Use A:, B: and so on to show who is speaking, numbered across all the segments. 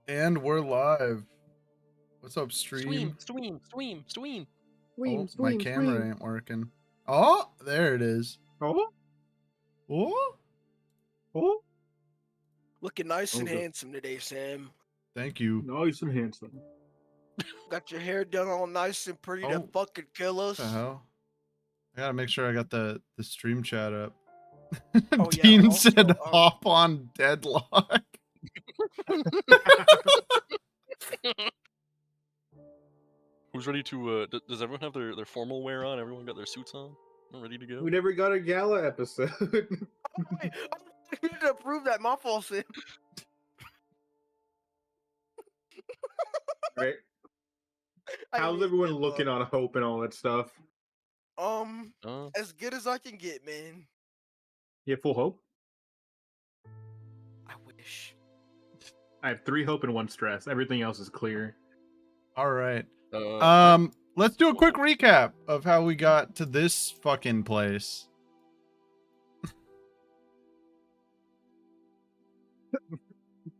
A: And we're live. What's up, stream?
B: Stream.
A: Oh, my camera ain't working. Oh, there it is.
C: Oh,
A: Oh,
C: oh,
B: Looking nice and
C: Okay.
B: handsome today, Sam.
A: thank you.
C: nice and handsome.
B: Got your hair done all nice and pretty to
A: Oh.
B: fucking kill us.
A: What the hell? I gotta make sure I got the stream chat up.
B: Oh, yeah,
A: Dean
B: also,
A: said hop on deadlock.
D: Who's ready to, does everyone have their formal wear on? Everyone got their suits on? Ready to go?
C: We never got a gala episode.
B: Wait, I need to approve that. My fault, Sam.
C: Right?
B: I
C: How's
B: need
C: everyone
B: to,
C: looking on Hope and all that stuff?
B: As good as I can get, man.
C: You have full Hope?
B: I wish.
C: I have 3 Hope and 1 Stress. Everything else is clear.
A: All right.
D: Uh,
A: Let's do a quick recap of how we got to this fucking place.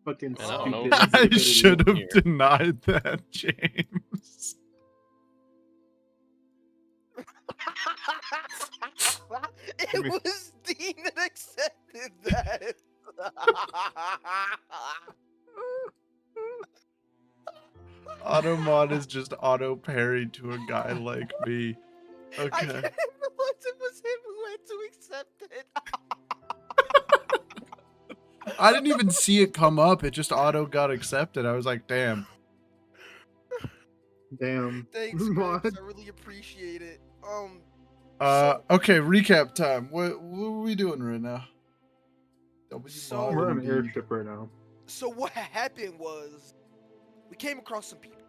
C: Fucking
D: Man, I don't know.
C: stupid.
A: I
C: stupidity.
A: should have
D: here.
A: denied that, James.
B: It was Dean that accepted that.
A: Automod is just auto parried to a guy like me.
B: I
A: Okay.
B: didn't realize it was him who had to accept it.
A: I didn't even see it come up. It just auto got accepted. I was like, damn.
C: Damn.
B: Thanks,
C: What?
B: Chris. I really appreciate it.
A: Okay, recap time. What are we doing right now?
B: So-
C: We're on an
A: indeed.
C: airship right now.
B: So what happened was, we came across some people.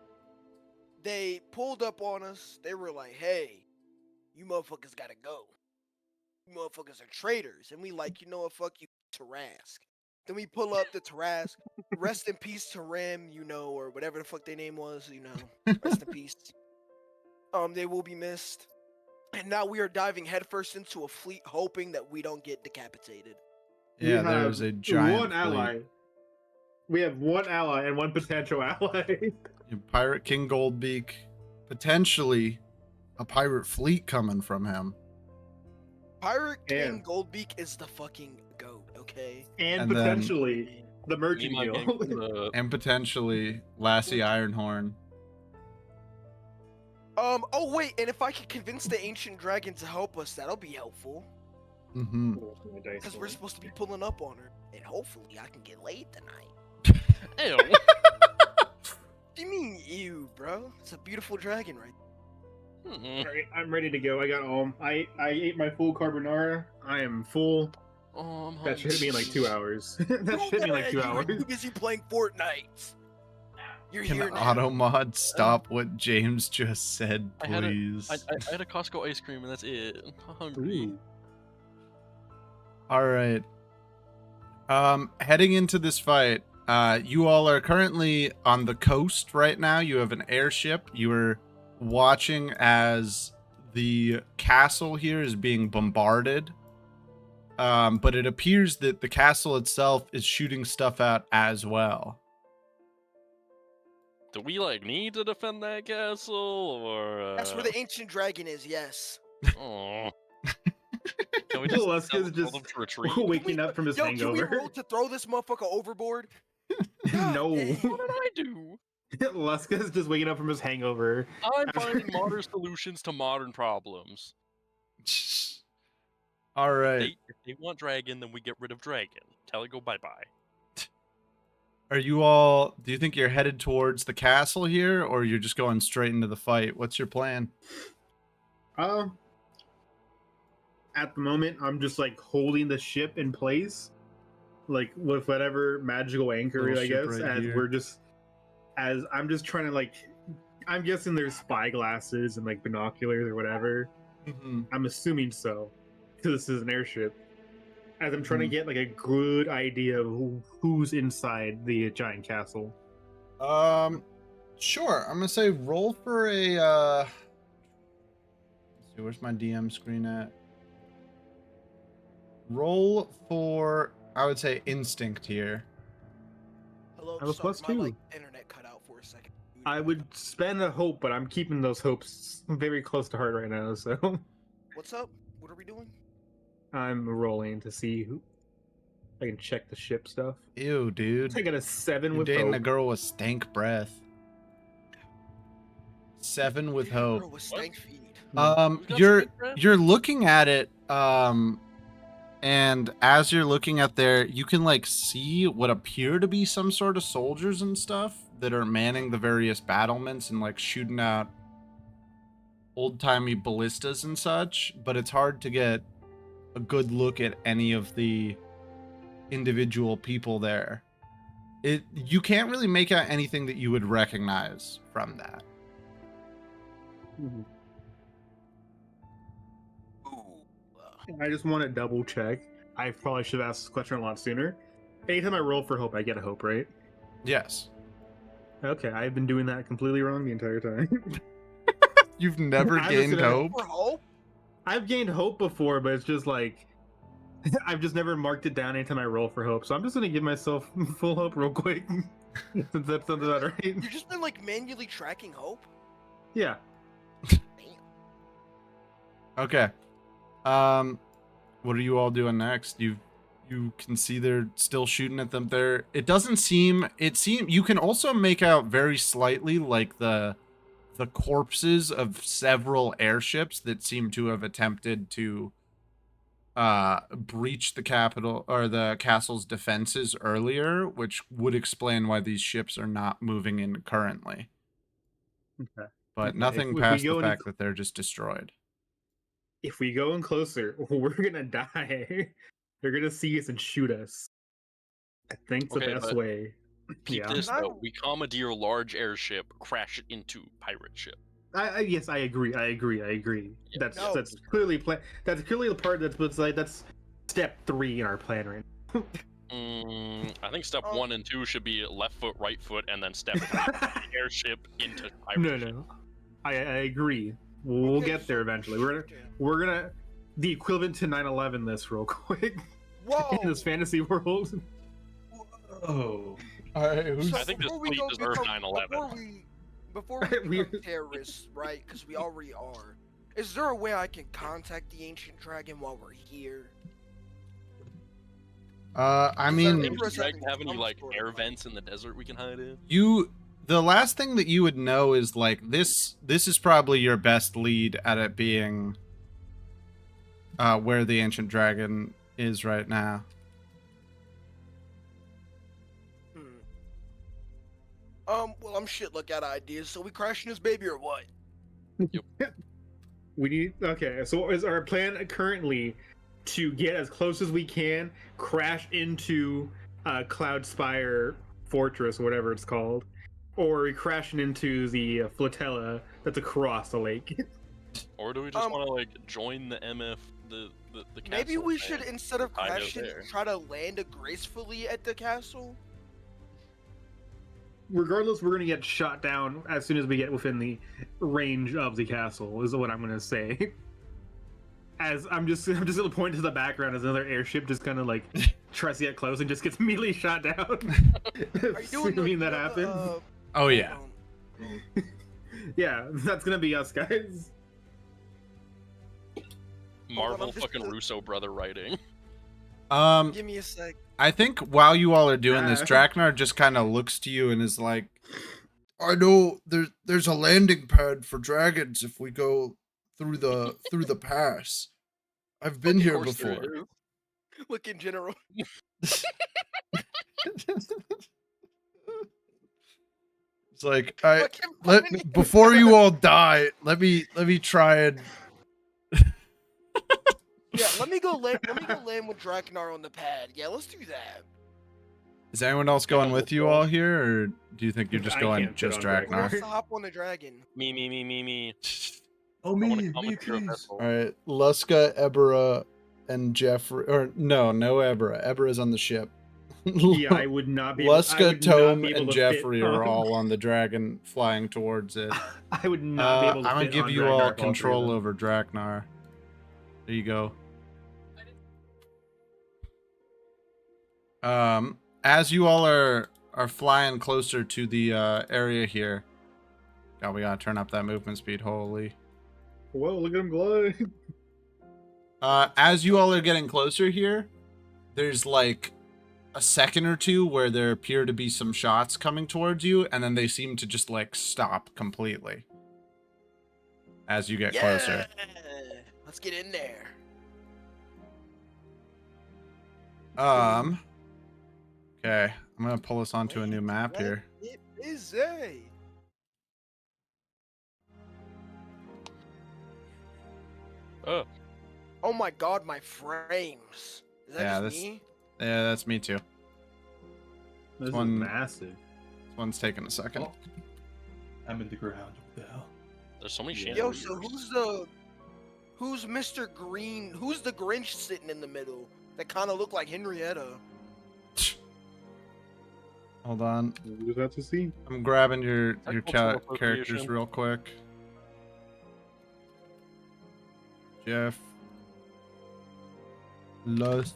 B: They pulled up on us. They were like, "Hey, you motherfuckers gotta go. You motherfuckers are traitors." And we like, you know what? Fuck you, Tarask. Then we pull up the Tarask. Rest in peace to Ram, you know, or whatever the fuck their name was, you know. Rest in peace. They will be missed. And now we are diving headfirst into a fleet, hoping that we don't get decapitated.
C: We
A: Yeah,
C: have
A: there's a giant
C: one ally.
A: fleet.
C: We have one ally and one potential ally.
A: Pirate King Goldbeak, potentially a pirate fleet coming from him.
B: Pirate King
C: And-
B: Goldbeak is the fucking goat, okay?
C: And
A: And then-
C: potentially the merchant
D: me and my gang
C: guild.
D: from the-
A: And potentially Lassie Ironhorn.
B: Oh wait, and if I could convince the ancient dragon to help us, that'll be helpful.
A: Mm-hmm.
B: Because we're supposed to be pulling up on her. And hopefully I can get laid tonight.
D: Ew.
B: What do you mean, ew, bro? It's a beautiful dragon, right?
C: Alright, I'm ready to go. I got I ate my full carbonara. I am full.
D: Oh, I'm
C: That should hit me in like 2 hours. that should hit me in like 2
B: You
C: hours.
B: were too busy playing Fortnite. You're
A: Can
B: here now.
A: Automod stop what James just said,
D: I had a-
A: please?
D: I had a Costco ice cream and that's it. I'm hungry.
C: Ooh.
A: All right. Heading into this fight, you all are currently on the coast right now. You have an airship. You are watching as the castle here is being bombarded. But it appears that the castle itself is shooting stuff out as well.
D: Do we like need to defend that castle or?
B: That's where the ancient dragon is, yes.
D: Oh. Can we just
C: Luska's
D: tell
C: just
D: them to retreat?
C: waking up from his
B: Can we
C: hangover.
B: roll to throw this motherfucker overboard? God
C: No.
B: dang.
D: What did I do?
C: Luska's just waking up from his hangover.
D: I'm finding modern solutions to modern problems.
A: All right.
D: If they want dragon, then we get rid of dragon. Tell it go bye-bye.
A: Are you all, do you think you're headed towards the castle here, or you're just going straight into the fight? What's your plan?
C: At the moment, I'm just like holding the ship in place, like with whatever magical anchor,
A: Little
C: I
A: ship
C: guess.
A: right
C: As
A: here.
C: I'm just trying to like, I'm guessing there's spy glasses and like binoculars or whatever.
A: Mm-hmm.
C: I'm assuming so, because this is an airship. As I'm trying to
A: Mhm.
C: get like a good idea of who's inside the giant castle.
A: Sure. I'm gonna say roll for a. Let's see, where's my DM screen at? Roll for, I would say, instinct here.
B: Hello,
C: I have a
B: sorry,
C: plus
B: my
C: 2.
B: internet cut out for a second.
C: I would spend a hope, but I'm keeping those hopes very close to heart right now. So
B: What's up? What are we doing?
C: I'm rolling to see who I can check the ship stuff.
A: Ew, dude.
C: I got a 7
A: You're
C: with
A: dating a
C: hope.
A: girl with stank breath. 7 with hope.
B: Girl with stank feet.
D: Who's got
A: You're
D: stank breath?
A: looking at it, and as you're looking at there, you can like see what appear to be some sort of soldiers and stuff that are manning the various battlements and like shooting out old-timey ballistas and such, but it's hard to get a good look at any of the individual people there. You can't really make out anything that you would recognize from that.
C: Mhm.
B: Ooh.
C: I just want to double check. I probably should have asked this question a lot sooner. Anytime I roll for hope, I get a hope, right?
A: Yes.
C: Okay, I've been doing that completely wrong the entire time.
A: You've never
C: I'm just
A: gained
C: gonna-
A: hope?
B: For hope?
C: I've gained hope before, but it's just like I've just never marked it down anytime I roll for hope. So I'm just gonna give myself full hope real quick. Since that sounds about right.
B: You've just been like manually tracking hope?
C: Yeah.
B: Damn.
A: Okay. What are you all doing next? You can see they're still shooting at them there. It doesn't seem you can also make out very slightly like the corpses of several airships that seem to have attempted to breach the capital or the castle's defenses earlier, which would explain why these ships are not moving in currently.
C: Okay.
A: But
C: Okay,
A: nothing
C: if we
A: past the
C: go any-
A: fact that they're just destroyed.
C: If we go in closer, we're gonna die. They're gonna see us and shoot us. I think the
D: Okay,
C: best
D: but
C: way.
D: Keep
C: Yeah.
D: this
B: Can I-
D: though. We commandeer large airship, crash it into pirate ship.
C: Yes, I agree.
D: Yeah.
B: No.
C: That's clearly That's clearly the part that's step 3 in our plan right now.
D: I think step
B: Oh.
D: 1 and 2 should be left foot, right foot, and then step 3 airship into pirate
C: No,
D: ship.
C: no. I agree. We'll
B: Okay,
C: get there
B: so-
C: eventually. We're gonna the equivalent to 9/11 this real quick
B: Whoa!
C: in this fantasy world.
A: Oh. All right, who's
D: I think this
B: before we
D: fleet
B: go
D: deserves
B: become-
D: 9/11.
B: Before
C: Right,
B: we
C: we-
B: become terrorists, right? Because we already are. Is there a way I can contact the ancient dragon while we're here?
A: I
B: Is
A: mean,
B: there-
D: Does the dragon have any
B: some
D: like
B: sort of,
D: air
B: like-
D: vents in the desert we can hide in?
A: the last thing that you would know is like this is probably your best lead at it being where the ancient dragon is right now.
B: Well, I'm shit luck out of ideas, so we crashing this baby or what?
C: We need okay. So is our plan currently to get as close as we can, crash into Cloud Spire Fortress, or whatever it's called, or are we crashing into the flotilla that's across the lake?
D: Or do we just
B: Um,
D: want to like join the MF the
B: Maybe
D: castle
B: we should,
D: and
B: instead of
D: hide out
B: crashing,
D: there?
B: try to land gracefully at the castle.
C: Regardless, we're gonna get shot down as soon as we get within the range of the castle. Is what I'm gonna say. As I'm just gonna point to the background as another airship just kind of like tries to get close and just gets immediately shot down.
B: Are you doing
C: Assuming that happens?
A: Oh yeah.
C: Yeah, that's gonna be us, guys.
D: Marvel
B: I'm just
D: fucking
B: gonna-
D: Russo brother writing.
B: Give me a sec.
A: I think while you all are doing this,
C: Yeah.
A: Draknar just kind of looks to you and is like, I know there's a landing pad for dragons if we go through the pass. I've been
D: Of
A: here
D: course there
A: before.
D: is.
B: Look, in general.
A: It's like before you all die, let me try and
B: Yeah, let me go land with Draknar on the pad. Yeah, let's do that.
A: Is anyone else going with you all here, or do you think you're just
C: I
A: going
C: can't fit
A: just
C: on
B: Who
C: Draknar.
B: wants
A: Draknar?
B: to hop on the dragon?
D: Me.
C: Oh,
D: I want to commandeer a vessel.
A: All right, Luska, Ebera, and Jeffrey, or no Ebera. Ebera's on the ship.
C: Yeah, I would not be. I
A: Luska,
C: would not
A: Tome,
C: be able
A: and
C: to fit
A: Jeffrey are
C: on-
A: all on the dragon flying towards it.
C: I would not be able to.
A: I'm gonna
C: fit
A: give
C: on
A: you
C: Draknar
A: all
C: if three of
A: control
C: them.
A: over Draknar. There you go. As you all are are flying closer to the area here. God, we gotta turn up that movement speed. Holy.
C: Whoa, look at him glide.
A: As you all are getting closer here, there's like a second or two where there appear to be some shots coming towards you, and then they seem to just like stop completely as you get closer.
B: Let's get in there.
A: Okay, I'm gonna pull us onto a new map here.
B: It is a.
D: Oh,
B: Oh my god, my frames. Is that
A: Yeah,
B: just
A: this-
B: me?
A: Yeah, that's me too.
C: This
A: One-
C: is massive.
A: This one's taking a second.
E: Oh, I'm in the ground. What the hell?
D: there's so many
C: Yo,
B: Yo,
D: chandeliers.
B: so who's Mr. Green? Who's the Grinch sitting in the middle? That kind of look like Henrietta.
A: Hold on,
C: We'll just have to see.
A: I'm grabbing your
D: cultural
A: characters
D: appropriation.
A: real quick. Jeff. Lust.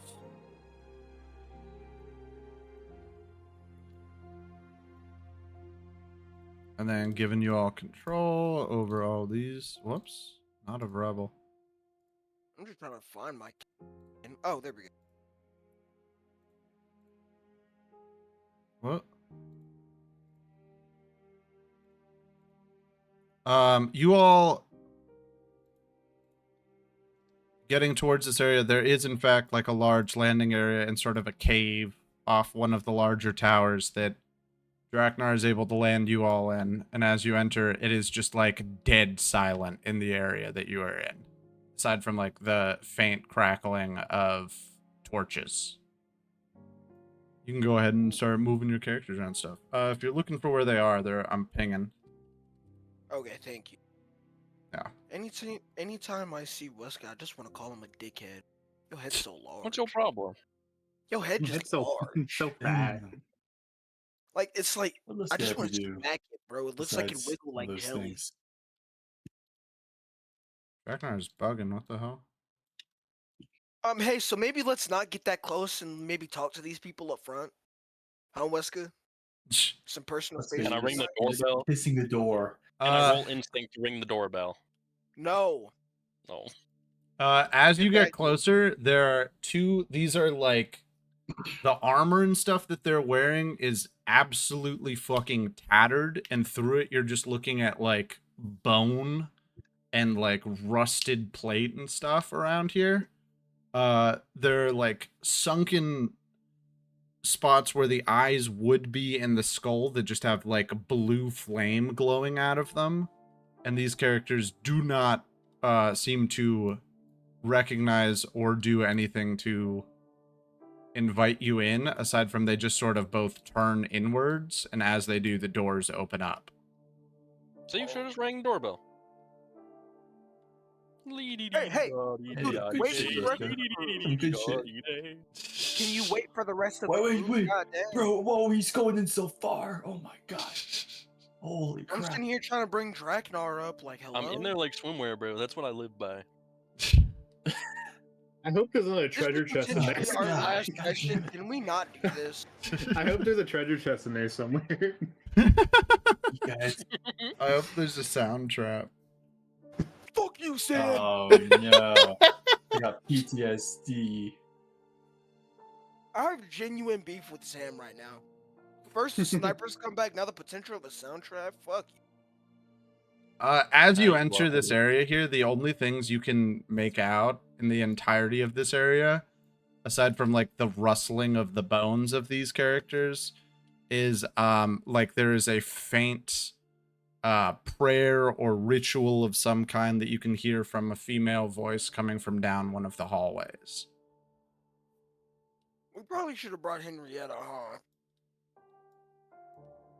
A: And then giving you all control over all these. Whoops. Not of Rebel.
B: I'm just trying to find my. Oh, there we go.
A: What? You all getting towards this area, there is in fact like a large landing area and sort of a cave off one of the larger towers that Draknar is able to land you all in. And as you enter, it is just like dead silent in the area that you are in. Aside from like the faint crackling of torches. You can go ahead and start moving your characters around stuff. If you're looking for where they are, I'm pinging.
B: Okay, thank you.
A: Yeah.
B: Anytime I see Wesker, I just want to call him a dickhead. Your head's so large.
D: What's your problem?
B: Your head just
C: It's so
B: large.
C: so fat.
E: Damn.
B: Like it's like
E: What else
B: I
E: do
B: just
E: have
B: want
E: to
B: to
E: do
B: smack it, bro. It looks like it
E: besides
B: wiggle
E: all
B: like
E: those
B: jelly.
E: things?
A: Draknar is bugging. What the hell?
B: Hey, so maybe let's not get that close and maybe talk to these people up front. Huh, Wesker? Some personal
E: Let's
B: space.
D: Can I ring the
E: just
D: doorbell?
E: Kissing the door.
D: Can I roll instinct to ring the doorbell?
B: No.
D: No.
A: As you
B: Get
A: get
B: back.
A: closer, there are two. These are like the armor and stuff that they're wearing is absolutely fucking tattered, and through it, you're just looking at like bone and like rusted plate and stuff around here. They're like sunken spots where the eyes would be in the skull that just have like blue flame glowing out of them, and these characters do not seem to recognize or do anything to invite you in, aside from they just sort of both turn inwards, and as they do, the doors open up.
D: So you should have just rang the doorbell.
B: Hey,
E: dude,
B: wait for the rest of
E: Some good shit.
B: Can you wait for the rest of
E: Wait,
B: the
E: wait,
B: group?
E: wait.
B: God damn.
E: Bro, whoa, he's going in so far. Oh my god. Holy
B: I'm
E: crap.
B: sitting here trying to bring Draknar up. Like, hello.
D: I'm in there like swimwear, bro. That's what I live by.
C: I hope there's another
B: This
C: treasure
B: is
C: chest in
B: potentially
C: there.
B: our
E: Yeah,
B: last
E: you gotta
B: session.
E: do it.
B: Can we not do this?
C: I hope there's a treasure chest in there somewhere.
E: You guys.
A: I hope there's a sound trap.
B: Fuck you, Sam.
E: Oh no. I got PTSD.
B: I have genuine beef with Sam right now. First, the snipers come back. Now the potential of a sound trap. Fuck you.
A: As you
D: Nice
A: enter this
D: work.
A: area here, the only things you can make out in the entirety of this area, aside from like the rustling of the bones of these characters, is like there is a faint prayer or ritual of some kind that you can hear from a female voice coming from down one of the hallways.
B: We probably should have brought Henrietta, huh?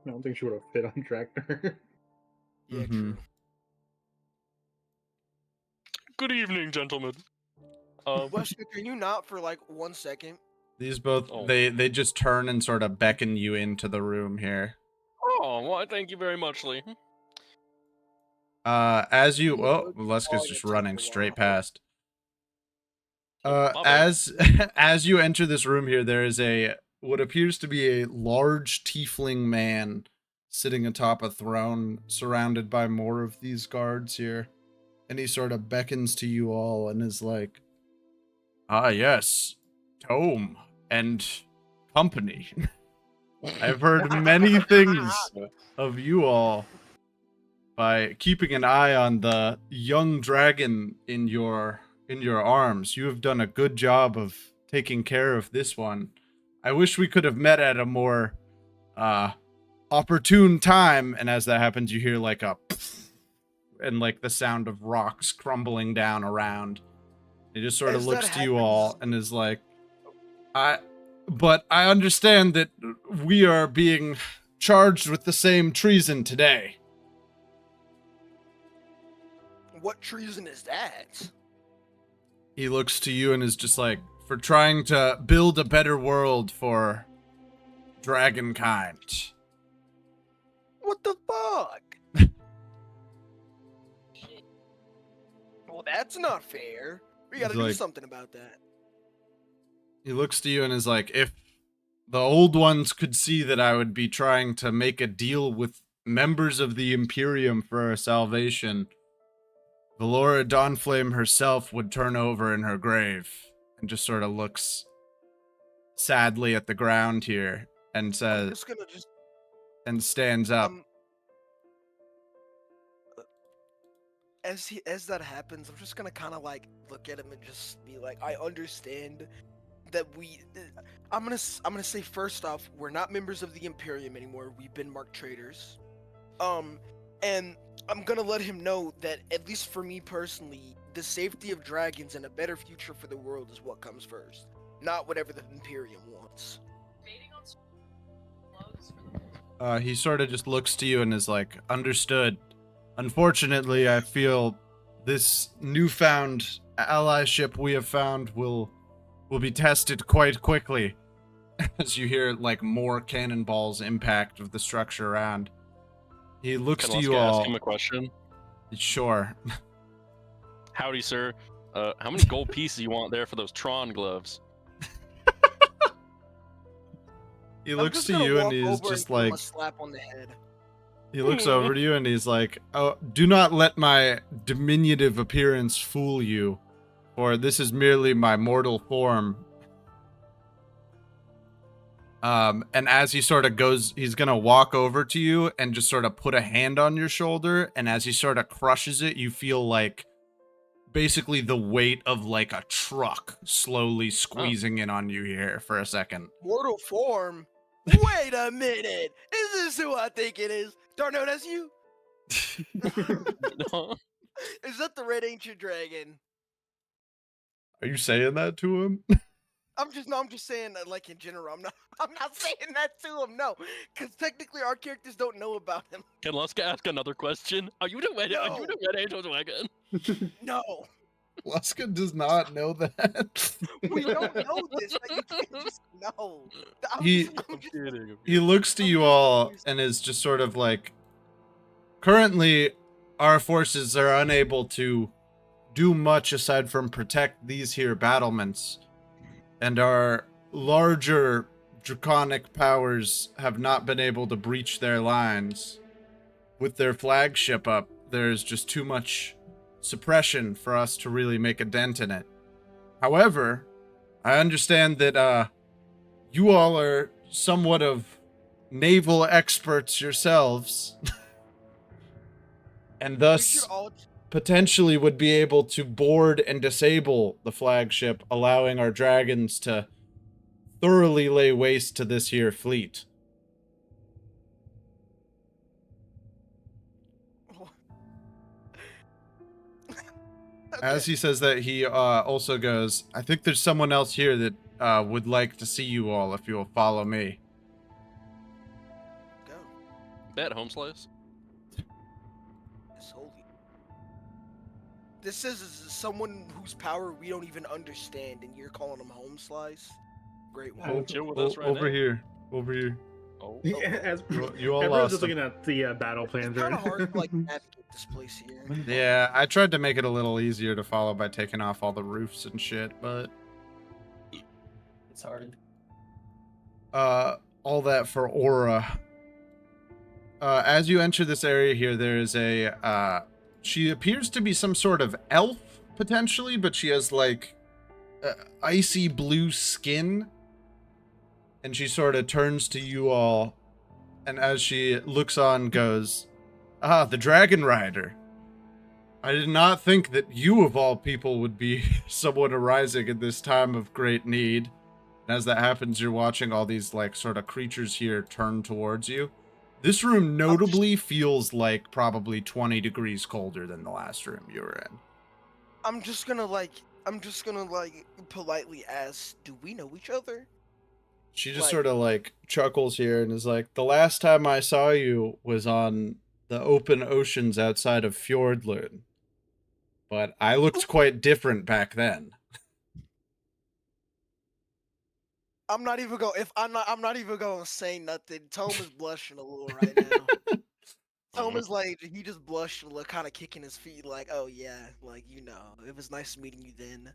C: I don't think she would have fit on Tractor.
B: Yeah,
A: Mhm.
B: true.
D: Good evening, gentlemen.
B: Wesker, can you not for like 1 second?
A: These both
D: Oh.
A: they just turn and sort of beckon you into the room here.
D: Oh, well, thank you very much, Lee.
A: As you
B: Oh,
A: Leska's
B: it
A: just
B: took
A: running
B: a
A: straight
B: while.
A: past.
D: Oh, my bad.
A: As you enter this room here, there is a what appears to be a large tiefling man sitting atop a throne surrounded by more of these guards here. And he sort of beckons to you all and is like, "Ah, yes, Tome and company. I've heard many things of you all by keeping an eye on the young dragon in your arms. You have done a good job of taking care of this one. I wish we could have met at a more opportune time." And as that happens, you hear like a and like the sound of rocks crumbling down around. He just sort of
B: As
A: looks
B: that
A: to you all
B: happens-
A: and is like, but I understand that we are being charged with the same treason today."
B: What treason is that?
A: He looks to you and is just like, "For trying to build a better world for dragonkind."
B: What the fuck? Well, that's not fair. We gotta
A: He's
B: do
A: like-
B: something about that.
A: He looks to you and is like, "If the old ones could see that I would be trying to make a deal with members of the Imperium for our salvation, Valora Dawnflame herself would turn over in her grave." And just sort of looks sadly at the ground here and
B: I'm
A: says,
B: just gonna
A: and stands up.
B: As that happens, I'm just gonna kind of like look at him and just be like, I understand that I'm gonna say first off, we're not members of the Imperium anymore. We've been marked traitors. And I'm gonna let him know that at least for me personally, the safety of dragons and a better future for the world is what comes first, not whatever the Imperium wants.
A: He sort of just looks to you and is like, "Understood. Unfortunately, I feel this newfound allyship we have found will be tested quite quickly." As you hear like more cannonballs impact of the structure around. He looks
D: Can
A: to you
D: Luska
A: all.
D: ask him a question?
A: Sure.
D: Howdy, sir. How many gold pieces you want there for those Tron gloves?
A: He
B: I'm
A: looks
B: just
A: to
B: gonna
A: you and
B: walk
A: he's
B: over
A: just
B: and give him
A: like,
B: a slap on the head.
A: he looks over to you and he's like, "Oh, do not let my diminutive appearance fool you, for this is merely my mortal form." And as he sort of goes, he's gonna walk over to you and just sort of put a hand on your shoulder, and as he sort of crushes it, you feel like basically the weight of like a truck slowly squeezing in on you here for a second.
B: Mortal form? Wait a minute! Is this who I think it is? Darno, that's you? Is that the Red Ancient Dragon?
A: Are you saying that to him?
B: I'm just saying that, like, in general. I'm not saying that to him, no. Because technically our characters don't know about him.
D: Can Luska ask another question? Are you the red? Are you the Red Angel Dragon?
B: No.
A: Luska does not know that.
B: We don't know this. Like, you can't just know. I'm
A: He-
B: just- I'm
D: I'm
B: just-
D: kidding.
A: He looks to you all and is just sort of like, currently our forces are unable to do much aside from protect these here battlements, and our larger draconic powers have not been able to breach their lines. With their flagship up, there's just too much suppression for us to really make a dent in it. However, I understand that you all are somewhat of naval experts yourselves, and
B: we
A: thus
B: should all
A: potentially would be able to board and disable the flagship, allowing our dragons to thoroughly lay waste to this here fleet. As he says that, he also goes, "I think there's someone else here that would like to see you all if you'll follow me."
B: go.
D: Bet home slice.
B: It's holy. This is someone whose power we don't even understand, and you're calling them home slice? Great one.
E: Oh,
D: Chill with us right
A: over
D: now.
A: here. Over here.
D: Oh,
C: Yeah, as
A: You all
C: everyone's
A: lost
C: just
A: him.
C: looking at the battle
B: It's
C: plans
B: kind
C: right
B: of hard to
C: now.
B: like navigate this place here.
A: Yeah, I tried to make it a little easier to follow by taking off all the roofs and shit, but
E: It's hard.
A: all that for aura. As you enter this area here, there is she appears to be some sort of elf, potentially, but she has, like, icy blue skin. And she sort of turns to you all, and as she looks on, goes, "Ah, the Dragon Rider. I did not think that you, of all people, would be someone arising in this time of great need." And as that happens, you're watching all these, like, sort of creatures here turn towards you. This room notably feels like probably 20 degrees colder than the last room you were in.
B: I'm just gonna politely ask, do we know each other?
A: She just sort of, like, chuckles here and is like, "The last time I saw you was on the open oceans outside of Fjordlund. But I looked quite different back then."
B: I'm not even gonna say nothing. Tome is blushing a little right now. Tome is like, he just blushed a little, kind of kicking his feet, like, "Oh yeah, like, you know, it was nice meeting you then."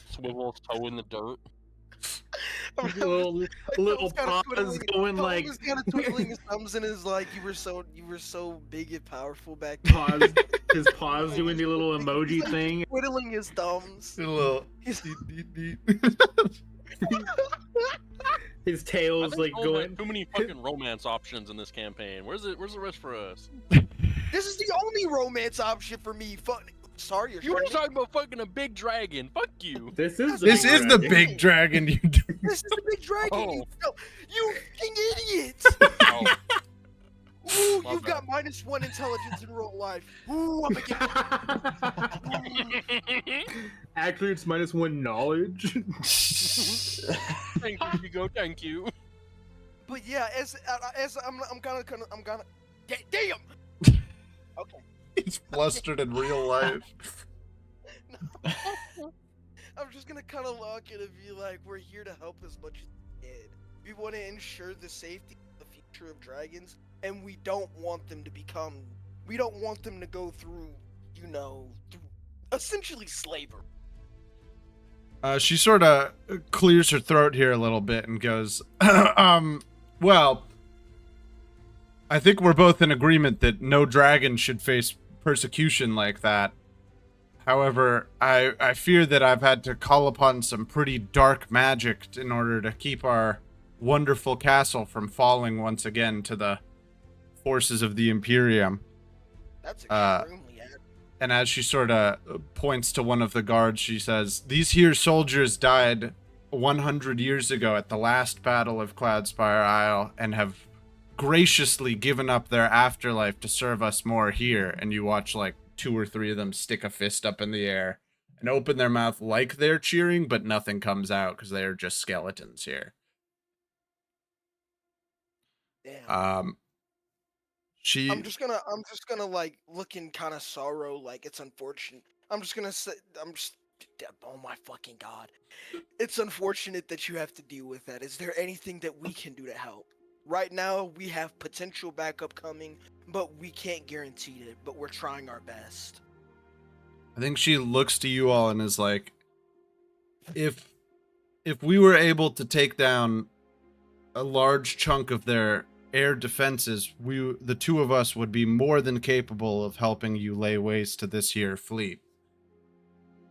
D: Swivel his toe in the dirt.
C: little paws going like.
B: He's kind of twiddling his thumbs and is like, you were so big and powerful back then.
C: His paws doing the little emoji thing.
B: Twiddling his thumbs.
A: A little.
C: His tail's like going.
D: Too many fucking romance options in this campaign. Where's the rest for us?
B: This is the only romance option for me. Sorry,
D: you were talking about fucking a big dragon. Fuck you.
C: This is
A: the big dragon. You do.
B: This is the big dragon.
D: Oh.
B: You fucking idiot.
D: Oh.
B: Ooh, you've got -1 intelligence in real life. Ooh, I'm gonna get.
C: Actually, it's -1 knowledge.
D: Thank you, Hugo. Thank you.
B: But yeah, as I'm gonna. Damn. Okay.
A: He's flustered in real life.
B: I'm just gonna kind of lock it and be like, we're here to help as much as we can. We want to ensure the safety of the future of dragons, and we don't want them to go through, essentially slavery.
A: She sort of clears her throat here a little bit and goes, well, I think we're both in agreement that no dragon should face persecution like that. However, I fear that I've had to call upon some pretty dark magic in order to keep our wonderful castle from falling once again to the forces of the Imperium.
B: That's extremely
A: And as she sort of points to one of the guards, she says, "These here soldiers died 100 years ago at the last battle of Cloudspire Isle and have graciously given up their afterlife to serve us more here." And you watch like 2 or 3 of them stick a fist up in the air and open their mouth like they're cheering, but nothing comes out because they are just skeletons here.
B: Damn.
A: I'm
B: just gonna like look in kind of sorrow, like it's unfortunate. Oh my fucking god. It's unfortunate that you have to deal with that. Is there anything that we can do to help? Right now, we have potential backup coming, but we can't guarantee it, but we're trying our best.
A: I think she looks to you all and is like, if we were able to take down a large chunk of their air defenses, the 2 of us would be more than capable of helping you lay waste to this here fleet.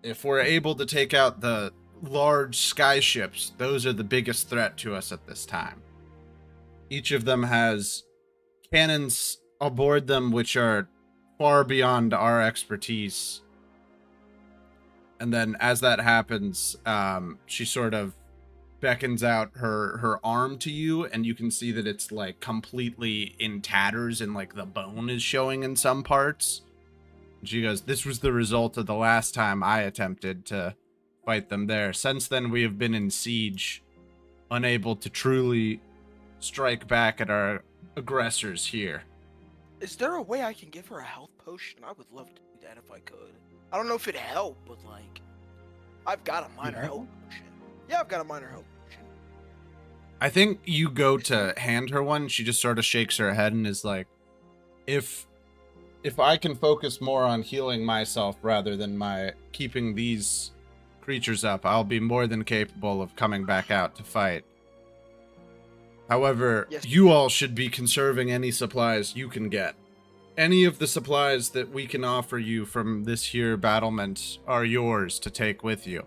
A: If we're able to take out the large sky ships, those are the biggest threat to us at this time. Each of them has cannons aboard them which are far beyond our expertise. And then as that happens, she sort of beckons out her arm to you, and you can see that it's like completely in tatters and like the bone is showing in some parts. And she goes, "This was the result of the last time I attempted to fight them there. Since then, we have been in siege, unable to truly strike back at our aggressors here."
B: Is there a way I can give her a health potion? I would love to do that if I could. I don't know if it'd help, but like, I've got a minor health potion. Yeah, I've got a minor health potion.
A: I think you go to hand her one, she just sort of shakes her head and is like, if I can focus more on healing myself rather than my keeping these creatures up, I'll be more than capable of coming back out to fight. However,
B: Yes.
A: you all should be conserving any supplies you can get. Any of the supplies that we can offer you from this here battlement are yours to take with you.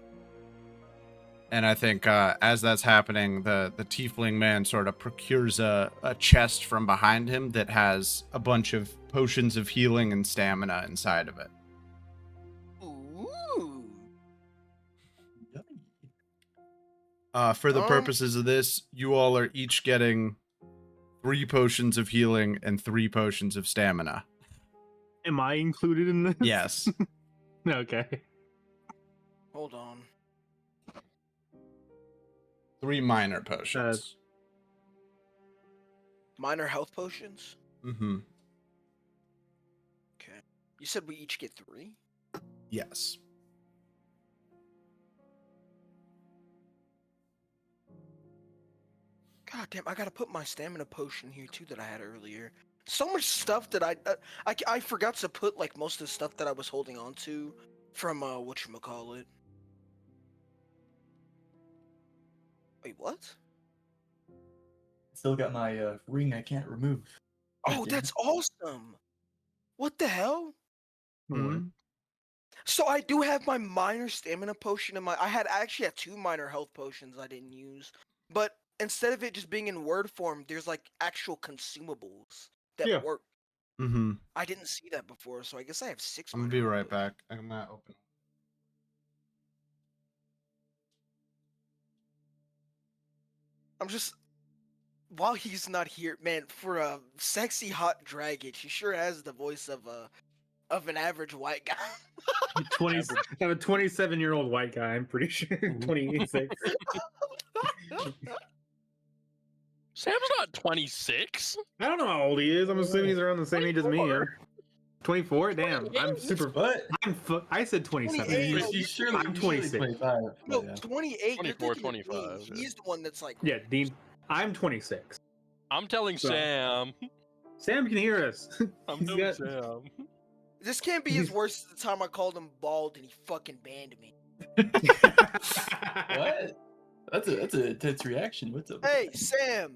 A: And I think as that's happening, the tiefling man sort of procures a chest from behind him that has a bunch of potions of healing and stamina inside of it.
B: Ooh.
E: Yummy.
A: For the purposes of this, you all are each getting 3 potions of healing and 3 potions of stamina.
C: Am I included in this?
A: Yes.
C: Okay.
B: Hold on.
A: 3 minor potions.
B: Minor health potions?
A: Mm-hmm.
B: Okay. You said we each get 3?
A: Yes.
B: God damn, I gotta put my stamina potion here too that I had earlier. So much stuff that I forgot to put like most of the stuff that I was holding on to from whatchamacallit. Wait, what?
E: Still got my ring I can't remove. God
B: Oh,
E: damn
B: that's
E: it.
B: awesome. What the hell?
A: Mhm.
B: So I do have my minor stamina potion in my. I actually had 2 minor health potions I didn't use, but instead of it just being in word form, there's like actual consumables that
C: Yeah.
B: work.
A: Mm-hmm.
B: I didn't see that before, so I guess I have 6
A: I'm gonna
B: minor
A: be
B: health
A: right
B: potions.
A: back. I'm not open.
B: I'm just while he's not here, man. For a sexy hot dragon, she sure has the voice of an average white guy.
C: 20. I'm a 27-year-old white guy. I'm pretty sure. 26.
D: Sam's not 26.
C: I don't know how old he is. I'm assuming he's around the same age as me.
D: 24.
C: 24. Damn. I'm super.
E: What?
C: I said 27.
B: 28.
E: He's, he's surely,
C: I'm
E: he's surely
C: 26.
E: 25.
B: No,
E: but yeah.
B: 28.
D: 24,
B: You're thinking of
D: 25,
B: Dean.
D: yeah.
B: He's the one that's like.
C: Yeah, Dean. I'm 26.
D: I'm telling
C: So-
D: Sam.
C: Sam can hear us.
D: I'm
C: He's
D: telling
C: got-
D: Sam.
B: This can't be as worse as the time I called him bald and he fucking banned me.
E: What? That's a intense reaction. What's up?
B: Hey, Sam.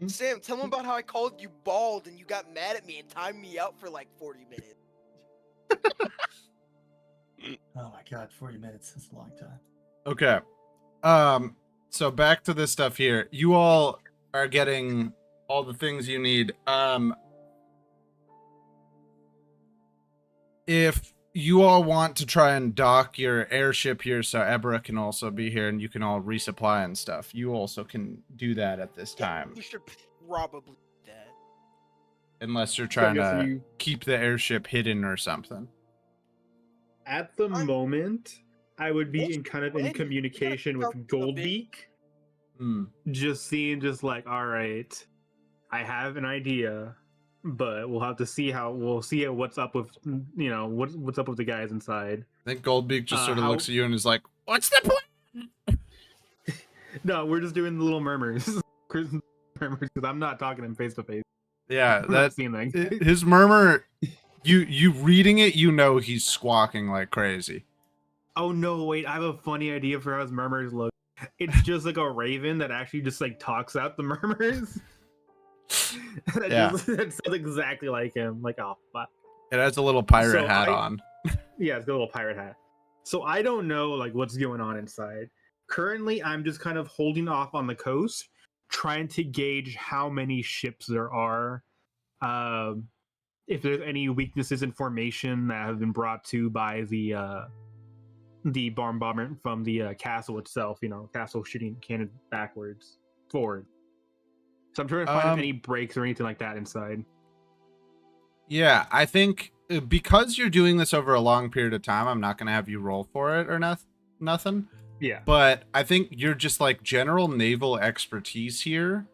B: Sam, tell him about how I called you bald and you got mad at me and timed me out for like 40 minutes.
E: Oh my god, 40 minutes. That's a long time.
A: Okay. So back to this stuff here. You all are getting all the things you need. If you all want to try and dock your airship here so Ebra can also be here and you can all resupply and stuff, you also can do that at this time.
B: We should probably do that.
A: Unless you're
C: So I'm
A: trying
C: guessing
A: to
C: you-
A: keep the airship hidden or something.
C: At the
B: I'm-
C: moment, I would be in kind of in
B: Well, anyway,
C: communication
B: we gotta
C: with
B: figure out the big-
C: Goldbeak,
A: Hmm.
C: just seeing, just like, all right, I have an idea, but we'll have to see what's up with, what's up with the guys inside.
A: I think Goldbeak just sort of
C: how-
A: looks at you and is like, "What's the plan?"
C: No, we're just doing the little murmurs, because I'm not talking to him face to face.
A: Yeah,
C: I'm not
A: that
C: seeing that.
A: his murmur. You reading it, you know he's squawking like crazy.
C: Oh no, wait, I have a funny idea for how his murmurs look. It's just like a raven that actually just like talks out the murmurs.
A: Yeah.
C: That sounds exactly like him. Like, oh fuck.
A: It has a little pirate
C: So
A: hat
C: I-
A: on.
C: Yeah, it's got a little pirate hat. So I don't know like what's going on inside. Currently, I'm just kind of holding off on the coast, trying to gauge how many ships there are. If there's any weaknesses in formation that have been brought to by the bombardment from the castle itself, castle shooting cannon forward. So I'm trying to find any breaks or anything like that inside.
A: Yeah, I think because you're doing this over a long period of time, I'm not going to have you roll for it or nothing.
C: Yeah.
A: But I think you're just like general naval expertise here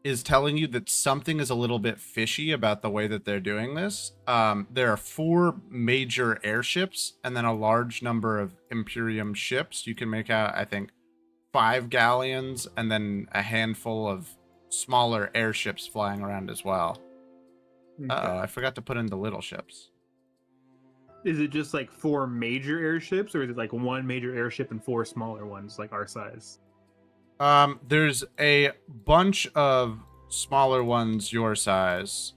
A: is telling you that something is a little bit fishy about the way that they're doing this. There are 4 major airships and then a large number of Imperium ships. You can make out, I think, 5 galleons and then a handful of smaller airships flying around as well. Uh-oh, I forgot to put in the little ships.
C: Is it just like 4 major airships, or is it like 1 major airship and 4 smaller ones like our size?
A: There's a bunch of smaller ones your size.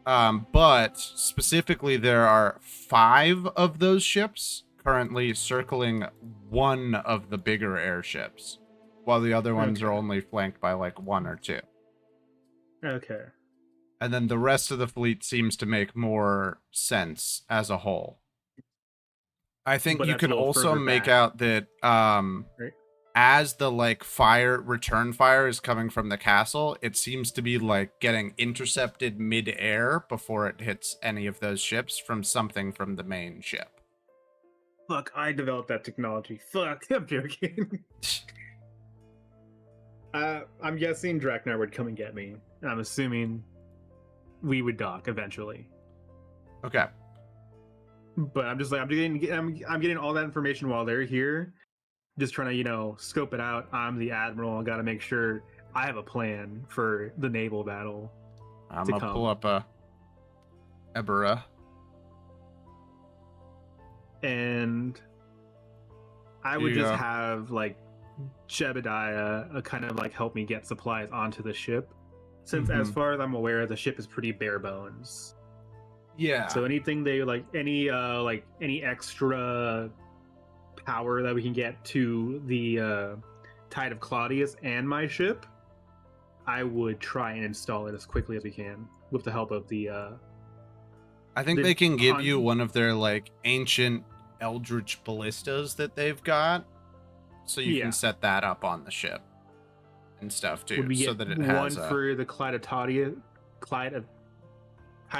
A: But specifically, there are 5 of those ships currently circling one of the bigger airships, while the other ones are
C: Okay.
A: only flanked by like 1 or 2.
C: Okay.
A: And then the rest of the fleet seems to make more sense as a whole. I think
C: But
A: you
C: that's a
A: can
C: little
A: also
C: further
A: make
C: back.
A: out that
C: Right.
A: as the like return fire is coming from the castle, it seems to be like getting intercepted mid-air before it hits any of those ships from something from the main ship.
C: Fuck, I developed that technology. Fuck, I'm joking. I'm guessing Draknar would come and get me. I'm assuming we would dock eventually.
A: Okay.
C: But I'm just like I'm getting all that information while they're here. Just trying to, scope it out. I'm the admiral. I got to make sure I have a plan for the naval battle.
A: I'm
C: To
A: gonna
C: come.
A: pull up a Ebera.
C: And I
A: Here
C: would
A: you
C: just
A: go.
C: have like Jebediah kind of like help me get supplies onto the ship. Since as
A: Mhm.
C: far as I'm aware, the ship is pretty bare bones.
A: Yeah.
C: So anything they like any extra power that we can get to the Tide of Claudius and my ship, I would try and install it as quickly as we can with the help of the
A: I think
C: the
A: they can give you
C: on-
A: one of their like ancient eldritch ballistas that they've got, so you
C: Yeah.
A: can set that up on the ship and stuff too,
C: would we
A: so
C: get
A: that it
C: one
A: has a.
C: for the Tide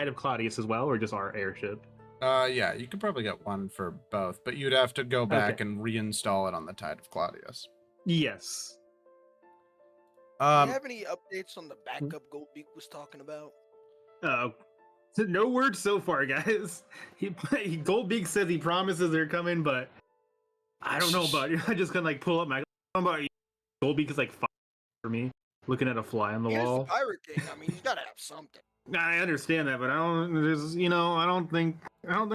C: of Claudius as well, or just our airship?
A: Yeah, you could probably get one for both, but you'd have to go back
C: Okay.
A: and reinstall it on the Tide of Claudius.
C: Yes.
B: Do you
A: Um,
B: have any updates on the backup Goldbeak was talking about?
C: No word so far, guys. Goldbeak says he promises they're coming, but I don't know about you. I just kind of like pull up my. How about you? Goldbeak is like fire for me, looking at a fly on the
B: He is the
C: wall.
B: pirate king. I mean, he's gotta have something.
C: I understand that, but I don't. There's, I don't think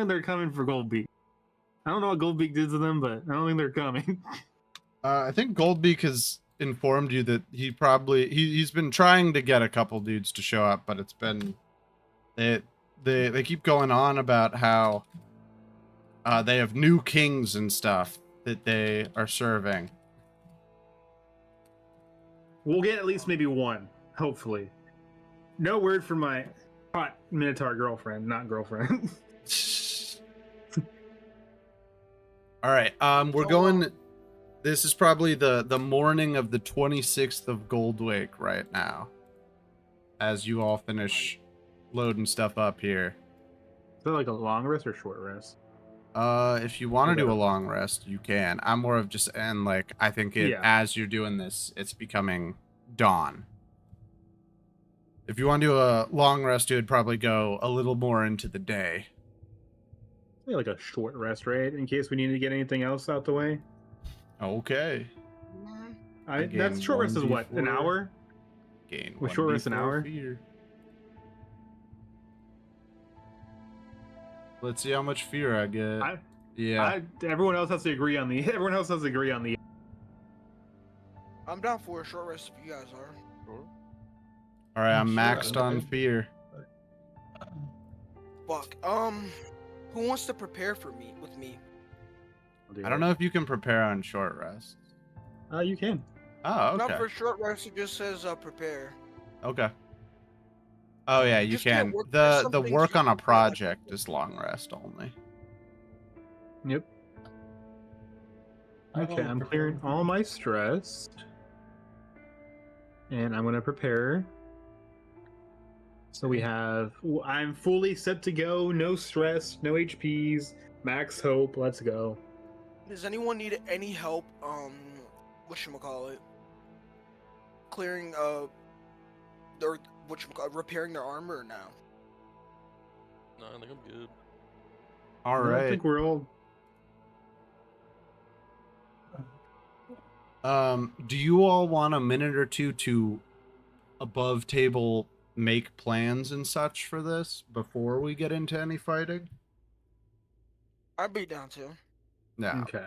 C: they're coming for Goldbeak. I don't know what Goldbeak did to them, but I don't think they're coming.
A: I think Goldbeak has informed you that he's been trying to get a couple dudes to show up, but it's been they keep going on about how they have new kings and stuff that they are serving.
C: We'll get at least maybe one, hopefully. No word from my hot Minotaur girlfriend, not girlfriend.
A: All right, we're
B: So,
A: going. This is probably the morning of the 26th of Goldwake right now, as you all finish loading stuff up here.
C: Is that like a long rest or short rest?
A: If you want to do a
C: Whatever.
A: long rest, you can. I'm more of just, and like I think it
C: Yeah.
A: as you're doing this, it's becoming dawn. If you want to do a long rest, it would probably go a little more into the day.
C: Maybe like a short rest, right? In case we need to get anything else out the way.
A: Okay.
B: mhm.
C: That's short rest is what? An
A: 1d4.
C: hour?
A: Gain
C: Was short rest an
A: 1d4
C: hour?
A: fear. Let's see how much fear I get. Yeah.
C: Everyone else has to agree on the. Everyone else has to agree on the.
B: I'm down for a short rest if you guys are.
D: Sure.
A: All right, I'm
E: Sure,
A: maxed on
E: okay.
A: fear.
B: Fuck. Who wants to prepare for me with me?
A: I don't know if you can prepare on short rest.
C: You can.
A: Oh,
B: Not
A: okay.
B: for short rest. It just says prepare.
A: Okay. Oh yeah, you
B: Just can't
A: can.
B: work- there's some
A: The
B: things
A: work
B: you
A: on a
B: can prepare, like-
A: project is long rest only.
C: Yep. Okay, I'm clearing all my stress. And I'm gonna prepare. So we have. I'm fully set to go. No stress. No HPs. Max hope. Let's go.
B: Does anyone need any help? Whatchamacallit? Clearing their repairing their armor or now?
D: No, I think I'm good.
A: All
C: I don't
A: right.
C: think we're all.
A: Do you all want a minute or two to above table make plans and such for this before we get into any fighting?
B: I'd be down to.
A: No.
C: Okay.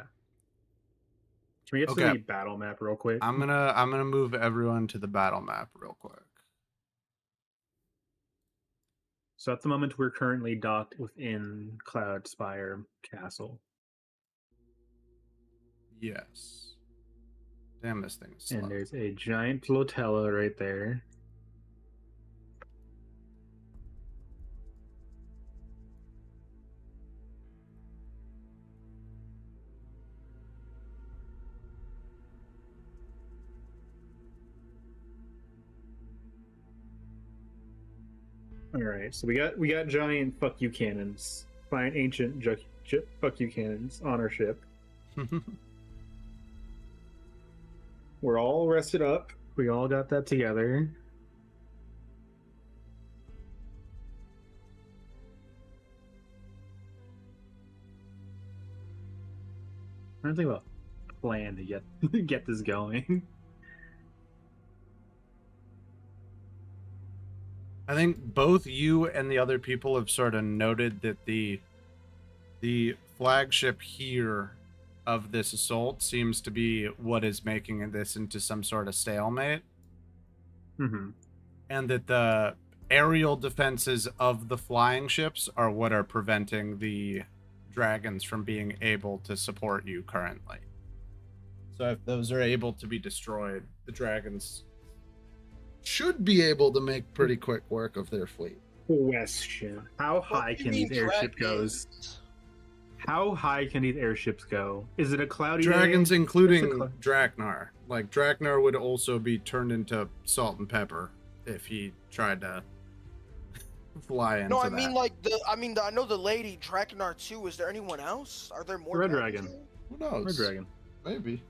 C: Can we get to
A: Okay.
C: the battle map real quick?
A: I'm gonna move everyone to the battle map real quick.
C: So at the moment, we're currently docked within Cloud Spire Castle.
A: Yes. Damn, this thing is slow.
C: And there's a giant flotilla right there. All right, so we got giant fuck you cannons, fine ancient fuck you cannons on our ship. We're all rested up. We all got that together. I'm trying to think about a plan to get this going.
A: I think both you and the other people have sort of noted that the flagship here of this assault seems to be what is making this into some sort of stalemate.
C: Mm-hmm.
A: And that the aerial defenses of the flying ships are what are preventing the dragons from being able to support you currently. So if those are able to be destroyed, the dragons should be able to make pretty quick work of their fleet.
C: Question: How high
B: What do you
C: can these
B: mean
C: airship
B: dragons?
C: goes? How high can these airships go? Is it a cloudy
A: Dragons,
C: day?
A: including
C: What's
A: Draknar. Like, Draknar would also be turned into salt and pepper if he tried to fly into
B: No, I
A: that.
B: mean I know the lady Draknar too. Is there anyone else? Are there more?
C: Red
B: dragons
C: dragon.
B: here?
A: Who knows?
C: Red dragon.
A: Maybe.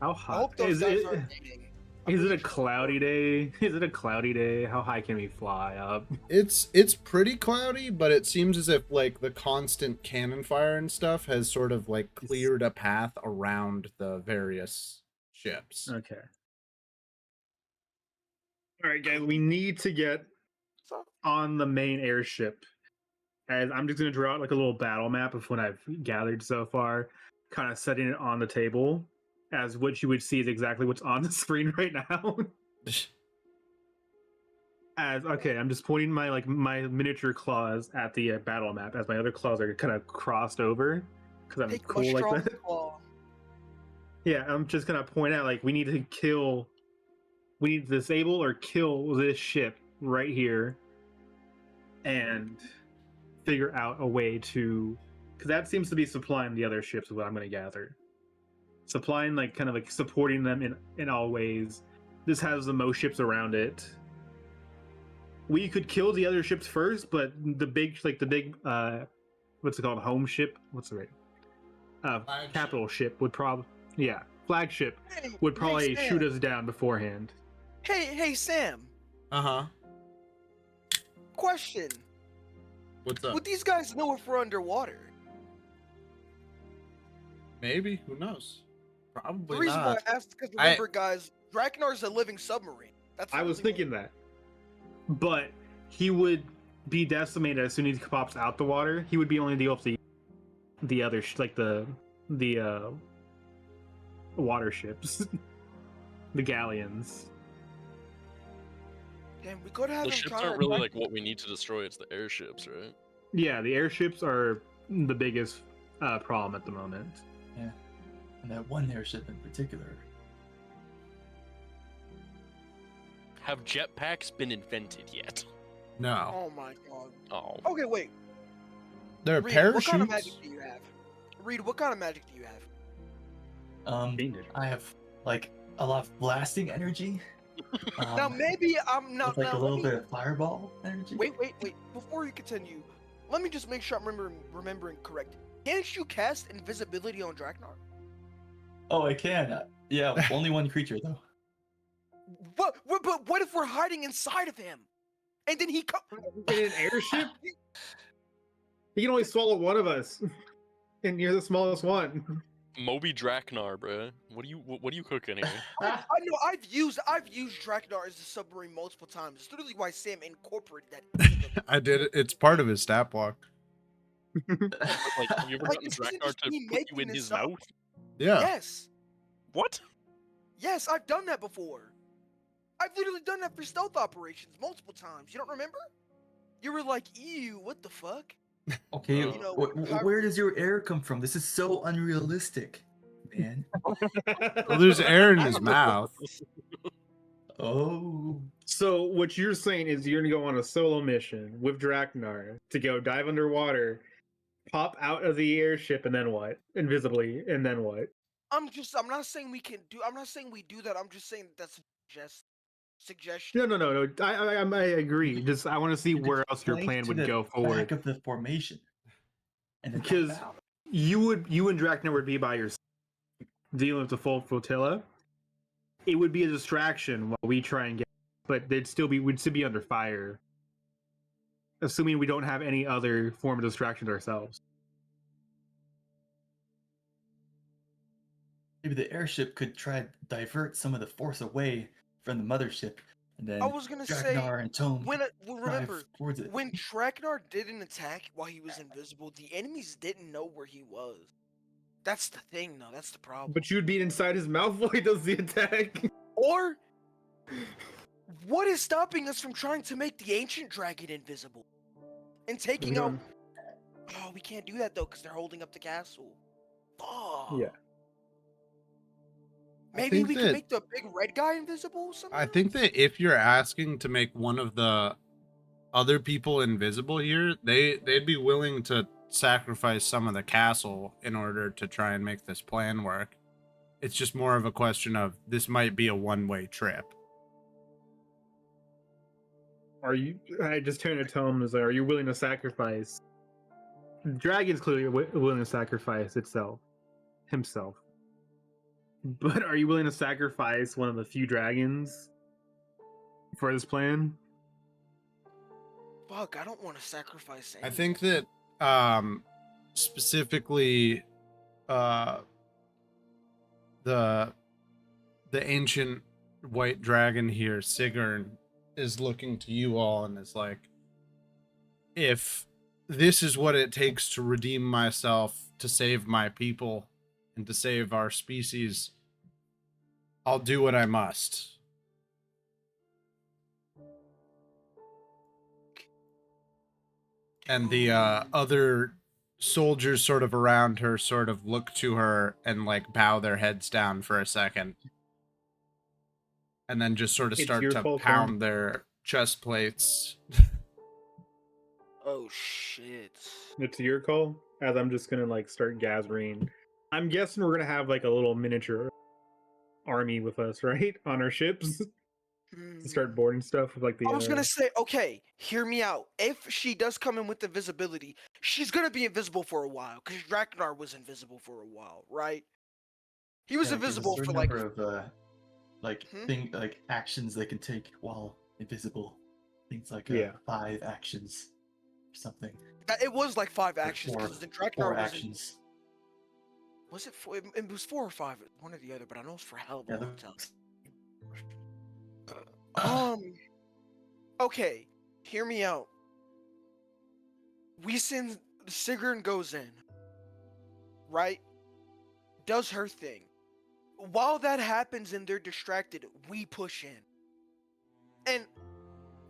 C: How
B: I
C: high?
B: hope those guys aren't dating.
C: Is it a cloudy day? Is it a cloudy day? How high can we fly up?
A: It's pretty cloudy, but it seems as if like the constant cannon fire and stuff has sort of like cleared a path around the various ships.
C: Okay. All right, guys. We need to get on the main airship. As I'm just gonna draw out like a little battle map of what I've gathered so far, kind of setting it on the table. As what you would see is exactly what's on the screen right now. I'm just pointing my miniature claws at the battle map as my other claws are kind of crossed over because I'm
B: Take
C: cool
B: my
C: like
B: strong
C: that.
B: claw.
C: Yeah, I'm just gonna point out like we need to disable or kill this ship right here, and figure out a way to, because that seems to be supplying the other ships. Is what I'm gonna gather. Supplying like kind of like supporting them in all ways. This has the most ships around it. We could kill the other ships first, but the big what's it called, home ship, what's the right capital ship would probably flagship would probably
B: Sam.
C: shoot us down beforehand.
B: Hey Sam.
A: Uh-huh.
B: Question.
A: What's up?
B: Would these guys know if we're underwater?
A: Maybe. Who knows? Probably
B: The reason why
A: not.
B: I asked is because remember, guys, Drakenar's a living submarine.
C: I was thinking that, but he would be decimated as soon as he pops out the water. He would be only able to the other the water ships, the galleons.
B: Damn, we could have
D: The
B: him
D: ships
B: try
D: aren't
B: to
D: really
B: attack-
D: like what we need to destroy. It's the airships, right?
C: Yeah, the airships are the biggest problem at the moment.
E: Yeah. And that one airship in particular.
D: Have jetpacks been invented yet?
A: No.
B: Oh my god.
D: Oh.
B: Okay, wait.
A: They're
B: Reed,
A: parachutes.
B: what kind of magic do you have? Reed, what kind of magic do you have?
C: Fiendish.
E: I have like a lot of blasting energy.
B: Now maybe I'm not.
E: with like
B: now,
E: a little bit of fireball energy.
B: Wait. Before you continue, let me just make sure I'm remembering correct. Can't you cast invisibility on Draknar?
E: Oh, I can. Yeah, only one creature though.
B: But what if we're hiding inside of him, and then he
C: In an airship, he can only swallow one of us, and you're the smallest one.
D: Moby Draknar, bruh. What are you cooking here?
B: I know I've used Draknar as a submarine multiple times. It's literally why Sam incorporated that.
A: I did it. It's part of his stat block.
D: Like, have you ever
B: Like,
D: gotten
B: this isn't
D: Draknar
B: just
D: to
B: me
D: put you
B: making
D: in
B: this
D: his
B: up.
D: mouth?
A: Yeah.
B: Yes.
D: What?
B: Yes, I've done that before. I've literally done that for stealth operations multiple times. You don't remember? You were like, ew, what the fuck?
E: Okay,
D: You
B: know,
E: where does your air come from? This is so unrealistic, man.
A: Well, there's air in
B: I
A: his
B: don't know.
A: mouth.
E: Oh,
C: So what you're saying is you're gonna go on a solo mission with Draknar to go dive underwater, pop out of the airship, and then what? Invisibly, and then what?
B: I'm not saying we can do, I'm not saying we do that. I'm just saying that's suggestion.
C: No. I agree. Just I want to see
E: you
C: where else your
E: plank
C: plan
E: to
C: would
E: the
C: go
E: back
C: forward.
E: of the formation, and then dive
C: Because
E: out.
C: you and Draknar would be by yourself dealing with the full flotilla. It would be a distraction while we try and get, but we'd still be under fire, assuming we don't have any other form of distraction ourselves.
E: Maybe the airship could try to divert some of the force away from the mothership, and then
B: I was gonna say,
E: Draknar and Tome
B: well, remember,
E: dive towards it.
B: when Traknar did an attack while he was invisible, the enemies didn't know where he was. That's the thing, though. That's the problem.
C: But you'd be inside his mouth while he does the attack.
B: Or, what is stopping us from trying to make the ancient dragon invisible? And taking out... Oh, we can't do that, though, because they're holding up the castle. Oh.
C: Yeah.
B: Maybe
A: think
B: we
A: that-
B: can make the big red guy invisible somehow?
A: I think that if you're asking to make one of the other people invisible here, they'd be willing to sacrifice some of the castle in order to try and make this plan work. It's just more of a question of this might be a one-way trip.
C: Are you? I just turned to Tom and was like, "Are you willing to sacrifice?" The dragon's clearly willing to sacrifice himself. But are you willing to sacrifice one of the few dragons for this plan?
B: Fuck, I don't want to sacrifice
A: I
B: anything.
A: think that specifically the ancient white dragon here, Sigrun, is looking to you all and is like, if this is what it takes to redeem myself, to save my people, and to save our species, I'll do what I must. And the other soldiers sort of around her sort of look to her and like bow their heads down for a second. And then just sort of
C: It's
A: start
C: your
A: to
C: fault,
A: pound
C: Tom.
A: their chest plates.
B: Oh, shit.
C: It's your call. As I'm just gonna like start gathering. I'm guessing we're gonna have like a little miniature army with us, right, on our ships to start boarding stuff with like the.
B: I was gonna say, okay, hear me out. If she does come in with the visibility, she's gonna be invisible for a while, because Draknar was invisible for a while, right? He was
E: Yeah, there's a
B: invisible
E: certain
B: for like...
E: number of
B: Hmm?
E: like actions they can take while invisible. Things like
C: Yeah.
E: 5 actions or something.
B: It was like 5
E: Or
B: actions, because then Draknar
E: 4
B: was...
E: actions.
B: Was it 4? It was 4 or 5, one or the other, but I know it's for a hell of a
E: Yeah,
B: long time. Okay, hear me out. We send... Sigrun goes in, right? Does her thing. While that happens and they're distracted, we push in. And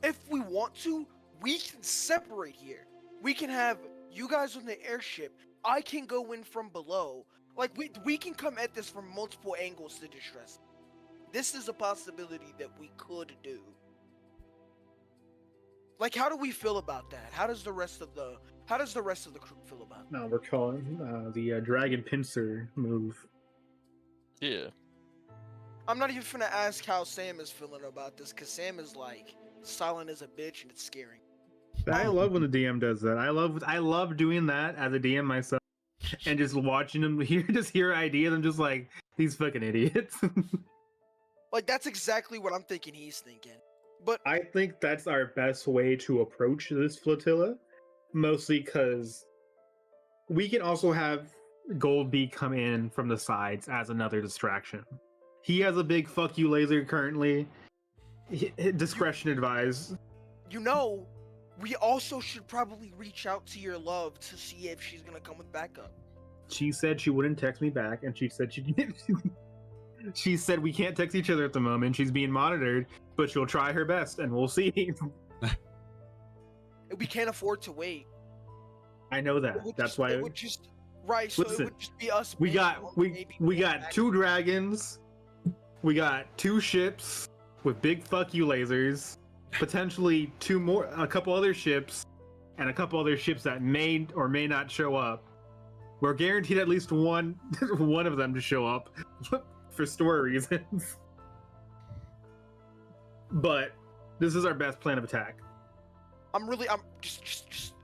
B: if we want to, we can separate here. We can have you guys on the airship. I can go in from below. Like, we can come at this from multiple angles to distress. This is a possibility that we could do. Like, how do we feel about that? How does the rest of the crew feel about it?
C: No, we're calling the dragon pincer move.
D: Yeah.
B: I'm not even finna ask how Sam is feeling about this, because Sam is like silent as a bitch and it's scary.
C: I love when the DM does that. I love doing that as a DM myself, and just watching them hear ideas. I'm just like, these fucking idiots.
B: Like, that's exactly what I'm thinking he's thinking. But
C: I think that's our best way to approach this flotilla, mostly because we can also have Goldbeak come in from the sides as another distraction. He has a big fuck you laser currently. Discretion advised.
B: you know, We also should probably reach out to your love to see if she's gonna come with backup.
C: She said she wouldn't text me back, and she said she said we can't text each other at the moment. She's being monitored, but she'll try her best, and we'll see.
B: We can't afford to wait.
C: I know that. That's why.
B: It would just right. So
C: Listen,
B: it would just be us.
C: We
B: paying
C: got
B: or
C: we
B: maybe
C: we
B: going
C: got
B: back.
C: 2 dragons. We got 2 ships with big fuck you lasers. Potentially a couple other ships, and a couple other ships that may or may not show up. We're guaranteed at least one of them to show up for story reasons. But this is our best plan of attack.
B: I'm just.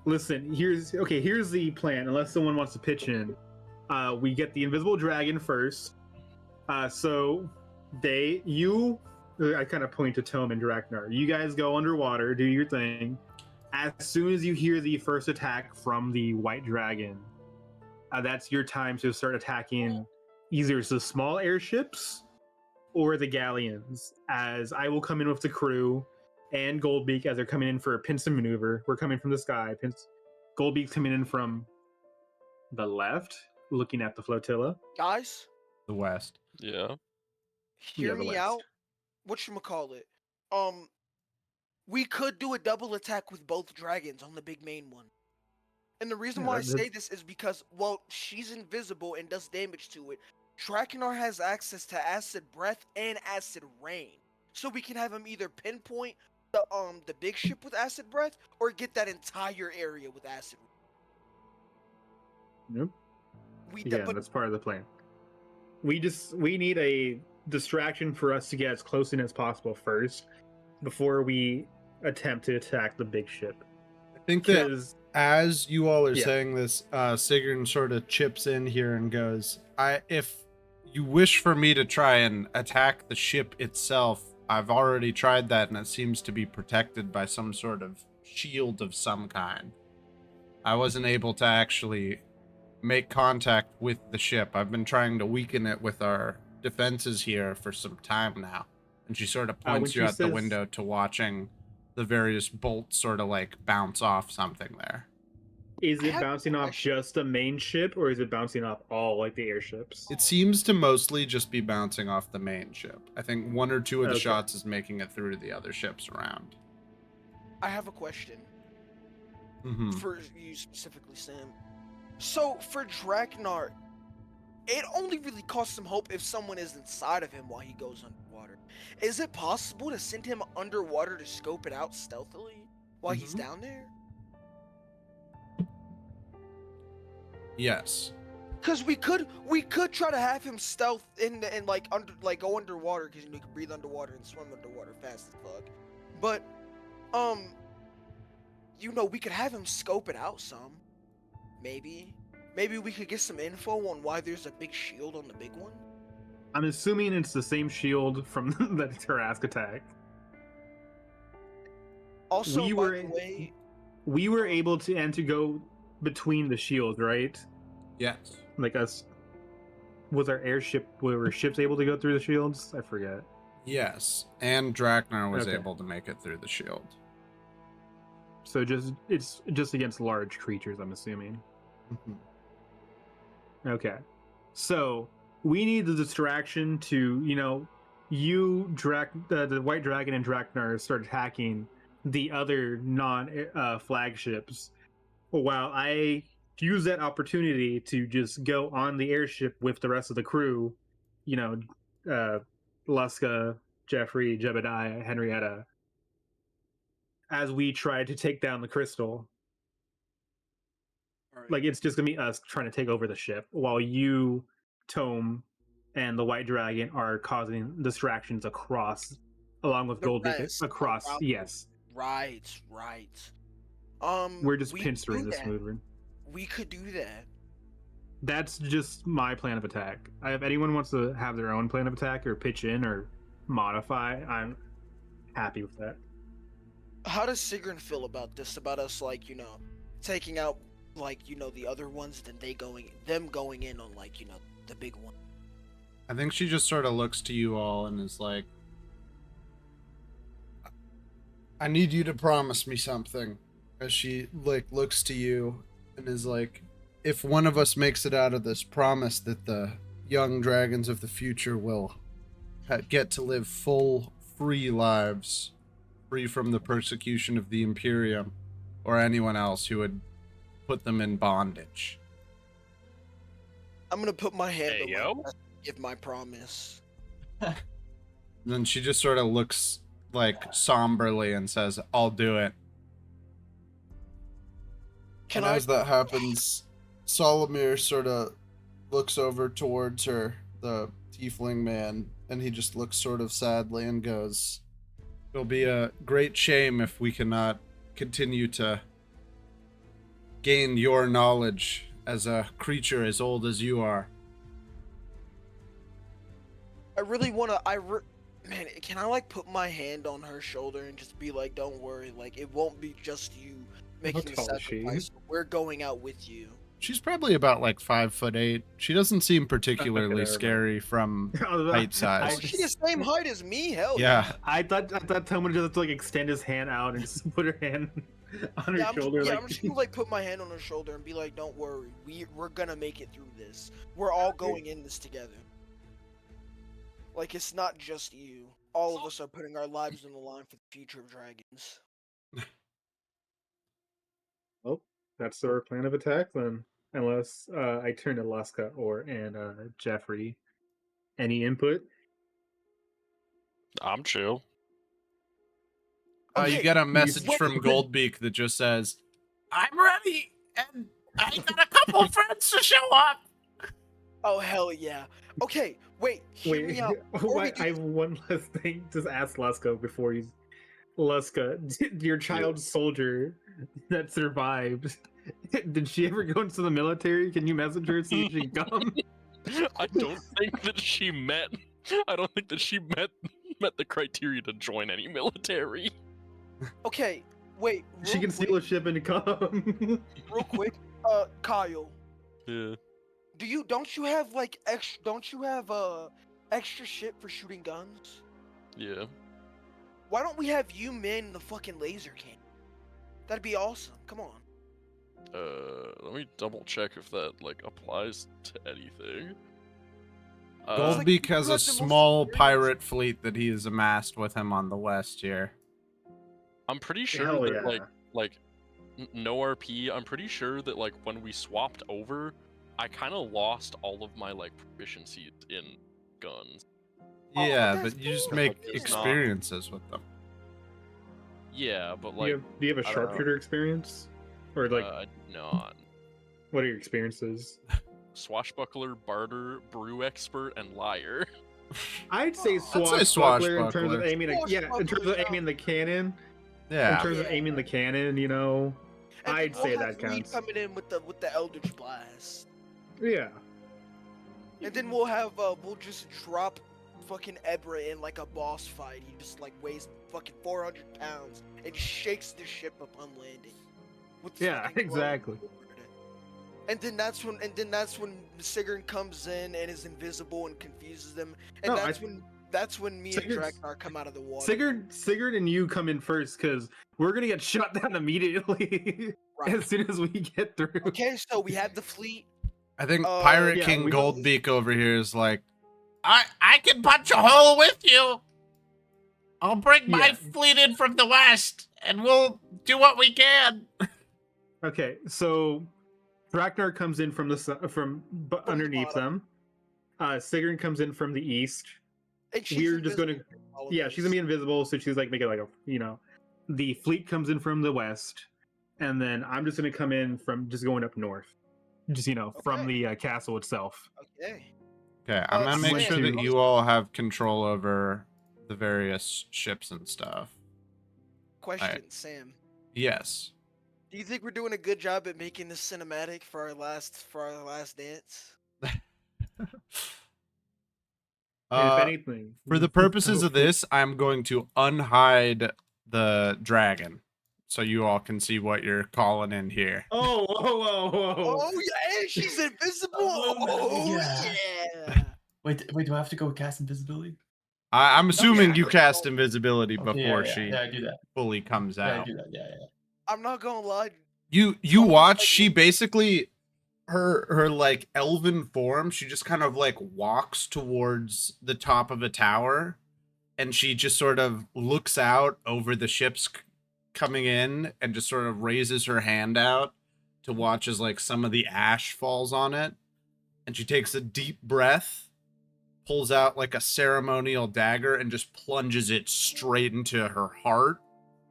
C: Listen, here's the plan. Unless someone wants to pitch in, we get the invisible dragon first. So I kind of point to Tome and Draknar. You guys go underwater, do your thing. As soon as you hear the first attack from the white dragon, that's your time to start attacking either the small airships or the galleons. As I will come in with the crew and Goldbeak as they're coming in for a pincer maneuver. We're coming from the sky. Goldbeak's coming in from the left, looking at the flotilla.
B: Guys,
A: The west.
D: Yeah.
B: hear
C: the
B: me
C: west.
B: out. Whatchamacallit? We could do a double attack with both dragons on the big main one. And the reason why I say this is because, well, she's invisible and does damage to it. Drakenar has access to acid breath and acid rain. So we can have him either pinpoint the big ship with acid breath or get that entire area with acid
C: Nope.
B: rain.
C: Yeah, that's part of the plan. We need a distraction for us to get as close in as possible first before we attempt to attack the big ship.
A: I think that
C: Because
A: as you all are
C: Yeah.
A: saying this, Sigrun sort of chips in here and goes, if you wish for me to try and attack the ship itself, I've already tried that and it seems to be protected by some sort of shield of some kind. I wasn't able to actually make contact with the ship. I've been trying to weaken it with our defenses here for some time now. And she sort of points you
C: she
A: out the
C: says-
A: window to watching the various bolts sort of like bounce off something there.
C: is
B: I
C: it
B: have a
C: bouncing off
B: question.
C: just the main ship, or is it bouncing off all like the airships?
A: It seems to mostly just be bouncing off the main ship. I think 1 or 2 of the
C: Okay.
A: shots is making it through to the other ships around.
B: I have a question
A: Mm-hmm.
B: for you specifically, Sam. So for Draknar, it only really costs him hope if someone is inside of him while he goes underwater. Is it possible to send him underwater to scope it out stealthily while he's
A: Mhm.
B: down there?
A: Yes.
B: Because we could try to have him stealth and go underwater because you can breathe underwater and swim underwater fast as fuck. But we could have him scope it out some. Maybe we could get some info on why there's a big shield on the big one.
C: I'm assuming it's the same shield from the Tarask attack.
B: Also,
C: We
B: by
C: were-
B: the way,
C: We were able to go between the shields, right?
A: Yes.
C: Like us. Were ships able to go through the shields? I forget.
A: Yes. And Draknar was
C: Okay.
A: able to make it through the shield.
C: So it's just against large creatures, I'm assuming. Okay. So we need the distraction to, the White Dragon and Draknar start attacking the other non-flagships, while I use that opportunity to just go on the airship with the rest of the crew, Luska, Jeffrey, Jebediah, Henrietta, as we try to take down the crystal. Like, it's just gonna be us trying to take over the ship while you, Tome, and the White Dragon are causing distractions across, along with
B: The
C: Goldbeak
B: rest
C: across.
B: around-
C: Yes,
B: right.
C: we're just
B: we could
C: pincering
B: do
C: this
B: that.
C: movement.
B: We could do that.
C: That's just my plan of attack. If anyone wants to have their own plan of attack or pitch in or modify, I'm happy with that.
B: How does Sigrun feel about this? About us, taking out, the other ones, then them going in on, the big one.
A: I think she just sort of looks to you all and is like, I need you to promise me something. As she looks to you and is like, if one of us makes it out of this, promise that the young dragons of the future will get to live full, free lives, free from the persecution of the Imperium or anyone else who would put them in bondage.
B: I'm gonna put my hand
D: Hey,
B: on
D: yo.
B: my chest and give my promise.
A: And then she just sort of looks somberly and says, I'll do it.
B: Can
A: and
B: I?
A: as that happens, Solomir sort of looks over towards her, the tiefling man, and he just looks sort of sadly and goes, it'll be a great shame if we cannot continue to gain your knowledge as a creature as old as you are.
B: I really wanna. Man, can I put my hand on her shoulder and just be like, "Don't worry, it won't be just you making the
C: tall is she?
B: sacrifice. We're going out with you."
A: She's probably about 5'8". She doesn't seem
C: Okay,
A: particularly
C: never
A: scary from height size.
B: Oh, she's the same height as me. Hell
A: Yeah.
C: I thought Tom would just extend his hand out and just put her hand on her
B: Yeah,
C: shoulder.
B: I'm just gonna put my hand on her shoulder and be like, "Don't worry, we're gonna make it through this. We're all going in this together. It's not just you. All of us are putting our lives on the line for the future of dragons."
C: Well, that's our plan of attack then. Unless I turn to Laska and Jeffrey. Any input?
D: I'm chill.
A: You
B: Okay,
A: get a message
B: wait.
A: from Goldbeak that just says, I'm ready, and I got a couple friends to show up.
B: Oh hell yeah. Okay, wait. Hear me out. Before we do
C: I have one last thing to ask Laska before you. Laska, your child soldier that survived, did she ever go into the military? Can you message her see if she can come?
D: I don't think that she met. I don't think that she met the criteria to join any military.
B: Okay, wait.
C: She can steal a ship and come.
B: Real quick. Kyle.
D: Yeah.
B: Don't you have extra shit for shooting guns?
D: Yeah.
B: Why don't we have you man the fucking laser cannon? That'd be awesome. Come on.
D: Let me double check if that applies to anything.
A: Goldbeak has
B: you
A: a
B: have the most
A: small
B: experience.
A: pirate fleet that he has amassed with him on the west here.
D: I'm pretty sure
C: Hell
D: that
C: yeah.
D: no RP. I'm pretty sure that when we swapped over, I kind of lost all of my proficiencies in guns.
B: Oh,
A: Yeah,
B: that's
A: but you just
B: cool.
A: make
D: It's not-
A: experiences with them.
D: Yeah, but
C: do you have a
D: I don't know.
C: sharpshooter experience? Or
D: not.
C: what are your experiences?
D: Swashbuckler, barter, brew expert, and liar.
C: I'd say
B: I'd say
C: swashbuckler in terms of
A: swashbuckler.
C: aiming. In terms of aiming the cannon. In
A: Yeah.
C: terms of aiming the cannon,
B: And
C: I'd
B: then
C: say
B: we'll have
C: that
B: Lee
C: counts.
B: coming in with the Eldritch Blast.
C: Yeah.
B: And then we'll just drop fucking Ebra in a boss fight. He just weighs fucking 400 pounds and just shakes the ship upon landing. With his
C: Yeah,
B: fucking glowing
C: exactly.
B: sword. And then that's when Sigrun comes in and is invisible and confuses them. And
C: No,
B: that's when me and
C: Sigrun's-
B: Draknar come out of the water.
C: Sigurd and you come in first because we're gonna get shut down immediately
B: Right.
C: as soon as we get through.
B: Okay, so we have the fleet.
A: I think
B: Oh,
A: Pirate
C: yeah,
A: King
C: we-
A: Goldbeak over here is like, I can punch a hole with you. I'll bring my
C: Yeah.
A: fleet in from the west, and we'll do what we can.
C: Okay, so Draknar comes in from underneath
B: bottom.
C: them. Sigrun comes in from the east.
B: And
C: We're just gonna,
B: invisible in all of
C: yeah,
B: this.
C: she's gonna be invisible, so she's making the fleet comes in from the west, and then I'm just gonna come in from just going up north, just from the castle itself.
B: Okay.
A: Okay, I'm gonna make
C: Sam,
A: sure that
C: dude.
A: you all have control over the various ships and stuff.
B: Question, Sam.
A: Yes.
B: Do you think we're doing a good job at making this cinematic for our last dance?
C: And if
A: Uh,
C: anything,
A: for the purposes of this, I'm going to unhide the dragon, so you all can see what you're calling in here.
C: Oh,
B: Oh yeah, and she's invisible. Oh
E: yeah.
B: yeah.
E: Wait, do I have to go cast invisibility?
A: I'm assuming you
B: yeah.
A: cast invisibility
E: Okay,
A: before
E: yeah,
A: she
E: yeah, I do that.
A: fully comes
E: Yeah, I
A: out.
E: do that. Yeah, yeah.
B: I'm not gonna lie.
A: You
B: Almost
A: watch,
B: like
A: she
B: when-
A: basically her like elven form, she just kind of like walks towards the top of a tower, and she just sort of looks out over the ships coming in and just sort of raises her hand out to watch as like some of the ash falls on it, and she takes a deep breath, pulls out like a ceremonial dagger and just plunges it straight into her heart,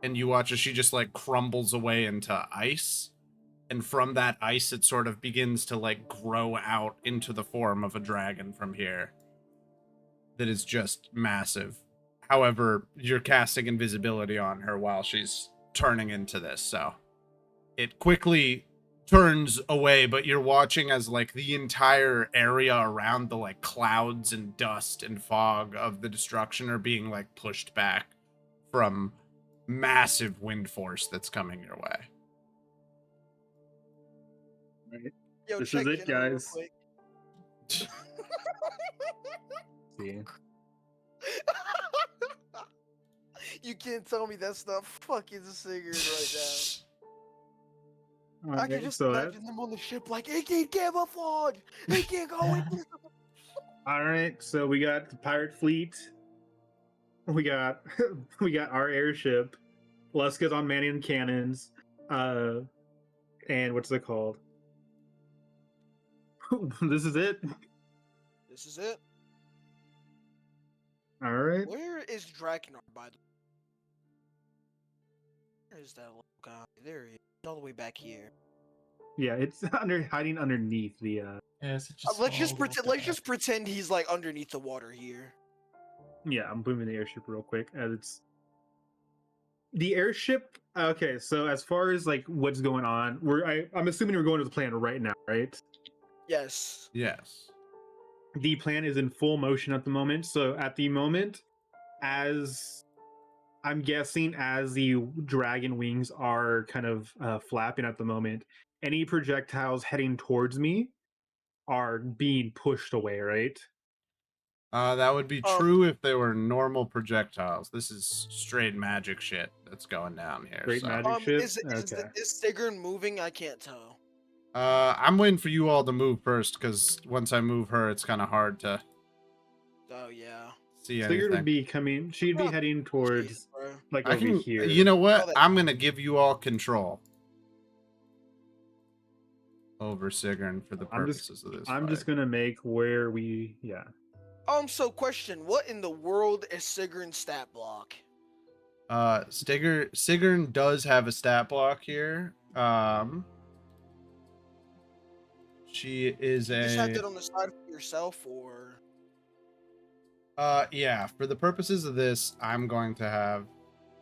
A: and you watch as she just like crumbles away into ice, and from that ice it sort of begins to like grow out into the form of a dragon from here that is just massive. However, you're casting invisibility on her while she's turning into this, so it quickly turns away, but you're watching as like the entire area around the like clouds and dust and fog of the destruction are being like pushed back from massive wind force that's coming your way.
B: Yo,
C: This
B: check
C: is it,
B: Jenna real
C: guys.
B: quick.
C: See.
B: You can't tell me that's not fucking Sigurd right now. I can
C: Alright,
B: just
C: so
B: imagine them on the ship like, it can't camouflage! It can't go invisible!
C: alright, so we got the pirate fleet. We got we got our airship. Luska's on manning cannons. And what's it called? This is it.
B: This is it.
C: Alright.
B: Where is Drakenor, by the way? Where is that little guy? There he is. All the way back here.
C: Yeah, it's hiding underneath the
E: Yes, it just
B: Let's just
E: falls
B: pretend.
E: back.
B: Let's just pretend he's like underneath the water here.
C: Yeah, I'm moving the airship real quick as it's the airship. Okay, so as far as like what's going on, I'm assuming we're going to the plan right now, right?
B: Yes.
A: Yes.
C: The plan is in full motion at the moment. So at the moment, as I'm guessing, as the dragon wings are kind of flapping at the moment, any projectiles heading towards me are being pushed away, right?
A: That would be
B: Um,
A: true if they were normal projectiles. This is straight magic shit that's going down here.
C: Great
A: So.
C: magic ship.
B: Is Sigurd moving? I can't tell.
A: I'm waiting for you all to move first, because once I move her, it's kind of hard to
B: Oh yeah.
A: see
C: Sigurd would
A: anything.
C: be coming. She'd be
B: Oh,
C: heading
B: Jeez,
C: towards
B: bro.
C: like
A: I
C: over
A: can,
C: here.
A: you know
B: Oh,
A: what?
B: that-
A: I'm gonna give you all control over Sigrun for the purposes of this.
C: I'm
A: fight.
C: just gonna make where we. Yeah.
B: So question: what in the world is Sigurd's stat block?
A: Sigrun does have a stat block here. She is
B: You just have
A: a
B: that on the side for yourself, or
A: yeah. For the purposes of this, I'm going to have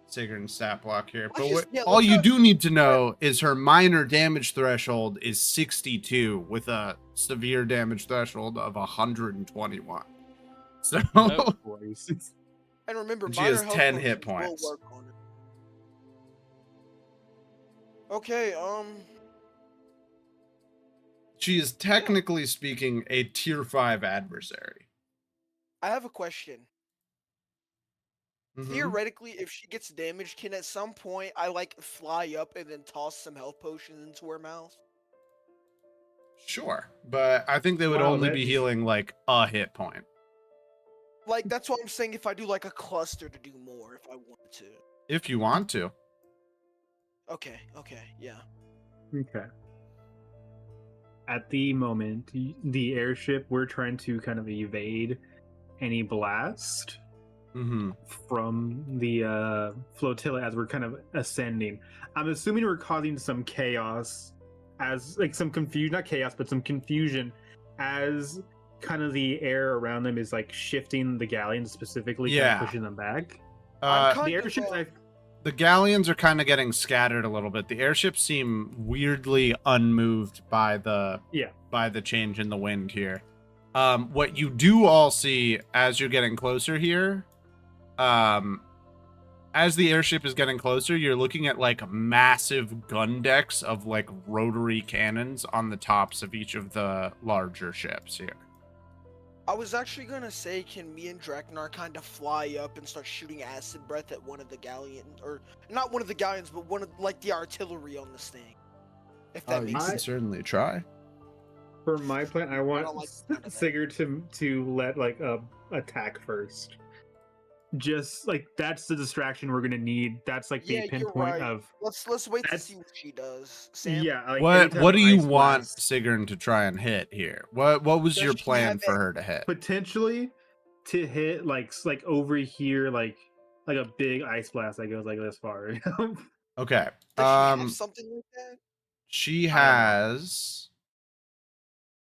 A: Sigrun's stat block here.
B: Let's
A: But
B: just- yeah,
A: all
B: let's
A: you
B: not-
A: do need to know is her minor damage threshold is 62 with a severe damage threshold of 121. So
D: Oh.
C: Boys.
B: and remember,
A: And she
B: minor
A: has
B: health
A: 10 hit
B: potions will
A: points.
B: work on it. Okay.
A: she is technically speaking a tier 5 adversary.
B: I have a question.
A: Mhm.
B: Theoretically, if she gets damaged, can at some point I like fly up and then toss some health potions into her mouth?
A: Sure, but I think they would
C: Wow,
A: only be
C: that's-
A: healing like a hit point.
B: Like that's what I'm saying. If I do like a cluster to do more, if I want to.
A: If you want to.
B: Okay. Okay. Yeah.
C: Okay. At the moment, the airship, we're trying to kind of evade any blast
A: Mm-hmm.
C: from the flotilla as we're kind of ascending. I'm assuming we're causing some chaos, as like some confusion, not chaos, but some confusion as kind of the air around them is like shifting the galleons specifically, kind
A: Yeah.
C: of pushing them back.
B: I'm
A: Uh,
B: kind
C: The
B: of,
C: airships,
A: the galleons are kind of getting scattered a little bit. The airships seem weirdly unmoved by the change in the wind here. What you do all see as you're getting closer here, as the airship is getting closer, you're looking at like massive gun decks of like rotary cannons on the tops of each of the larger ships here.
B: I was actually gonna say, can me and Draknar kind of fly up and start shooting acid breath at one of the galleons, or not one of the galleons, but one of like the artillery on this thing? If that
A: You
B: makes
A: can
B: sense.
A: certainly try.
C: For my plan, I want
B: don't like the sound of that.
C: Sigurd to let like attack first. Just like that's the distraction we're gonna need. That's like
B: Yeah,
C: the
B: you're
C: pinpoint
B: right.
C: of
B: Let's wait to
C: that's-
B: see what she does. Sam,
C: yeah. Like
A: What
C: anytime
A: do you
C: Ice
A: want
C: Blast,
A: Sigrun to try and hit here? What was
B: Does
A: your
B: she
A: plan
B: have
A: for
B: a-
A: her to hit?
C: potentially to hit like over here, like a big ice blast that goes like this far. You know?
A: Okay.
B: does she have something like that?
A: She
C: I don't know.
A: has.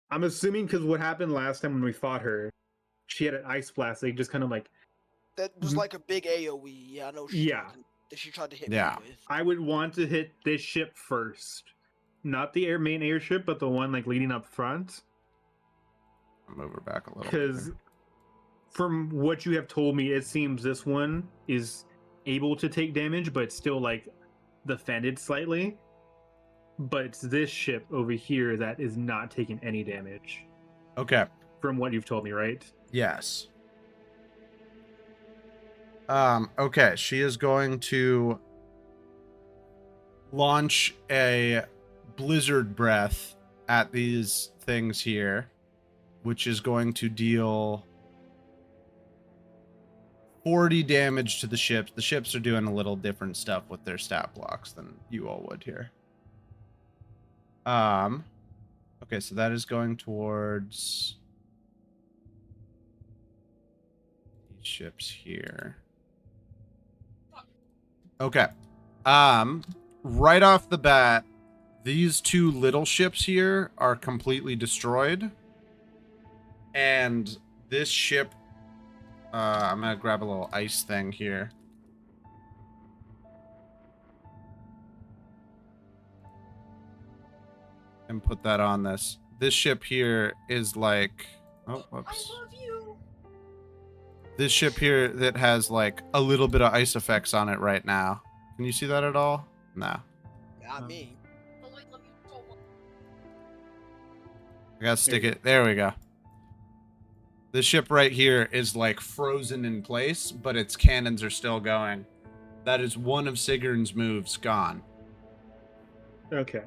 C: I'm assuming because what happened last time when we fought her, she had an ice blast. They just kind of like
B: That was like a big AOE. Yeah, I know. What she's
C: Yeah.
B: talking, that she tried to hit
A: Yeah.
B: me with.
C: I would want to hit this ship first, not the main airship, but the one like leading up front.
A: I'll move her back a little.
C: Because
A: Bit.
C: from what you have told me, it seems this one is able to take damage, but still like defended slightly. But it's this ship over here that is not taking any damage.
A: Okay.
C: From what you've told me, right?
A: Yes. Okay, she is going to launch a blizzard breath at these things here, which is going to deal 40 damage to the ships. The ships are doing a little different stuff with their stat blocks than you all would here. Okay, so that is going towards these ships here. Okay. Right off the bat, these two little ships here are completely destroyed. And this ship, I'm gonna grab a little ice thing here. And put that on this. This ship here is like, oh, whoops. This ship here that has like a little bit of ice effects on it right now. Can you see that at all? No.
B: Not me.
A: I gotta stick it. There we go. This ship right here is like frozen in place, but its cannons are still going. That is one of Sigrun's moves gone.
C: Okay.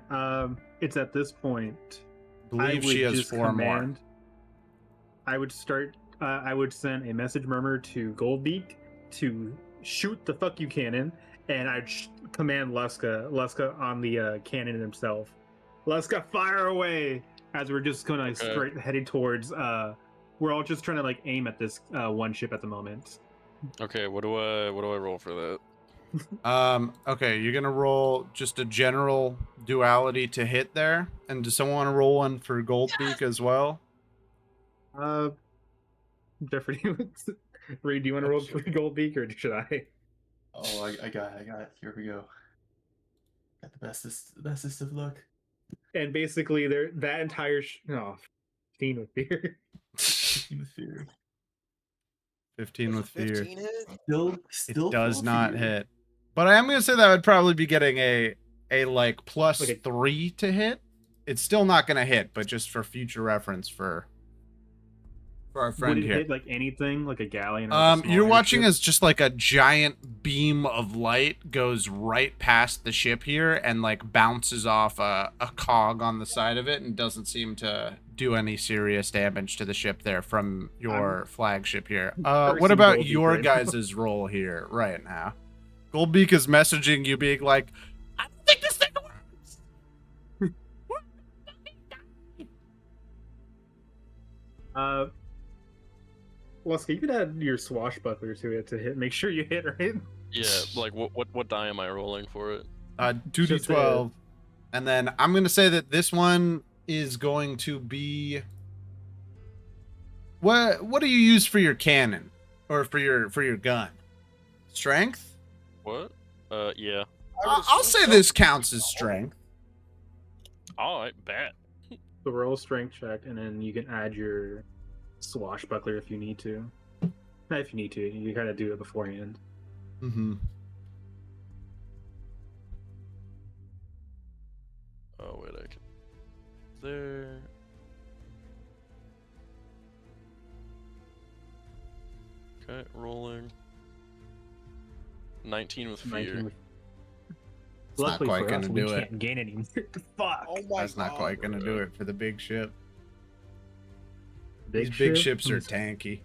C: It's at this point.
A: Believe she has 4 more.
C: I would start. I would send a message murmur to Goldbeak to shoot the fuck you cannon, and I'd command Luska on the cannon himself. Luska, fire away! As we're just kind of straight headed towards. We're all just trying to like aim at this one ship at the moment.
D: Okay, what do I roll for that?
A: Okay, you're gonna roll just a general duality to hit there, and does someone want to roll one for Goldbeak as well?
C: Jeffrey, Reed, do you want to roll for Goldbeak or should I?
E: Oh, I got it. Here we go. Got the bestest of luck.
C: And basically, that entire 15 with fear.
E: 15 with fear.
A: 15 with fear.
B: 15 hit?
E: Still
A: It does
E: full
A: not
E: fear.
A: hit. But I am gonna say that would probably be getting a like plus
C: Okay.
A: 3 to hit. It's still not gonna hit, but just for future reference for our friend
C: Would it
A: here.
C: hit like anything, like a galleon? Or like a small
A: You're watching
C: airship?
A: as just like a giant beam of light goes right past the ship here and like bounces off a cog on the side of it and doesn't seem to do any serious damage to the ship there from your flagship here. What
C: cursing
A: about
C: Goldbeak
A: your
C: right now.
A: guys' role here right now? Goldbeak is messaging you being like, I don't think this thing works.
C: Luska, you could add your swashbuckler to it to hit. Make sure you hit, right?
D: Yeah, like what die am I rolling for it?
A: 2d12. And then I'm going to say that this one is going to be... What do you use for your cannon? Or for your gun? Strength?
D: What? Yeah.
A: I'll say this counts as strength.
D: All right, bet.
C: So roll a strength check, and then you can add your swashbuckler if you need to. Not if you need to. You gotta do it beforehand.
A: Mm-hmm.
D: Oh wait, I can. There. 19 with
C: 19
D: fear.
C: with-
A: It's not
C: Luckily
A: quite
C: for us,
A: gonna
C: we
A: do it.
C: can't gain any more. Fuck.
B: Oh my
A: That's
B: god.
A: not quite gonna do it for the big ship.
C: Big
A: These big
C: ship?
A: ships are tanky.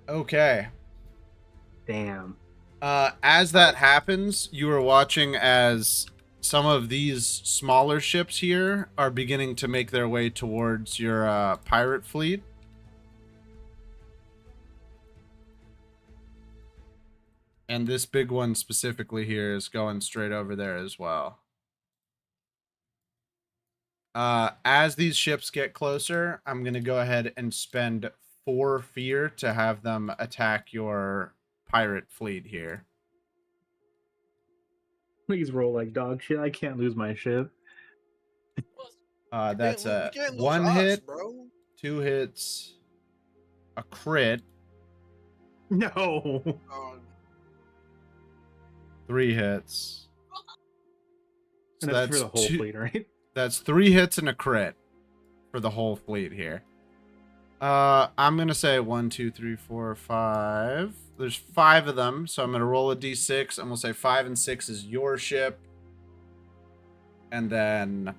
A: Okay.
C: Damn.
A: As that happens, you are watching as some of these smaller ships here are beginning to make their way towards your pirate fleet. And this big one specifically here is going straight over there as well. As these ships get closer, I'm going to go ahead and spend 4 fear to have them attack your pirate fleet here.
C: Please roll like dog shit. I can't lose my ship.
A: That's
B: We
A: a
B: can't lose
A: 1
B: us,
A: hit,
B: bro.
A: 2 hits, a crit,
C: No.
A: 3 hits. So
C: And that's for the whole
A: two-
C: fleet, right?
A: That's 3 hits and a crit for the whole fleet here. I'm gonna say 1, 2, 3, 4, 5. There's 5 of them, so I'm gonna roll a d6, and we'll say 5 and 6 is your ship, and then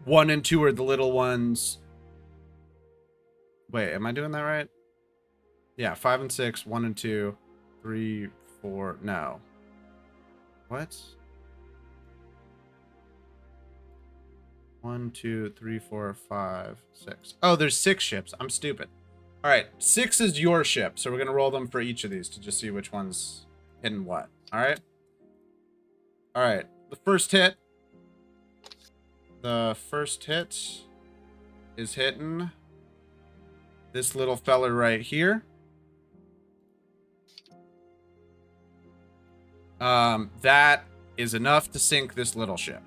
A: 1 and 2 are the little ones. Wait, am I doing that right? Yeah, 5 and 6, 1 and 2, 3, 4. No. What? 1, 2, 3, 4, 5, 6. Oh, there's 6 ships. I'm stupid. All right, 6 is your ship, so we're gonna roll them for each of these to just see which one's hitting what. All right. All right. The first hit is hitting this little feller right here. That is enough to sink this little ship.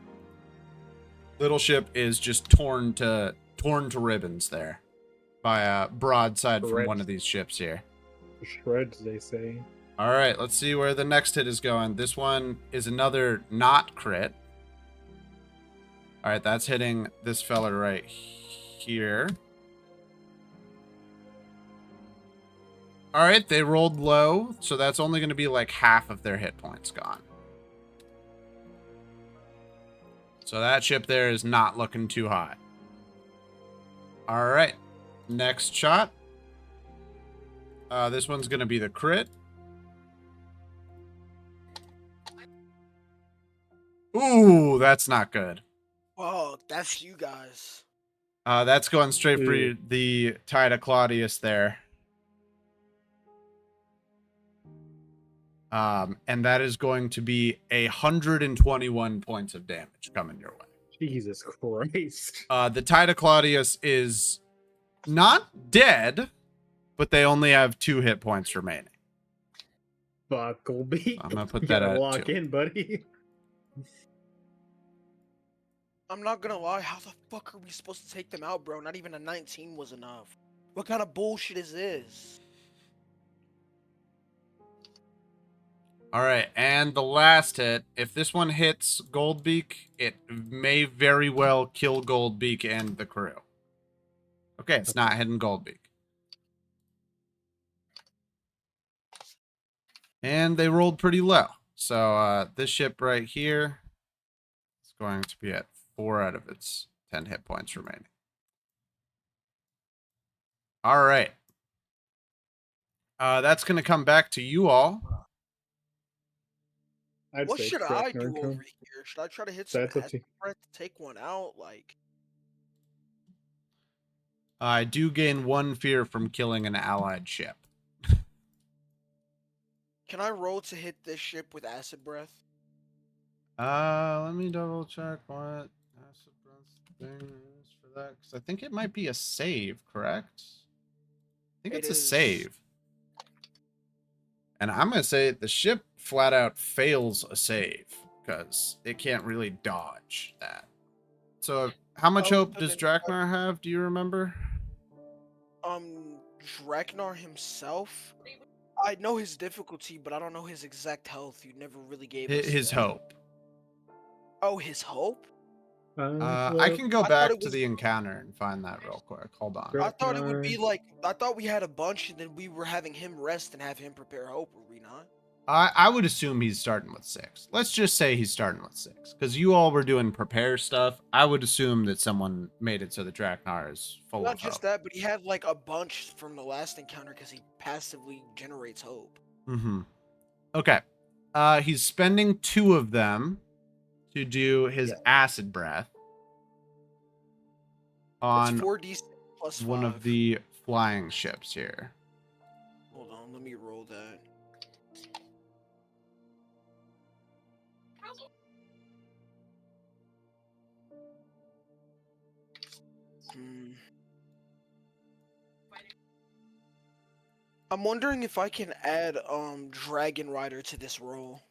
A: Little ship is just torn to ribbons there by a broadside from
C: Shreds.
A: one of these ships here.
C: Shreds, they say.
A: All right, let's see where the next hit is going. This one is another not crit. All right, that's hitting this fella right here. All right, they rolled low, so that's only going to be like half of their hit points gone. So that ship there is not looking too hot. All right, next shot. This one's going to be the crit. Ooh, that's not good.
B: Oh, that's you guys.
A: That's going straight for
C: Ooh.
A: the Tide of Claudius there. And that is going to be 121 points of damage coming your way.
C: Jesus Christ.
A: The Tide of Claudius is not dead, but they only have 2 hit points remaining.
C: Buckleby.
A: I'm gonna put
C: You
A: that
C: gotta
A: at
C: lock
A: 2.
C: in, buddy.
B: I'm not gonna lie. How the fuck are we supposed to take them out, bro? Not even a 19 was enough. What kind of bullshit is this?
A: All right, and the last hit. If this one hits Goldbeak, it may very well kill Goldbeak and the crew. Okay, it's not hitting Goldbeak. And they rolled pretty low. So this ship right here is going to be at 4 out of its 10 hit points remaining. All right. That's going to come back to you all.
C: I'd
B: What
C: say
B: should
C: Trek
B: I do
C: Narco.
B: over here? Should I try to hit some
C: That's up to
B: acid breath to take one out? Like,
A: I do gain 1 fear from killing an allied ship.
B: can I roll to hit this ship with acid breath?
A: Let me double check what acid breath thing is for that, because I think it might be a save, correct? I think
B: It
A: it's a
B: is.
A: save. And I'm going to say the ship flat out fails a save, because it can't really dodge that. So how much
B: Oh,
A: hope
B: so
A: does
B: then-
A: Draknar have? Do you remember?
B: Draknar himself. I know his difficulty, but I don't know his exact health. You never really gave us
A: His
B: that.
A: hope.
B: Oh, his hope?
A: I can go
B: I thought
A: back
B: it
A: to
B: was-
A: the encounter and find that real quick. Hold on.
B: I thought it would be like I thought we had a bunch, and then we were having him rest and have him prepare hope. Were we not?
A: I would assume he's starting with 6. Let's just say he's starting with 6, because you all were doing prepare stuff. I would assume that someone made it so the Draknar is full
B: Not
A: of
B: just
A: hope.
B: that, but he had like a bunch from the last encounter because he passively generates hope.
A: Mm-hmm. Okay. He's spending 2 of them to do his acid breath
B: It's
A: on
B: 4d plus 5.
A: one of the flying ships here.
B: Hold on, let me roll that. I'm wondering if I can add Dragon Rider to this roll.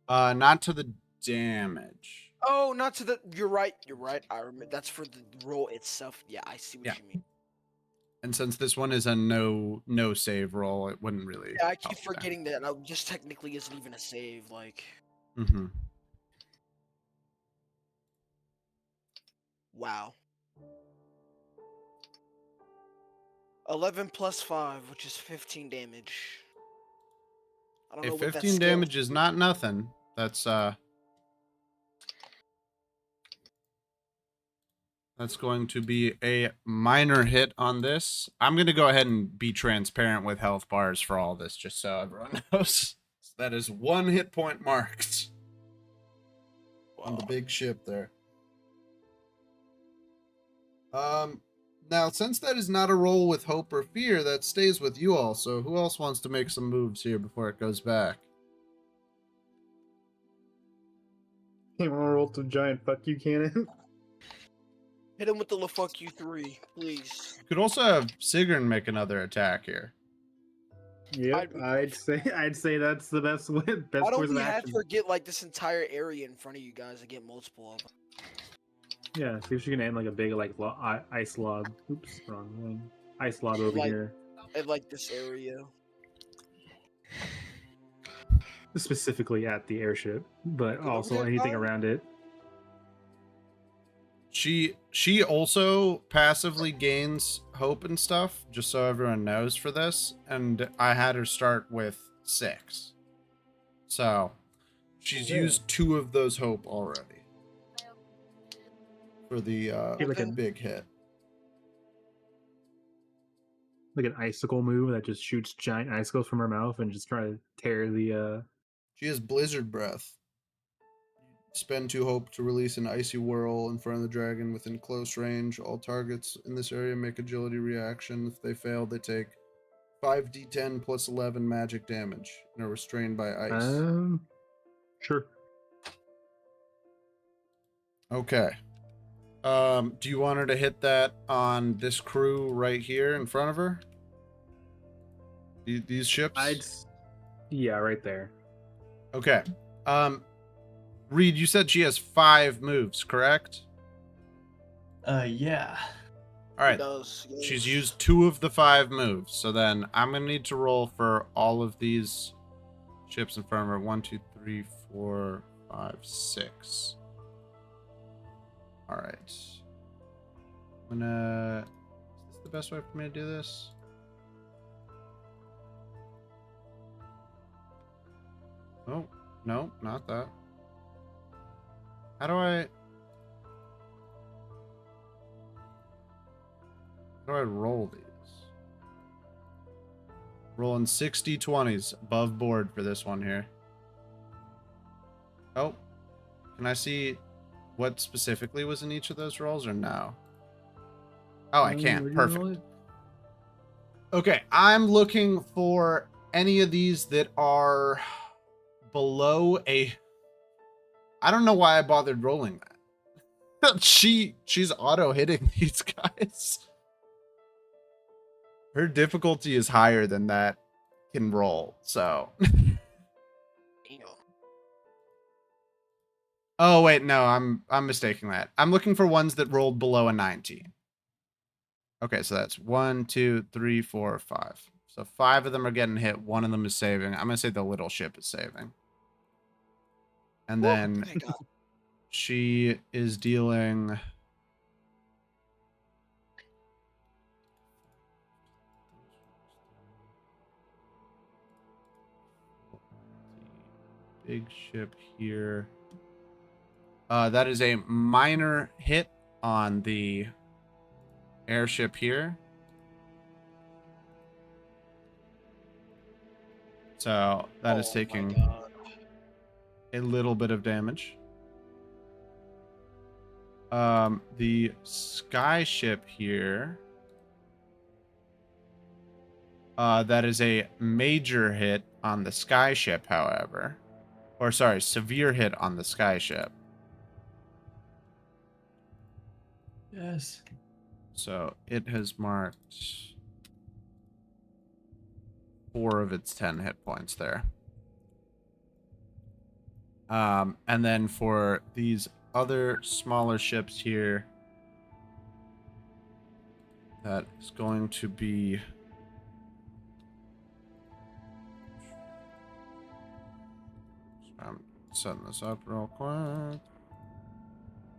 A: Not to the damage.
B: Oh, not to the. You're right. You're right. I remember. That's for the roll itself. Yeah, I see what
A: Yeah.
B: you mean.
A: And since this one is a no save roll, it wouldn't really.
B: Yeah, I keep forgetting that. Just technically isn't even a save. Like.
A: Mm-hmm.
B: Wow. 11 plus 5, which is 15 damage. I don't know
A: If
B: what that
A: 15
B: scale
A: damage is not nothing, that's going to be a minor hit on this. I'm going to go ahead and be transparent with health bars for all this, just so everyone knows. So that is 1 hit point marked on the big ship there. Now, since that is not a roll with hope or fear, that stays with you all. So who else wants to make some moves here before it goes back?
C: Hey, want to roll some giant fuck you cannon?
B: Hit him with the fuck you 3, please.
A: You could also have Sigrun make another attack here.
C: Yep, I'd say that's the best way. Best
B: Why don't
C: course of
B: we have
C: action.
B: her get like this entire area in front of you guys and get multiple of them?
C: Yeah, see if she can aim like a big like ice lob. Oops, wrong one. Ice lob over
B: Like-
C: here.
B: And like this area.
C: Specifically at the airship, but
B: Over
C: also
B: there,
C: anything
B: Kyle?
C: around it.
A: She also passively gains hope and stuff, just so everyone knows for this. And I had her start with 6. So she's
C: Okay.
A: used 2 of those hope already. For the
C: Like a
A: big hit.
C: like an icicle move that just shoots giant icicles from her mouth and just try to tear the
A: She has blizzard breath. Spend 2 hope to release an icy whirl in front of the dragon within close range. All targets in this area make agility reaction. If they fail, they take 5d10 plus 11 magic damage and are restrained by ice.
C: Sure.
A: Okay. Do you want her to hit that on this crew right here in front of her? These ships?
C: Yeah, right there.
A: Okay. Reed, you said she has 5 moves, correct?
E: Yeah.
A: All right.
B: It does, yes.
A: She's used 2 of the 5 moves. So then I'm going to need to roll for all of these ships in front of her. 1, 2, 3, 4, 5, 6. All right. I'm gonna... Is this the best way for me to do this? Oh, no, not that. How do I roll these? Rolling 60 20s above board for this one here. Oh, can I see what specifically was in each of those rolls or no? Oh, I can't. Perfect. Okay, I'm looking for any of these that are below a... I don't know why I bothered rolling that. She's auto hitting these guys. Her difficulty is higher than that can roll, so. Oh wait, no, I'm mistaking that. I'm looking for ones that rolled below a 19. Okay, so that's 1, 2, 3, 4, 5. So 5 of them are getting hit. 1 of them is saving. I'm gonna say the little ship is saving. And then she is dealing. Big ship here. That is a minor hit on the airship here. So that is
B: Oh my
A: taking
B: God.
A: a little bit of damage. The sky ship here. That is a major hit on the sky ship, however. Or sorry, severe hit on the sky ship.
E: Yes.
A: So it has marked 4 of its 10 hit points there. And then for these other smaller ships here, that is going to be I'm setting this up real quick.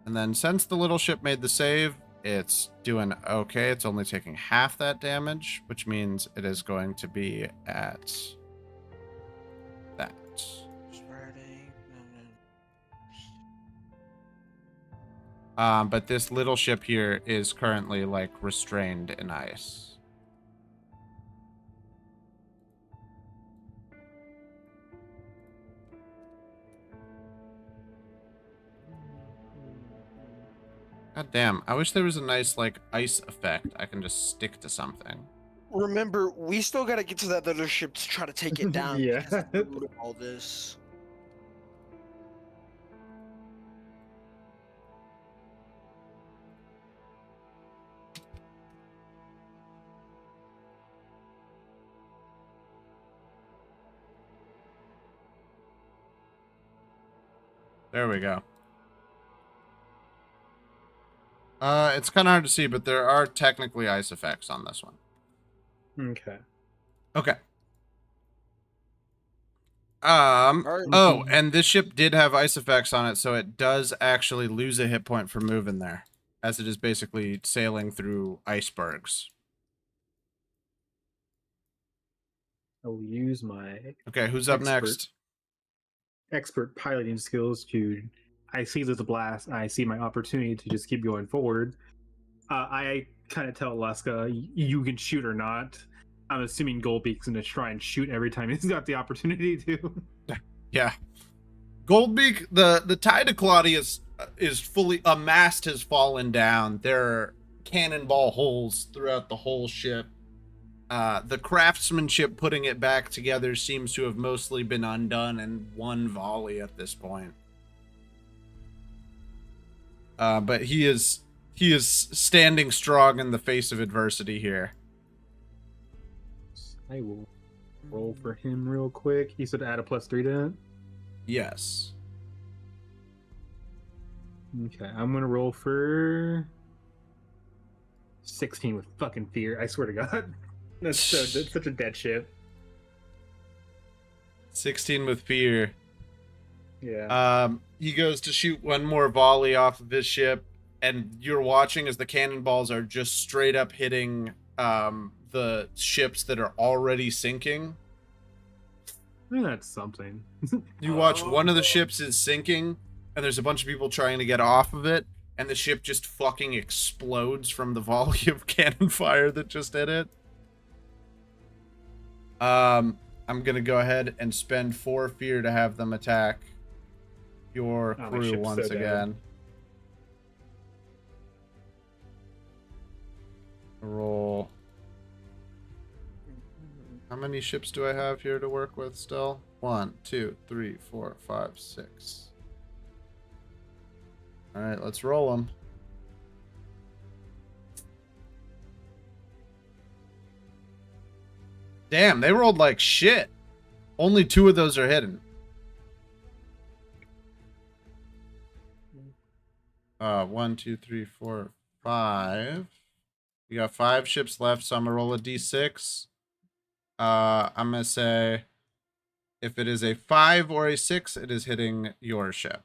A: And then since the little ship made the save, it's doing okay. It's only taking half that damage, which means it is going to be at that. But this little ship here is currently like restrained in ice. God damn, I wish there was a nice like ice effect I can just stick to something.
B: Remember, we still gotta get to that other ship to try to take it down.
C: Yeah.
B: Because of the root of all this.
A: There we go. It's kind of hard to see, but there are technically ice effects on this one.
C: Okay.
A: Okay.
B: Alright.
A: Oh, and this ship did have ice effects on it, so it does actually lose a hit point for moving there, as it is basically sailing through icebergs.
C: I will use my
A: Okay, who's up
C: Expert.
A: next?
C: expert piloting skills to. I see there's a blast. I see my opportunity to just keep going forward. I kind of tell Leska, you can shoot or not. I'm assuming Goldbeak's going to try and shoot every time he's got the opportunity to.
A: Yeah. Goldbeak, the tide of Claudius is fully, a mast has fallen down. There are cannonball holes throughout the whole ship. The craftsmanship putting it back together seems to have mostly been undone in one volley at this point. But he is standing strong in the face of adversity here.
C: I will roll for him real quick. He said add a +3 to it.
A: Yes.
C: Okay, I'm gonna roll for 16 with fucking fear. I swear to God, that's such a dead ship.
A: 16 with fear.
C: Yeah.
A: He goes to shoot one more volley off of his ship, and you're watching as the cannonballs are just straight up hitting the ships that are already sinking.
C: That's something.
A: You watch one of the ships is sinking, and there's a bunch of people trying to get off of it, and the ship just fucking explodes from the volley of cannon fire that just hit it. I'm gonna go ahead and spend 4 fear to have them attack your
C: Oh, my
A: crew
C: ship's
A: once
C: so dead.
A: again. Roll. How many ships do I have here to work with still? 1, 2, 3, 4, 5, 6. All right, let's roll them. Damn, they rolled like shit. Only 2 of those are hidden. 1, 2, 3, 4, 5. You got 5 ships left, so I'm gonna roll a d6. I'm gonna say if it is a 5 or a 6, it is hitting your ship.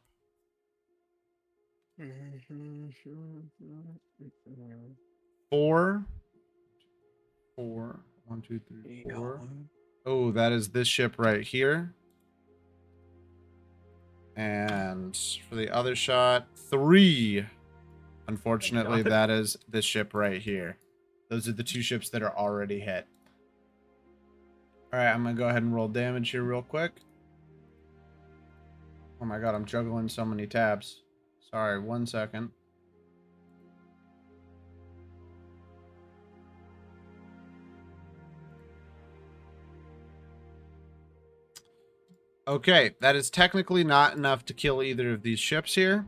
A: Four. Four. One, two, three, four. Oh, that is this ship right here. And for the other shot, 3. Unfortunately,
C: God.
A: that is this ship right here. Those are the 2 ships that are already hit. All right, I'm going to go ahead and roll damage here real quick. Oh my god, I'm juggling so many tabs. Sorry, 1 second. Okay, that is technically not enough to kill either of these ships here,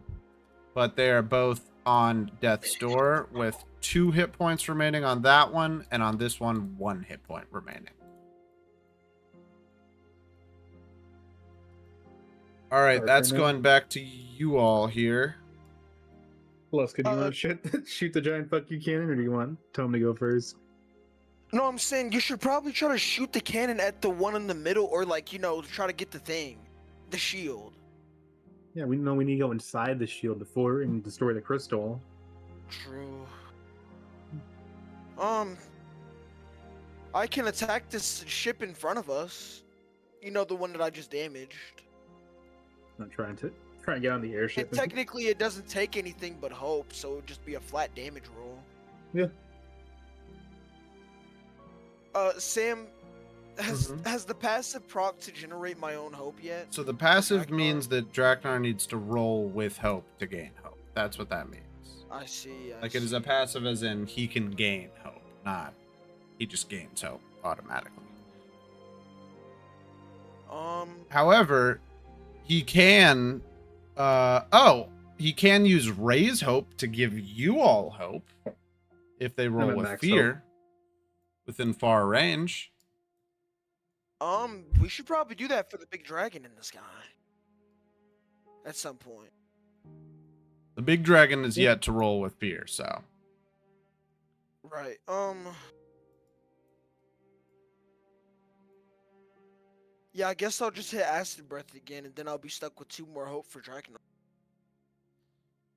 A: but they are both on death's door with 2 hit points remaining on that one, and on this one, 1 hit point remaining. All right, that's going back to you all here.
C: Luska, do you want to shoot the giant fuck you cannon, or do you want Tom to go first?
B: No, I'm saying you should probably try to shoot the cannon at the one in the middle, or like, try to get the thing. The shield.
C: Yeah, we know we need to go inside the shield before and destroy the crystal.
B: True. I can attack this ship in front of us. The one that I just damaged.
C: I'm trying to get on the airship.
B: And technically, it doesn't take anything but hope, so it would just be a flat damage roll.
C: Yeah.
B: Sam, has the passive proc to generate my own hope yet?
A: So the passive means that Draknar needs to roll with hope to gain hope. That's what that means.
B: I see.
A: Like it is a passive as in he can gain hope, not he just gains hope automatically. However, he can he can use raise hope to give you all hope if they roll with fear hope within far range.
B: We should probably do that for the big dragon in the sky at some point.
A: The big dragon is yet to roll with fear, so.
B: Right. Yeah, I guess I'll just hit acid breath again, and then I'll be stuck with 2 more hope for dragon.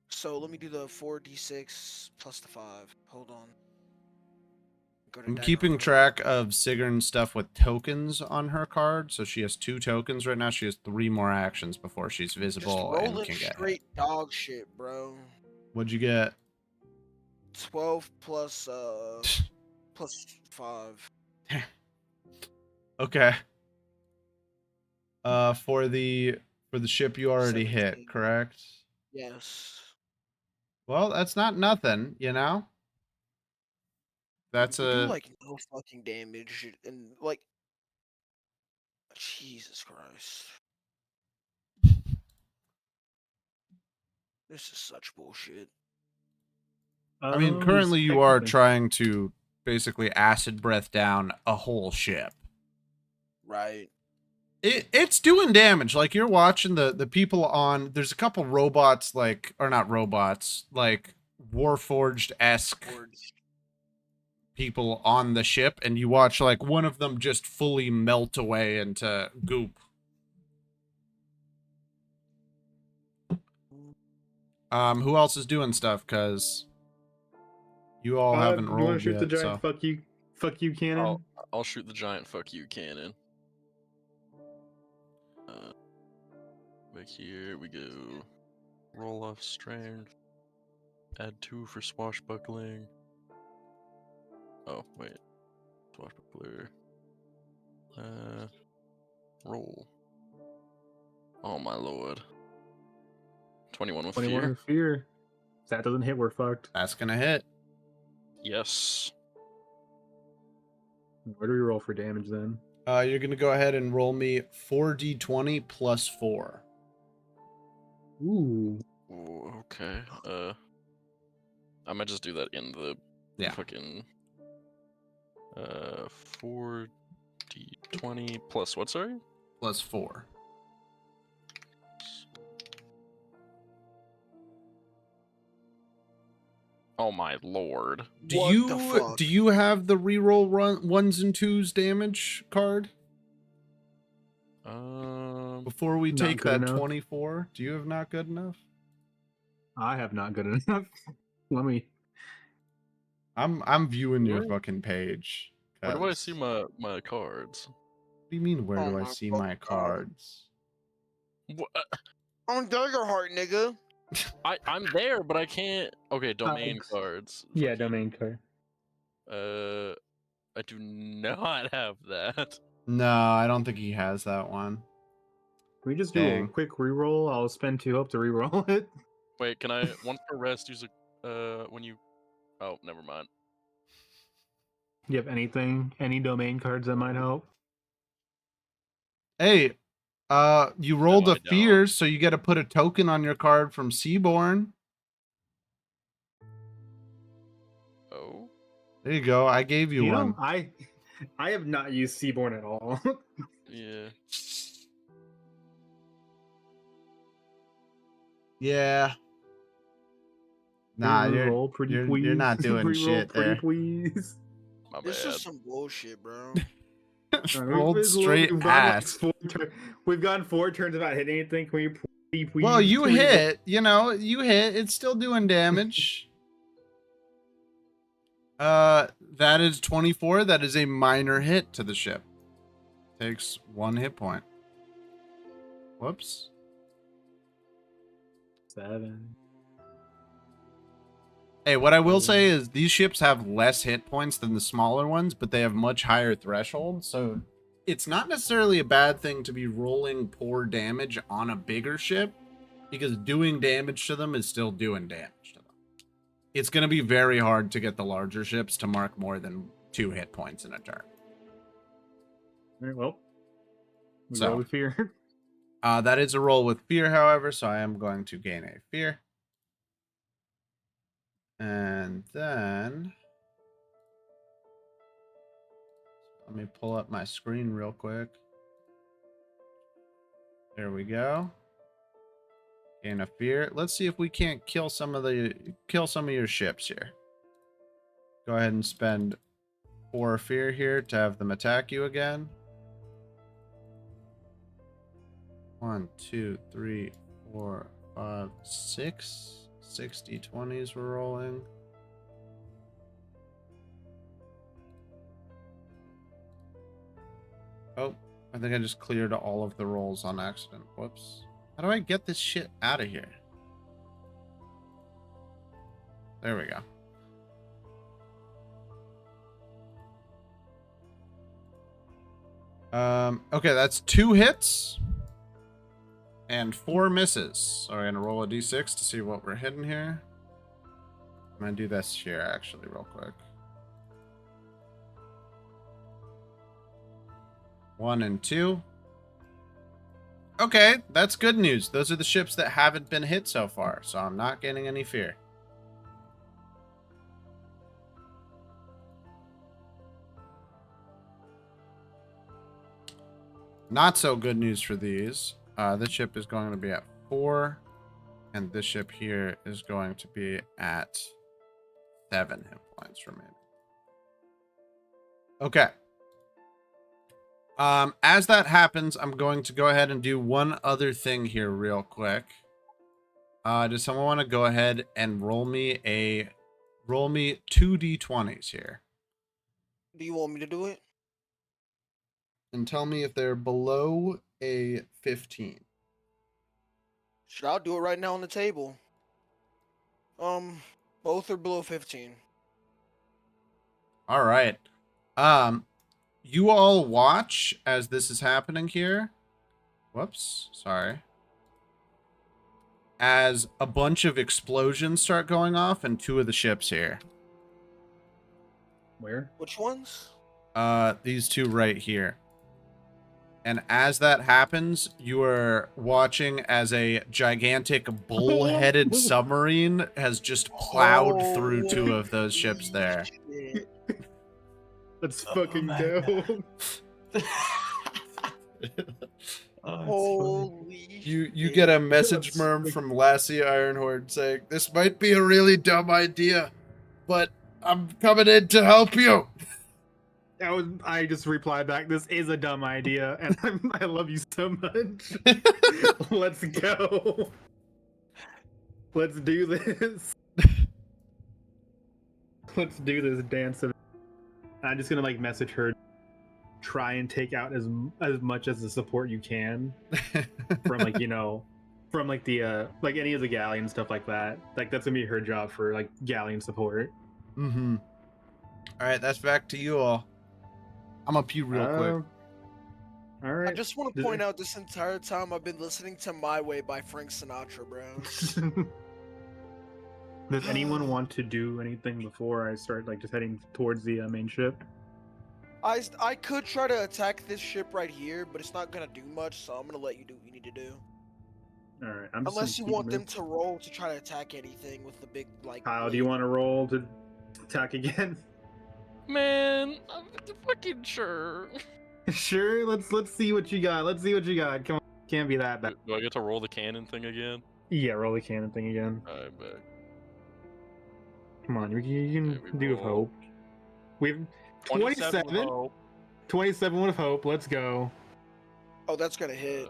B: So let me do the 4d6 plus the 5. Hold on.
A: I'm keeping track of Sigrun's stuff with tokens on her card, so she has 2 tokens right now. She has 3 more actions before she's visible and can get
B: straight hit. Dog shit, bro.
A: What'd you get?
B: 12 plus plus 5.
A: Okay. For the ship you already 17. Hit, correct?
B: Yes.
A: Well, that's not nothing, That's
B: do like no fucking damage and like Jesus Christ. This is such bullshit.
A: I mean, currently you are trying to basically acid breath down a whole ship.
B: Right.
A: It's doing damage. Like you're watching the people on. There's a couple robots, or not robots, like Warforged-esque people on the ship, and you watch like one of them just fully melt away into goop. Who else is doing stuff? Because you all haven't rolled yet. You want to shoot
C: the giant fuck you cannon?
D: I'll shoot the giant fuck you cannon. Back here we go. Roll off strength. Add 2 for swashbuckling. Oh wait, swashbuckler. Roll. Oh my lord. 21 with
C: 21
D: fear.
C: With fear. If that doesn't hit, we're fucked.
A: That's gonna hit.
D: Yes.
C: Where do we roll for damage then?
A: You're gonna go ahead and roll me 4d20 plus 4.
C: Ooh.
D: Ooh, okay. I might just do that in the fucking 4d20 plus what, sorry?
A: Plus 4.
D: Oh my lord.
A: Do you have the reroll 1s and 2s damage card? Before we take that 24, do you have not good enough?
C: I have not good enough. Let me.
A: I'm viewing your
D: Where-
A: fucking page.
D: Where do I see
A: 'cause-
D: my cards?
A: What do you mean? Where
B: Oh
A: do I
B: my
A: see
B: fucking
A: my
B: God.
A: cards?
B: On Daggerheart, nigga.
D: I'm there, but I can't. Okay, domain
C: Alex.
D: cards.
C: Yeah,
D: Fucking-
C: domain card.
D: I do not have that.
A: No, I don't think he has that one.
C: Can we just do
A: Dang.
C: a quick reroll? I'll spend 2 hope to reroll it.
D: Wait, can I once per rest use a when you? Oh, never mind.
C: You have anything? Any domain cards that might help?
A: Hey, you rolled
D: I
A: a
D: don't.
A: fear, so you get to put a token on your card from Seaborn.
D: Oh,
A: There you go. I gave you
C: You
A: one.
C: know, I have not used Seaborn at all.
D: yeah.
A: Yeah. Nah,
C: Reroll, pretty please.
A: you're not doing
C: Reroll,
A: shit
C: pretty
A: there.
C: please.
D: My
B: This
D: bad.
B: is some bullshit, bro.
A: Rolled
C: We've
A: straight
C: gone, like,
A: ass.
C: we've gone 4 turns without hitting anything. Can we please?
A: Well, you
C: reroll?
A: hit. You know, you hit. It's still doing damage. That is 24. That is a minor hit to the ship. Takes 1 hit point. Whoops.
C: 7.
A: Hey, what I will say is these ships have less hit points than the smaller ones, but they have much higher thresholds. So it's not necessarily a bad thing to be rolling poor damage on a bigger ship, because doing damage to them is still doing damage to them. It's going to be very hard to get the larger ships to mark more than 2 hit points in a turn.
C: Alright, well, we
A: So-
C: go with fear.
A: That is a roll with fear, however, so I am going to gain a fear. And then let me pull up my screen real quick. There we go. Gain a fear. Let's see if we can't kill some of your ships here. Go ahead and spend 4 fear here to have them attack you again. 1, 2, 3, 4, 5, 6. 60 20s we're rolling. Oh, I think I just cleared all of the rolls on accident. Whoops. How do I get this shit out of here? There we go. Okay, that's 2 hits and 4 misses. So we're gonna roll a d6 to see what we're hitting here. I'm gonna do this here actually real quick. 1 and 2. Okay, that's good news. Those are the ships that haven't been hit so far, so I'm not getting any fear. Not so good news for these. This ship is going to be at 4, and this ship here is going to be at 7 hit points remaining. Okay. As that happens, I'm going to go ahead and do one other thing here real quick. Does someone want to go ahead and roll me 2 d20s here?
B: Do you want me to do it?
A: And tell me if they're below a 15.
B: Should I do it right now on the table? Both are below 15.
A: All right. You all watch as this is happening here. Whoops, sorry. As a bunch of explosions start going off in 2 of the ships here.
C: Where?
B: Which ones?
A: These 2 right here. And as that happens, you are watching as a gigantic bull-headed submarine has just plowed through 2 of those ships there.
B: Shit.
C: That's
E: Oh
C: fucking
E: my
C: dope.
B: Holy
A: You
B: shit.
A: get a message
C: That's
A: murm
C: like-
A: from Lassie Ironhorn saying, "This might be a really dumb idea, but I'm coming in to help you."
C: I just replied back, this is a dumb idea, and I love you so much. Let's go. Let's do this. Let's do this dance. I'm just gonna like message her. Try and take out as much as the support you can from like from like the like any of the galleon stuff like that. Like that's gonna be her job for like galleon support.
A: Mm-hmm. All right, that's back to you all. I'm gonna pee real quick.
C: All right.
B: I just want to point out this entire time I've been listening to My Way by Frank Sinatra, bro.
C: Does anyone want to do anything before I start like just heading towards the main ship?
B: I could try to attack this ship right here, but it's not gonna do much, so I'm gonna let you do what you need to do.
C: All right. I'm just
B: Unless you
C: gonna
B: want
C: keep
B: them
C: moving.
B: to roll to try to attack anything with the big like.
C: Kyle, do you want to roll to attack again?
D: Man, I'm fucking sure.
C: Sure. Let's see what you got. Let's see what you got. Come on. Can't be that bad.
D: Do I get to roll the cannon thing again?
C: Yeah, roll the cannon thing again.
D: I bet.
C: Come on, you
D: Okay,
C: can
D: we
C: do with
D: roll.
C: hope. We've 27.
D: Hope.
C: 27 with hope. Let's go.
B: Oh, that's gonna hit.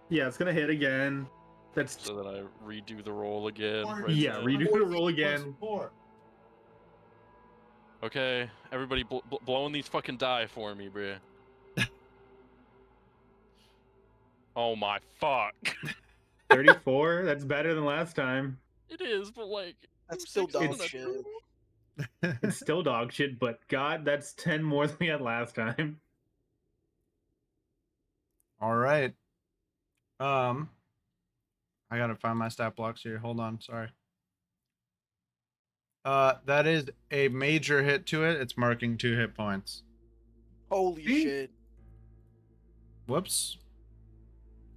C: Yeah, it's gonna hit again. That's
D: So then I redo the roll again.
E: Or-
D: right
C: yeah.
D: then.
C: Redo the roll again.
D: Okay, everybody blowing these fucking die for me, bruh. Oh my fuck.
C: 34. That's better than last time.
D: It is, but like...
B: That's
D: two
B: still
D: sixes
B: dog
D: and a
B: shit.
D: two?
C: It's still dog shit, but God, that's 10 more than we had last time.
A: All right. I gotta find my stat blocks here. Hold on, sorry. That is a major hit to it. It's marking 2 hit points.
B: Holy
C: See?
B: shit.
A: Whoops.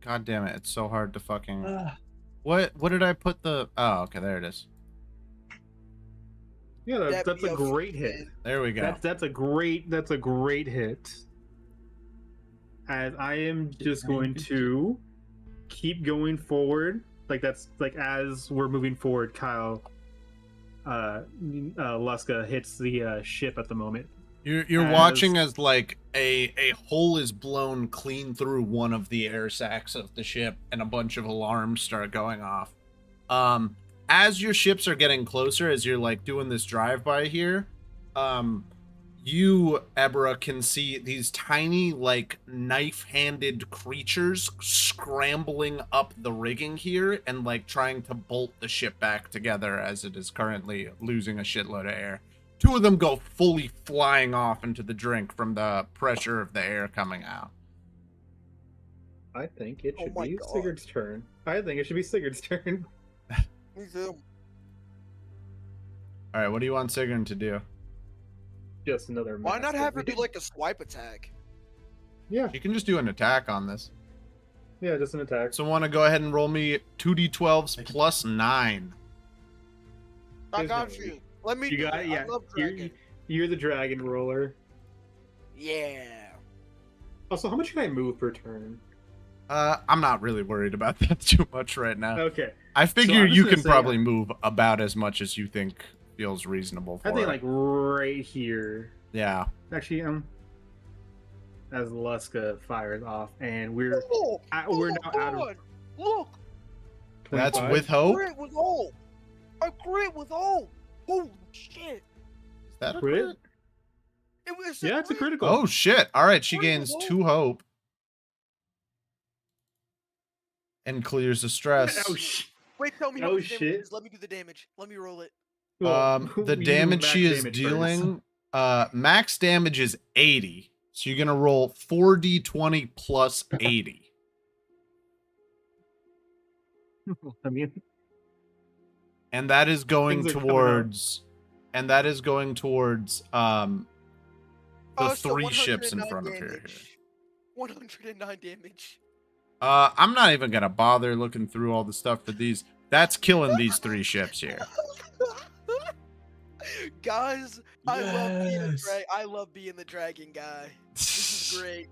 A: God damn it! It's so hard to fucking.
E: Ah,
A: What did I put the? Oh, okay, there it is.
C: Yeah,
B: That'd
C: that's
B: be
C: a great hit.
A: There we go.
C: That's a great hit. As I am just going to keep going forward, like that's like as we're moving forward, Kyle, Luska hits the ship at the moment.
A: You're watching as like a hole is blown clean through one of the air sacs of the ship, and a bunch of alarms start going off. As your ships are getting closer, as you're like doing this drive-by here, you, Ebra, can see these tiny, like, knife-handed creatures scrambling up the rigging here and, like, trying to bolt the ship back together as it is currently losing a shitload of air. 2 of them go fully flying off into the drink from the pressure of the air coming out.
C: I think it
B: Oh
C: should
B: my
C: be
B: God.
C: Sigurd's turn. I think it should be Sigurd's turn.
B: Me too.
A: All right, what do you want Sigrun to do?
C: Just another.
B: Why not
C: massive
B: have her do
C: hit.
B: like a swipe attack?
C: Yeah,
A: You can just do an attack on this.
C: yeah, just an attack.
A: So want to go ahead and roll me 2d12s plus 9.
B: I
C: There's
B: got
C: no
B: you. Let me
C: You
B: do
C: got
B: it.
C: it. Yeah,
B: I love
C: you're,
B: dragon.
C: you're the dragon roller.
B: Yeah.
C: Also, how much can I move per turn?
A: I'm not really worried about that too much right now.
C: Okay,
A: I figure
C: I'm just
A: you
C: gonna
A: can
C: say,
A: probably move about as much as you think feels reasonable for
C: I think
A: it.
C: like right here.
A: Yeah.
C: Actually, as Luska fires off, and we're
B: Oh,
C: we're now out of
B: on. Look,
A: That's
C: 25.
A: with hope?
B: crit with hope. A crit with hope. Holy shit.
A: Is that a
C: Crit?
A: crit?
B: It was
C: Yeah, it's a critical.
A: Oh shit. All right, she
B: Crit with
A: gains
B: hope.
A: 2 hope. And clears the stress.
C: Oh shit.
B: Wait, tell me how
C: Oh,
B: much damage
C: shit.
B: it is. Let me do the damage. Let me roll it.
C: Well,
A: The
C: you do
A: damage
C: max
A: she is
C: damage
A: dealing, max damage is 80. So you're gonna roll 4d20 plus 80.
C: first. I mean,
A: And that is going
C: Things are coming up.
A: towards the
B: So
A: 3 ships in
B: 109
A: front of her here.
B: damage. 109 damage.
A: I'm not even gonna bother looking through all the stuff for these. That's killing these 3 ships here.
B: Guys, I love being a
E: Yes.
B: I love being the dragon guy. This is great.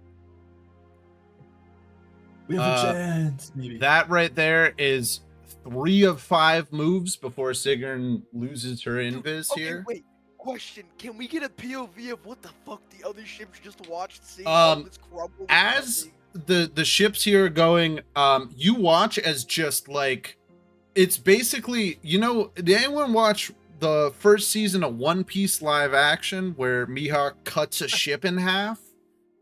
E: We have a chance, maybe.
A: That right there is 3 of 5 moves before Sigrun loses her invis
B: Okay,
A: here.
B: wait. Question: can we get a POV of what the fuck the other ships just watched? See all this crumble.
A: As the ships here are going, you watch as just like It's basically, did anyone watch the first season of One Piece live action where Mihawk cuts a ship in half?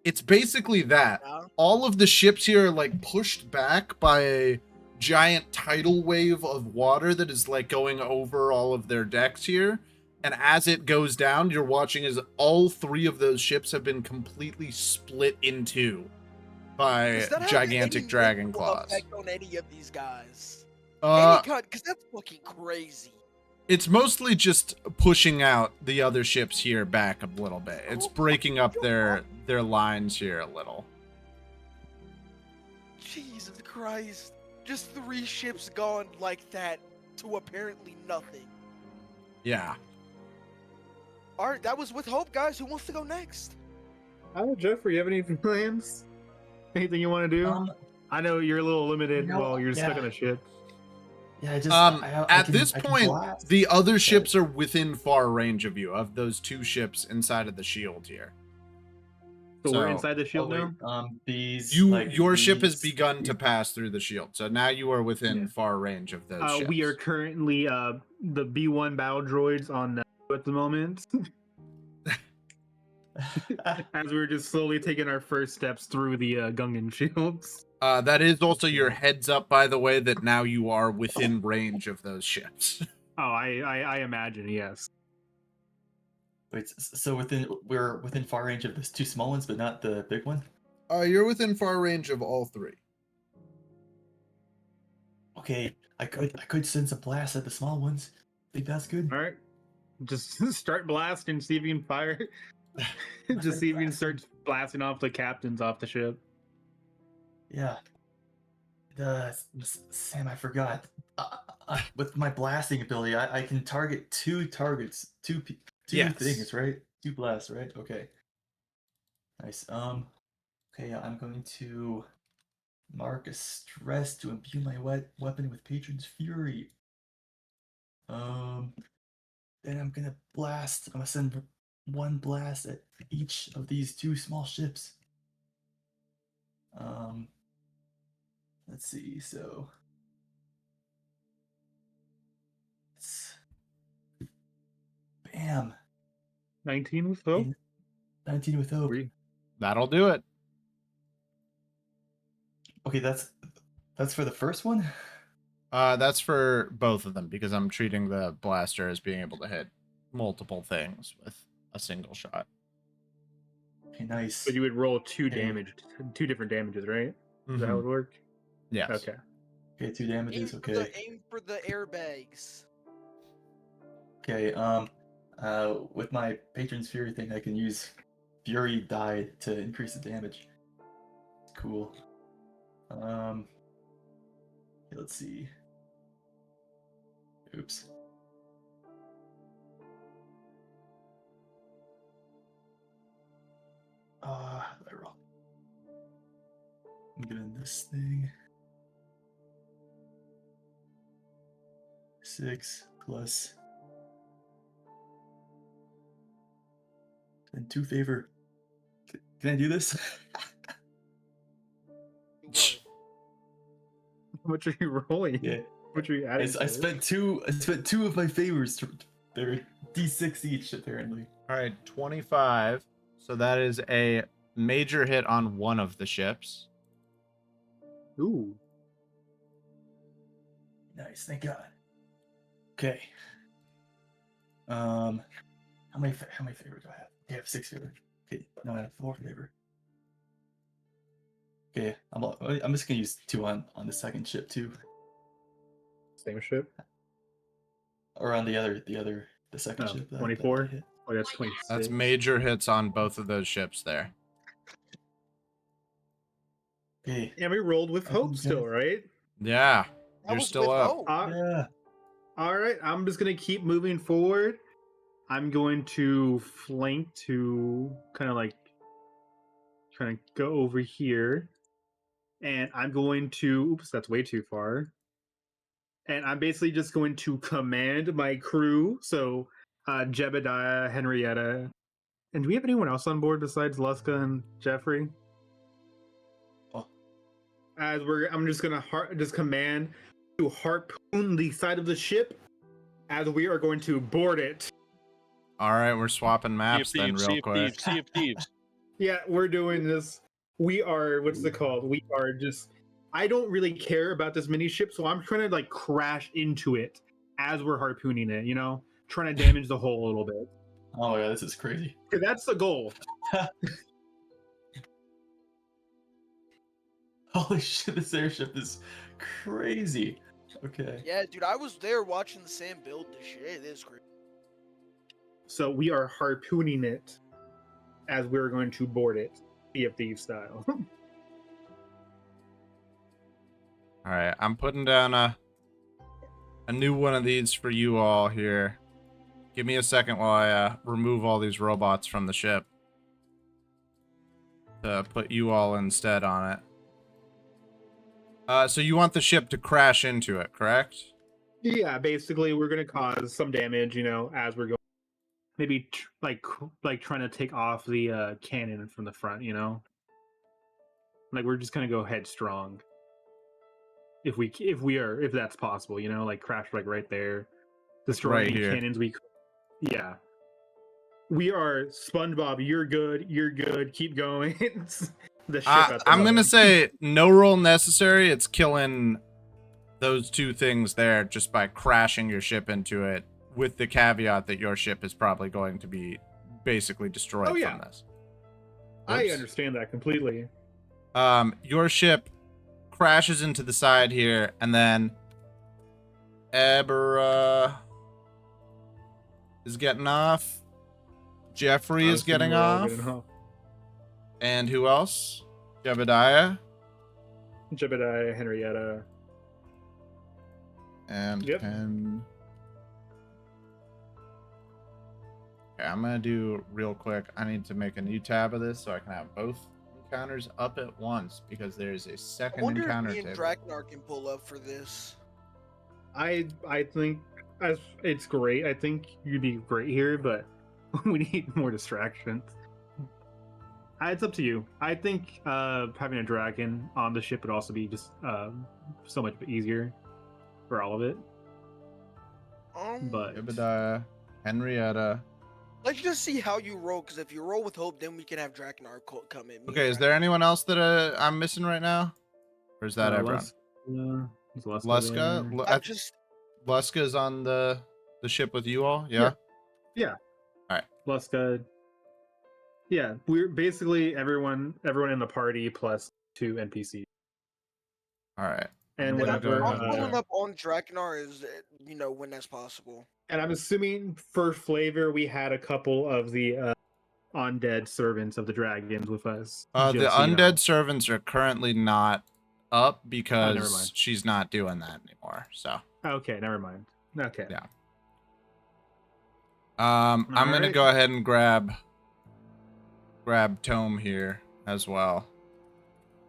A: It's basically that.
B: Yeah.
A: All of the ships here are like pushed back by a giant tidal wave of water that is like going over all of their decks here. And as it goes down, you're watching as all 3 of those ships have been completely split in 2 by
B: Does that have
A: gigantic
B: any
A: dragon
B: mental
A: claws.
B: effect on any of these guys? Because that's fucking crazy.
A: It's mostly just pushing out the other ships here back a little bit. It's breaking up their lines here a little.
B: Jesus Christ. Just 3 ships gone like that to apparently nothing.
A: Yeah.
B: Alright, that was with hope, guys. Who wants to go next?
C: Oh, Jeffrey, you have any plans? Anything you want to do? I know you're a little limited while you're stuck on a ship.
E: Yeah, I just
A: at this point,
E: blast,
A: the other ships are within far range of you, of those 2 ships inside of the shield here.
C: So we're inside the shield now?
A: Your ship has begun to pass through the shield, so now you are within far range of those ships.
C: We are currently the B1 battle droids on at the moment. As we're just slowly taking our first steps through the Gungan shields.
A: That is also your heads up, by the way, that now you are within range of those ships.
C: Oh, I imagine, yes.
E: Wait, so we're within far range of those 2 small ones, but not the big one?
A: You're within far range of all 3.
E: Okay, I could send some blasts at the small ones. Think that's good?
C: Alright. Just start blasting, see if you can fire. Just see if you can start blasting off the captains off the ship.
E: Yeah. Sam, I forgot. With my blasting ability, I can target 2 targets, 2 things, right? 2 blasts, right? Okay. Nice. Okay, I'm going to mark a stress to imbue my weapon with Patron's Fury. Then I'm gonna blast. I'm gonna send 1 blast at each of these 2 small ships. Let's see. So, bam.
C: 19 with hope.
E: 19 with hope.
A: That'll do it.
E: Okay, that's for the first one.
A: That's for both of them because I'm treating the blaster as being able to hit multiple things with a single shot.
E: Okay, nice.
C: So you would roll 2 different damages, right? Is that how it would work?
A: Yes.
C: Okay.
E: Okay, 2 damages.
B: Aim for the airbags.
E: Okay. With my Patron's Fury thing, I can use Fury die to increase the damage. Cool. Okay, let's see. Oops. I roll. I'm doing this thing. 6 plus. And 2 favor. Can I do this?
C: How much are you rolling?
E: Yeah.
C: What are you adding?
E: I spent 2 of my favors. They're D6 each, apparently.
A: All right, 25. So that is a major hit on one of the ships.
C: Ooh.
E: Nice, thank God. Okay. How many favor do I have? I have 6 favor. Okay, no, I have 4 favor. Okay, I'm just gonna use 2 on the second ship too.
C: Same ship?
E: Or on the second ship.
C: 24? Oh, that's 26.
A: That's major hits on both of those ships there.
E: Okay.
C: Yeah, we rolled with hope still, right?
A: Yeah,
B: That
A: you're
B: was
A: still
B: with
A: up.
B: hope.
E: Yeah.
C: All right, I'm just going to keep moving forward. I'm going to flank to kind of go over here. And I'm going to, oops, that's way too far. And I'm basically just going to command my crew. So, Jebediah, Henrietta. And do we have anyone else on board besides Luska and Jeffrey?
E: Oh.
C: I'm just gonna just command to harpoon on the side of the ship as we are going to board it.
A: All right, we're swapping maps then
D: Sea
A: real
D: of
A: quick.
D: Thieves, Sea of Thieves.
C: Yeah, we're doing this. We are, what's it called? We are just, I don't really care about this mini ship, so I'm trying to like crash into it as we're harpooning it, you know? Trying to damage the hull a little bit.
E: Oh yeah, this is crazy.
C: 'Cause that's the goal.
E: Holy shit, this airship is crazy. Okay.
B: Yeah, dude, I was there watching the Sam build this shit. It is crazy.
C: So we are harpooning it as we're going to board it, Sea of Thieves style.
A: All right, I'm putting down a new one of these for you all here. Give me a second while I remove all these robots from the ship to put you all instead on it. So you want the ship to crash into it, correct?
C: Yeah, basically we're gonna cause some damage, you know, as we're going. Maybe like trying to take off the cannon from the front, you know. Like we're just gonna go headstrong. If that's possible, you know, like crash like right there, destroy
A: Right
C: any
A: here.
C: cannons we. Yeah. We are SpongeBob. You're good. Keep going. The ship. At the
A: I'm gonna
C: moment.
A: say no roll necessary. It's killing those two things there just by crashing your ship into it, with the caveat that your ship is probably going to be basically destroyed
C: Oh, yeah.
A: from this.
C: I
A: Oops.
C: understand that completely.
A: Your ship crashes into the side here, and then Ebra is getting off. Jeffrey is getting off. And who else? Jebediah.
C: Jebediah, Henrietta.
A: And
C: Yep.
A: Okay, I'm gonna do real quick. I need to make a new tab of this so I can have both encounters up at once, because there's a
B: I
A: second
B: wonder if
A: encounter
B: me and
A: table.
B: Draknar can pull up for this.
C: I think it's great. I think you'd be great here, but we need more distractions. It's up to you. I think having a dragon on the ship would also be just so much easier for all of it. But
A: Jebediah, Henrietta.
B: Let's just see how you roll, because if you roll with hope, then we can have Draknar come in.
A: Okay, is there anyone else that I'm missing right now? Or is that everyone?
C: Is Luska
A: Luska?
C: there?
B: I'm just
A: Luska is on the ship with you all? Yeah?
C: Luska. Yeah, we're basically everyone in the party plus 2 NPCs.
A: Alright.
C: And
A: I'm gonna
C: whatever.
A: go
B: I'm
A: ahead and
B: pulling
A: check.
B: up on Draknar is when that's possible.
C: And I'm assuming for flavor, we had a couple of the undead servants of the dragons with us.
A: The
C: just so you know.
A: undead servants are currently not up
C: never
A: because
C: mind.
A: she's not doing that anymore. So
C: Okay, never mind. Okay.
A: Yeah. I'm gonna
C: Alright.
A: go ahead and grab Tome here as well.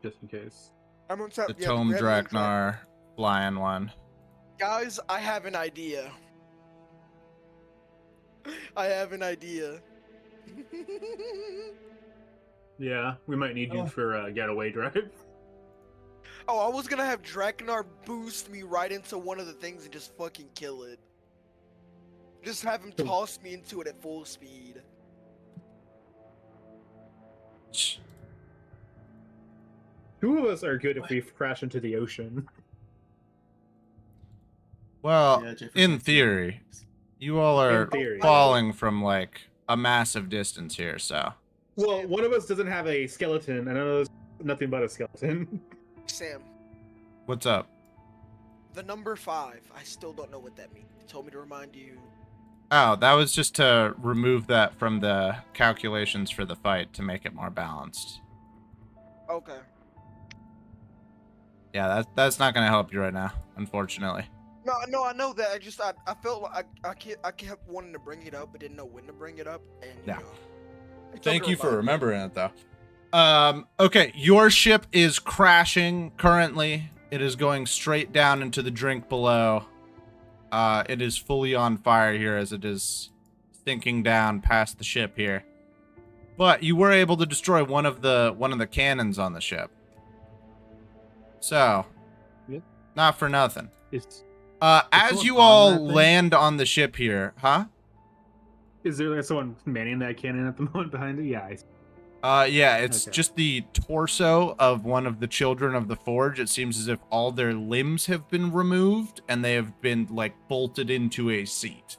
C: Just in case.
B: I'm on top.
A: The
B: yeah,
A: Tome
B: grab me on
A: Draknar flying one.
B: Guys, I have an idea. I have an idea.
C: Yeah, we might need you for a getaway drive.
B: Oh, I was gonna have Draknar boost me right into one of the things and just fucking kill it. Just have him toss me into it at full speed.
C: Two of us are good if we crash into the ocean.
A: Well,
E: Yeah, Jefferson
A: in
E: seems-
A: theory, you all are
C: In theory.
A: falling from like a massive distance here, so.
C: Well, one of us doesn't have a skeleton, and another's nothing but a skeleton.
B: Sam,
A: What's up?
B: the number 5. I still don't know what that means. You told me to remind you.
A: Oh, that was just to remove that from the calculations for the fight to make it more balanced.
B: Okay.
A: Yeah, that's not gonna help you right now, unfortunately.
B: No, I know that. I felt like I kept wanting to bring it up, but didn't know when to bring it up. And
A: Yeah.
B: I told
A: Thank
B: her
A: you for
B: about it.
A: remembering it, though. Okay, your ship is crashing currently. It is going straight down into the drink below. It is fully on fire here as it is sinking down past the ship here. But you were able to destroy one of the cannons on the ship. So,
C: Yep.
A: not for nothing. As
C: someone
A: you
C: on
A: all
C: that thing?
A: land on the ship here, huh?
C: Is there like someone manning that cannon at the moment behind it? Yeah.
A: Yeah, it's
C: Okay.
A: just the torso of one of the children of the forge. It seems as if all their limbs have been removed and they have been like bolted into a seat.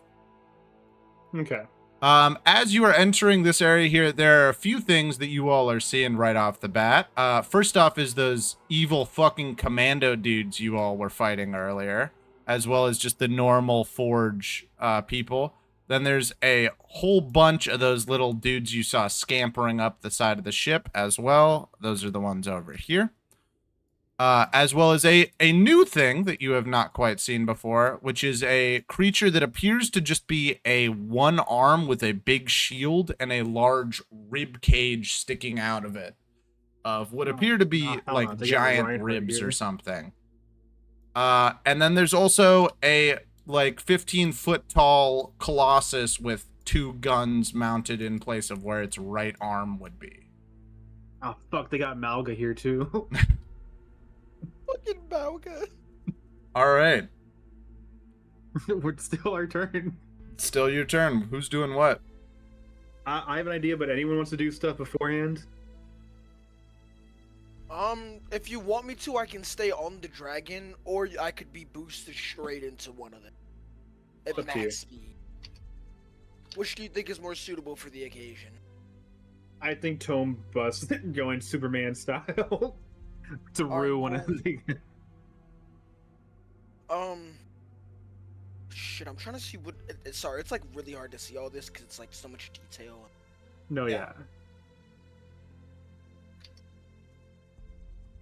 C: Okay.
A: As you are entering this area here, there are a few things that you all are seeing right off the bat. First off is those evil fucking commando dudes you all were fighting earlier, as well as just the normal forge people. Then there's a whole bunch of those little dudes you saw scampering up the side of the ship as well. Those are the ones over here. As well as a new thing that you have not quite seen before, which is a creature that appears to just be a one arm with a big shield and a large rib cage sticking out of it, of what appear to be
C: hell
A: like
C: no, they got
A: giant
C: Reinhardt
A: ribs or
C: here.
A: something. And then there's also a like 15-foot tall colossus with two guns mounted in place of where its right arm would be.
C: Oh fuck, they got Malga here too.
B: Fucking Balga.
A: All right.
C: We're still our turn.
A: Still your turn. Who's doing what?
C: I have an idea, but anyone wants to do stuff beforehand?
B: If you want me to, I can stay on the dragon, or I could be boosted straight into one of them at
C: Up to you.
B: max speed. Which do you think is more suitable for the occasion?
C: I think Tome Bus going Superman style to rue one of the.
B: Shit, I'm trying to see what. Sorry, it's like really hard to see all this because it's like so much detail.
C: No,
B: Yeah.
C: yeah.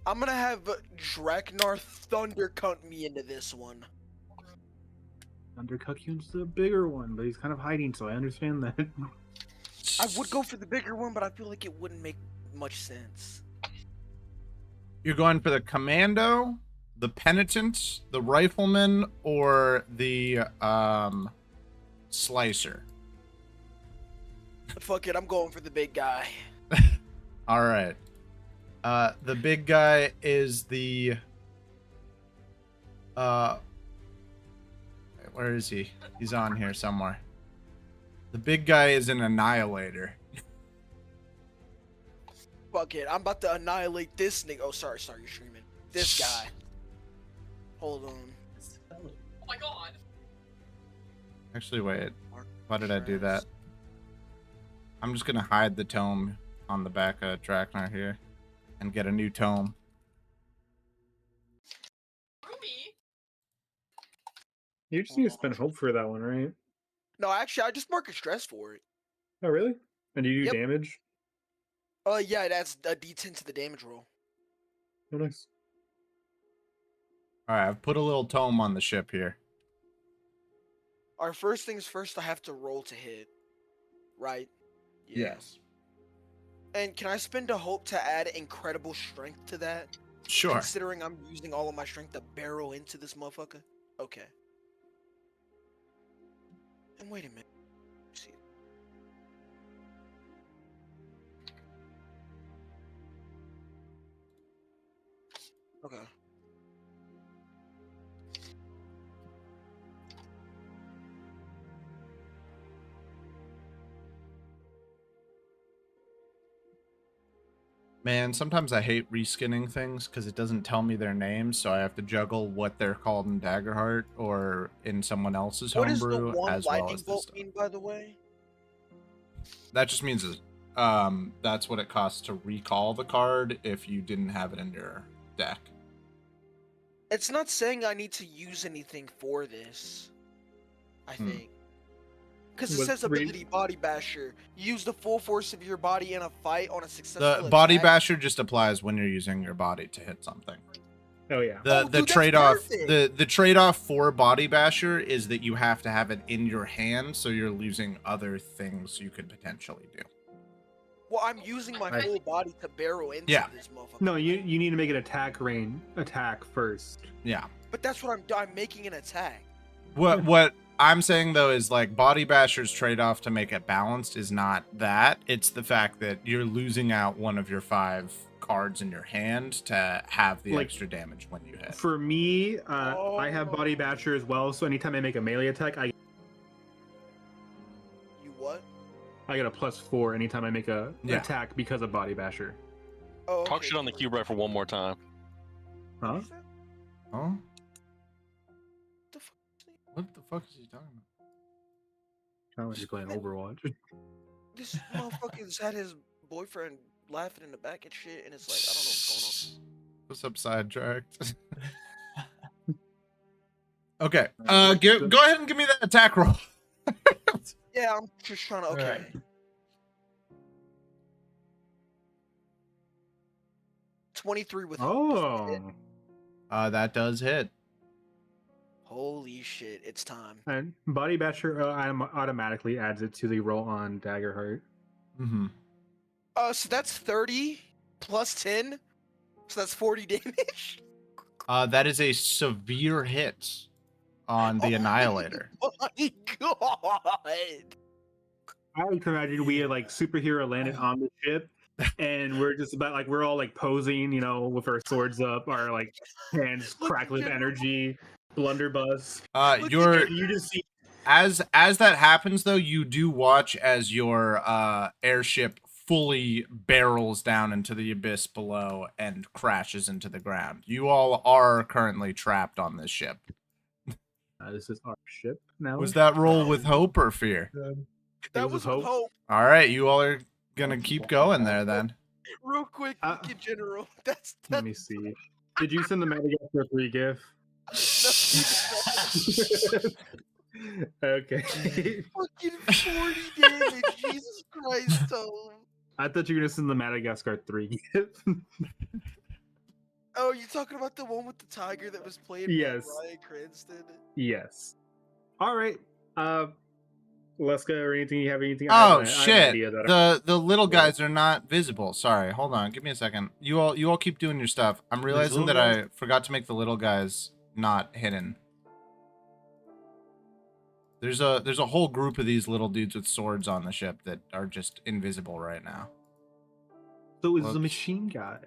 B: I'm gonna have Draknar Thundercunt me into this one.
C: Undercuckion's the bigger one, but he's kind of hiding, so I understand that.
B: I would go for the bigger one, but I feel like it wouldn't make much sense.
A: You're going for the commando, the penitent, the rifleman, or the slicer?
B: Fuck it, I'm going for the big guy.
A: All right. The big guy is the where is he? He's on here somewhere. The big guy is an annihilator.
B: Fuck it, I'm about to annihilate this nigga. Oh, sorry, you're streaming. This guy. Hold on.
F: Oh my god.
A: Actually, wait. Why did I do that? I'm just gonna hide the tome on the back of Draknar here and get a new tome.
F: Ruby.
C: You just need to spend hope for that one, right?
B: No, actually, I just mark a stress for it.
C: Oh, really? And do you do
B: Yep.
C: damage?
B: Yeah, that's a D10 to the damage roll.
C: Oh, nice.
A: All right, I've put a little tome on the ship here.
B: Our first things first, I have to roll to hit. Right?
A: Yes.
B: And can I spend a hope to add incredible strength to that?
A: Sure.
B: Considering I'm using all of my strength to barrel into this motherfucker? Okay. And wait a minute. See. Okay.
A: Man, sometimes I hate reskinning things because it doesn't tell me their names, so I have to juggle what they're called in Daggerheart or in someone else's
B: What does the
A: homebrew
B: one
A: as well
B: lightning
A: as this
B: bolt
A: stuff.
B: mean, by the way?
A: That just means that's what it costs to recall the card if you didn't have it in your deck.
B: It's not saying I need to use anything for this. I think. Because it
C: What
B: says ability Body Basher. Use the full force of your body in a fight on a successful
A: The Body
B: attack.
A: Basher just applies when you're using your body to hit something.
C: Oh, yeah.
A: The
B: Oh, dude, that's
A: trade-off
B: perfect.
A: the trade-off for Body Basher is that you have to have it in your hand, so you're losing other things you could potentially do.
B: Well, I'm using my
C: Right.
B: full body to barrel into
A: Yeah.
B: this motherfucker.
C: No, you need to make an attack first.
A: Yeah.
B: But that's what I'm making an attack.
A: What I'm saying though is like Body Basher's trade-off to make it balanced is not that. It's the fact that you're losing out one of your 5 cards in your hand to have the
C: Like,
A: extra damage when you hit.
C: For me, I have Body Basher as well, so anytime I make a melee attack,
B: You what?
C: I get a +4 anytime I make a
A: Yeah.
C: attack because of Body Basher.
B: Oh,
D: Talk
B: okay,
D: shit on the
B: cool.
D: cube right for one more time.
C: Huh?
B: What is that?
A: Huh?
B: The fuck?
A: What the fuck is he talking about?
C: Sounds like you're playing Overwatch.
B: This motherfucker's had his boyfriend laughing in the back and shit, and it's like, I don't know what's going on.
A: What's up, sidetracked? Okay.
C: Alright,
A: Go
C: so-
A: ahead and give me that attack roll.
B: Yeah, I'm just trying to. Okay.
E: Alright.
B: 23 with hope.
C: Oh,
A: That does hit.
B: Holy shit! It's time.
C: and Body Basher automatically adds it to the roll on Daggerheart.
A: Mm-hmm.
B: So that's 30 plus 10. So that's 40 damage.
A: That is a severe hit on the Annihilator.
B: Oh my god!
C: I like to imagine we had like superhero landed on the ship, and we're just about like we're all like posing, you know, with our swords up, our like hands
B: Look,
C: crackling with
B: General.
C: energy, blunderbuss.
A: You're
C: And you just see
A: as that happens though, you do watch as your airship fully barrels down into the abyss below and crashes into the ground. You all are currently trapped on this ship.
C: this is our ship now.
A: Was that roll with hope or fear?
B: That
C: was
B: was
C: with
B: with
C: hope.
B: hope.
A: All right, you all are gonna keep going there then.
B: Real quick,
C: Uh,
B: in general. That's
C: Let me see. Did you send the Madagascar 3 GIF? Okay.
B: fucking 40 damage. Jesus Christ, Tom.
C: I thought you were gonna send the Madagascar 3 GIF.
B: Oh, you talking about the one with the tiger that was played
C: Yes.
B: by Ryan Cranston?
C: Yes. All right. Leska or anything? You have anything? I have
A: Oh
C: an
A: shit!
C: idea that
A: The little guys are not visible. Sorry, hold on. Give me a second. You all keep doing your stuff. I'm realizing that
E: little
A: I forgot to make the little guys not hidden. There's a whole group of these little dudes with swords on the ship that are just invisible right now.
C: So is the
A: Whoops.
C: machine guy.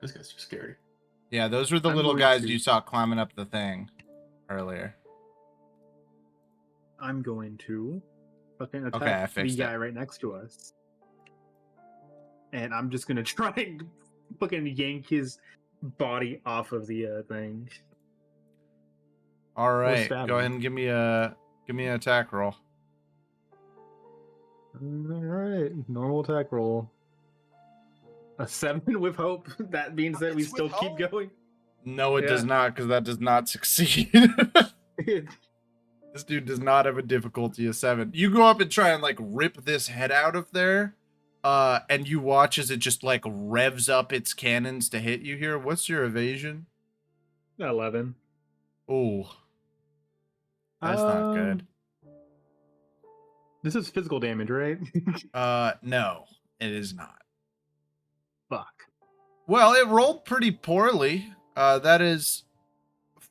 E: This guy's too scary.
A: Yeah, those were the
C: I'm
A: little
C: going
A: guys
C: to-
A: you saw climbing up the thing earlier.
C: I'm going to fucking attack
A: Okay, I
C: the
A: fixed
C: guy
A: it.
C: right next to us. And I'm just gonna try and fucking yank his body off of the thing.
A: All right,
C: stab
A: go
C: him.
A: ahead and give me an attack roll.
C: Alright, normal attack roll. A 7 with hope. That means that we
B: It's with
C: still keep
B: hope?
C: going.
A: No, it does
C: Yeah.
A: not, because that does not succeed. This dude does not have a difficulty of 7. You go up and try and like rip this head out of there, and you watch as it just like revs up its cannons to hit you here. What's your evasion?
C: 11.
A: Oh, that's not good.
C: This is physical damage, right?
A: No, it is not.
C: Fuck.
A: Well, it rolled pretty poorly. That is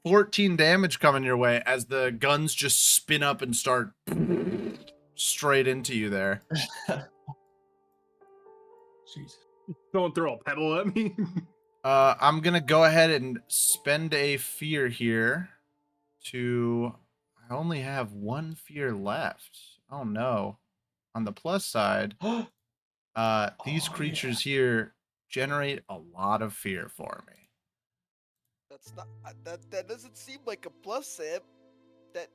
A: 14 damage coming your way as the guns just spin up and start straight into you there.
E: Jeez.
C: Don't throw a pebble at me.
A: I'm gonna go ahead and spend a fear here to. I only have 1 fear left. Oh no. On the plus side, these
E: Oh,
A: creatures here generate a lot of fear for me.
B: That's not. That doesn't seem like a plus, Sam. That.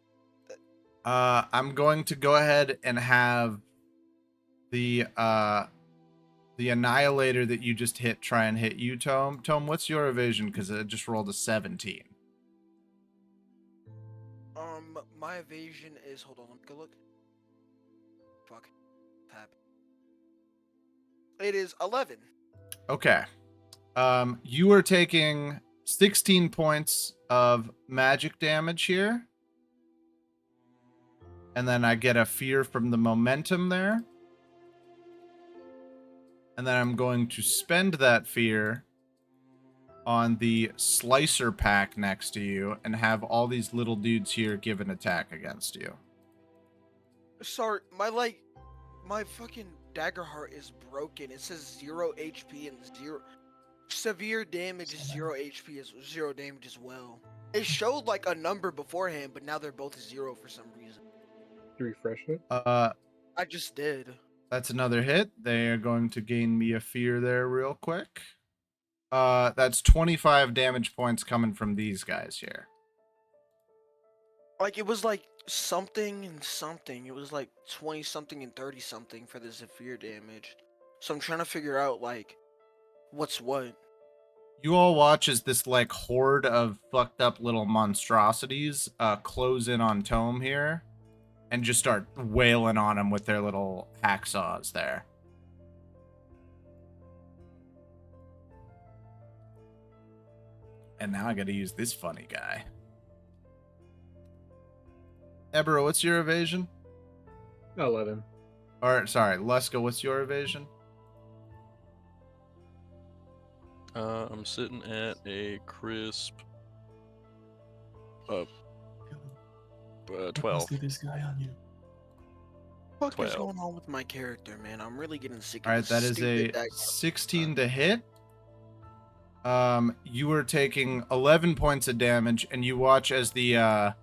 A: I'm going to go ahead and have the Annihilator that you just hit try and hit you, Tome. Tome, what's your evasion? Because it just rolled a 17.
B: My evasion is. Hold on, let me go look. Fuck. Tap. It is 11.
A: Okay. You are taking 16 points of magic damage here. And then I get a fear from the momentum there. And then I'm going to spend that fear on the slicer pack next to you and have all these little dudes here give an attack against you.
B: Sorry, my fucking Daggerheart is broken. It says 0 HP and 0 severe damage is 0 HP is 0 damage as well. It showed like a number beforehand, but now they're both 0 for some reason.
C: You refresh it.
B: I just did.
A: That's another hit. They are going to gain me a fear there real quick. That's 25 damage points coming from these guys here.
B: Like it was like something and something. It was like 20 something and 30 something for the severe damage. So I'm trying to figure out like what's what.
A: You all watch as this like horde of fucked up little monstrosities close in on Tome here and just start wailing on him with their little hacksaws there. And now I gotta use this funny guy. Ebro, what's your evasion?
C: 11.
A: Or sorry, Leska, what's your evasion?
D: I'm sitting at a crisp 12.
E: See this guy on you.
B: What is
D: 12.
B: going on with my character, man? I'm really getting sick
A: All
B: of
A: right,
B: this
A: that is
B: stupid
A: a
B: deck.
A: 16 to hit. You are taking 11 points of damage, and you watch as the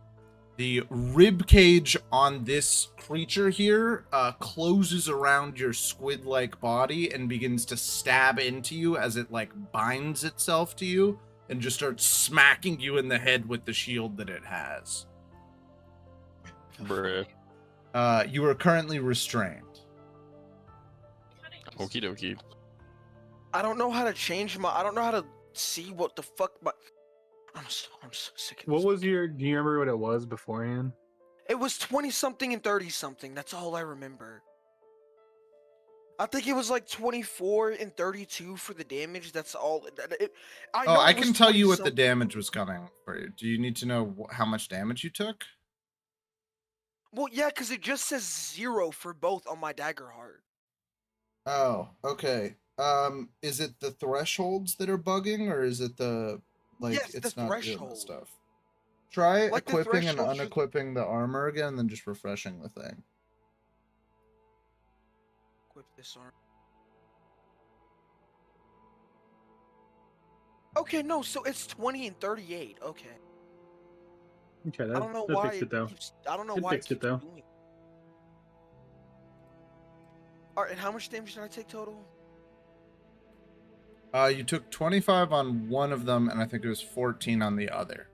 A: rib cage on this creature here closes around your squid-like body and begins to stab into you as it like binds itself to you and just starts smacking you in the head with the shield that it has.
D: Bruh.
A: You are currently restrained.
D: Okie dokie.
B: I don't know how to change my. I don't know how to see what the fuck my. I'm so sick of
C: What
B: this.
C: was your? Do you remember what it was beforehand?
B: It was 20 something and 30 something. That's all I remember. I think it was like 24 and 32 for the damage. That's all.
A: I can tell you what the damage was coming for you. Do you need to know how much damage you took?
B: Well, yeah, because it just says 0 for both on my Daggerheart.
A: Oh, okay. Is it the thresholds that are bugging, or is it the
B: Yes,
A: it's
B: the
A: not doing the
B: threshold.
A: stuff? Try
B: Like the
A: equipping and
B: threshold should-
A: unequipping the armor again, and then just refreshing the thing.
B: Equip this arm. Okay, no, so it's 20 and 38. Okay.
C: Okay,
B: I don't know
C: that
B: why
C: fixed it though.
B: I don't know
C: It
B: why
C: fixed it,
B: keeps
C: though.
B: doing. Alright, and how much damage did I take total?
A: You took 25 on one of them, and I think it was 14 on the other.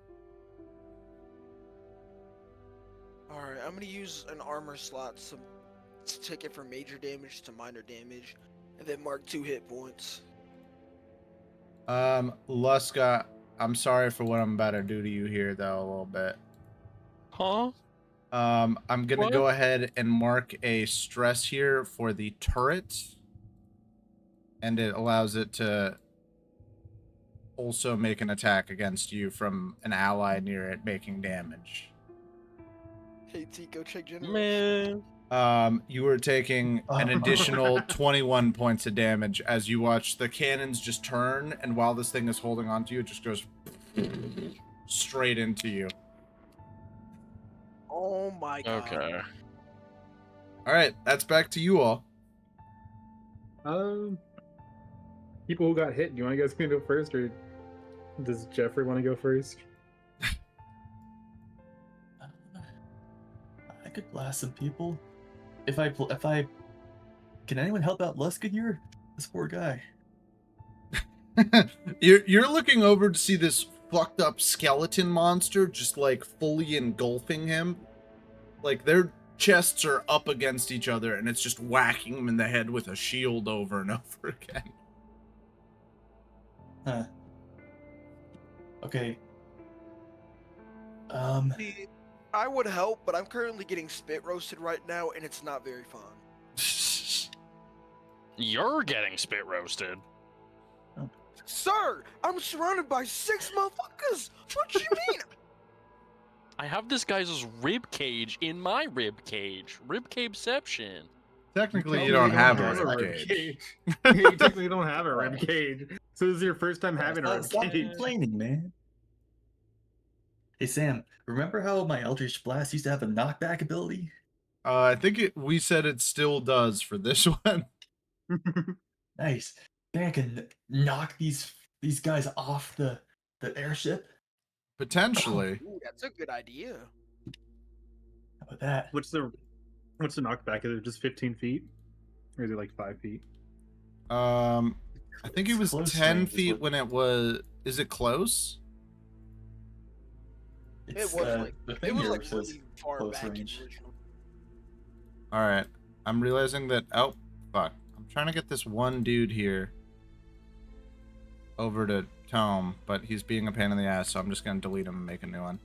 B: Alright, I'm gonna use an armor slot to take it from major damage to minor damage, and then mark 2 hit points.
A: Luska, I'm sorry for what I'm about to do to you here, though, a little bit.
D: Huh?
A: I'm gonna
D: What?
A: go ahead and mark a stress here for the turret, and it allows it to also make an attack against you from an ally near it, making damage.
B: Hey Tico, check general.
D: Man.
A: You are taking an additional 21 points of damage as you watch the cannons just turn, and while this thing is holding onto you, it just goes straight into you.
B: Oh my god.
D: Okay.
A: All right, that's back to you all.
C: People who got hit. Do you want to guys go first, or does Jeffrey want to go first?
E: I could blast some people. If I can anyone help out Luska here? This poor guy.
A: You're looking over to see this fucked up skeleton monster just like fully engulfing him. Like their chests are up against each other, and it's just whacking him in the head with a shield over and over again.
E: Huh. Okay.
B: See, I would help, but I'm currently getting spit roasted right now, and it's not very fun.
D: You're getting spit roasted.
B: Sir, I'm surrounded by 6 motherfuckers. What you mean?
D: I have this guy's rib cage in my rib cage. Rib cageception.
A: Technically, you don't have a
C: rib
A: rib cage.
C: You technically don't have a rib cage. So this is your first time having a rib
E: Stop
C: cage.
E: complaining, man. Hey Sam, remember how my Eldritch Blast used to have a knockback ability?
A: I think we said it still does for this one.
E: Nice. Think I can knock these guys off the airship?
A: Potentially.
B: Ooh, that's a good idea.
E: How about that?
C: What's the knockback? Is it just 15 feet, or is it like 5 feet?
A: I think it
E: It's
A: was
E: close
A: 10
E: range is
A: feet
E: what-
A: when it was. Is it close?
E: It's,
B: It was like
E: the
B: it
E: thing
B: was
E: here
B: like
E: says
B: really far
E: close
B: back in
E: range.
B: the original.
A: All right. I'm realizing that. Oh, fuck. I'm trying to get this one dude here over to Tome, but he's being a pain in the ass, so I'm just going to delete him and make a new one.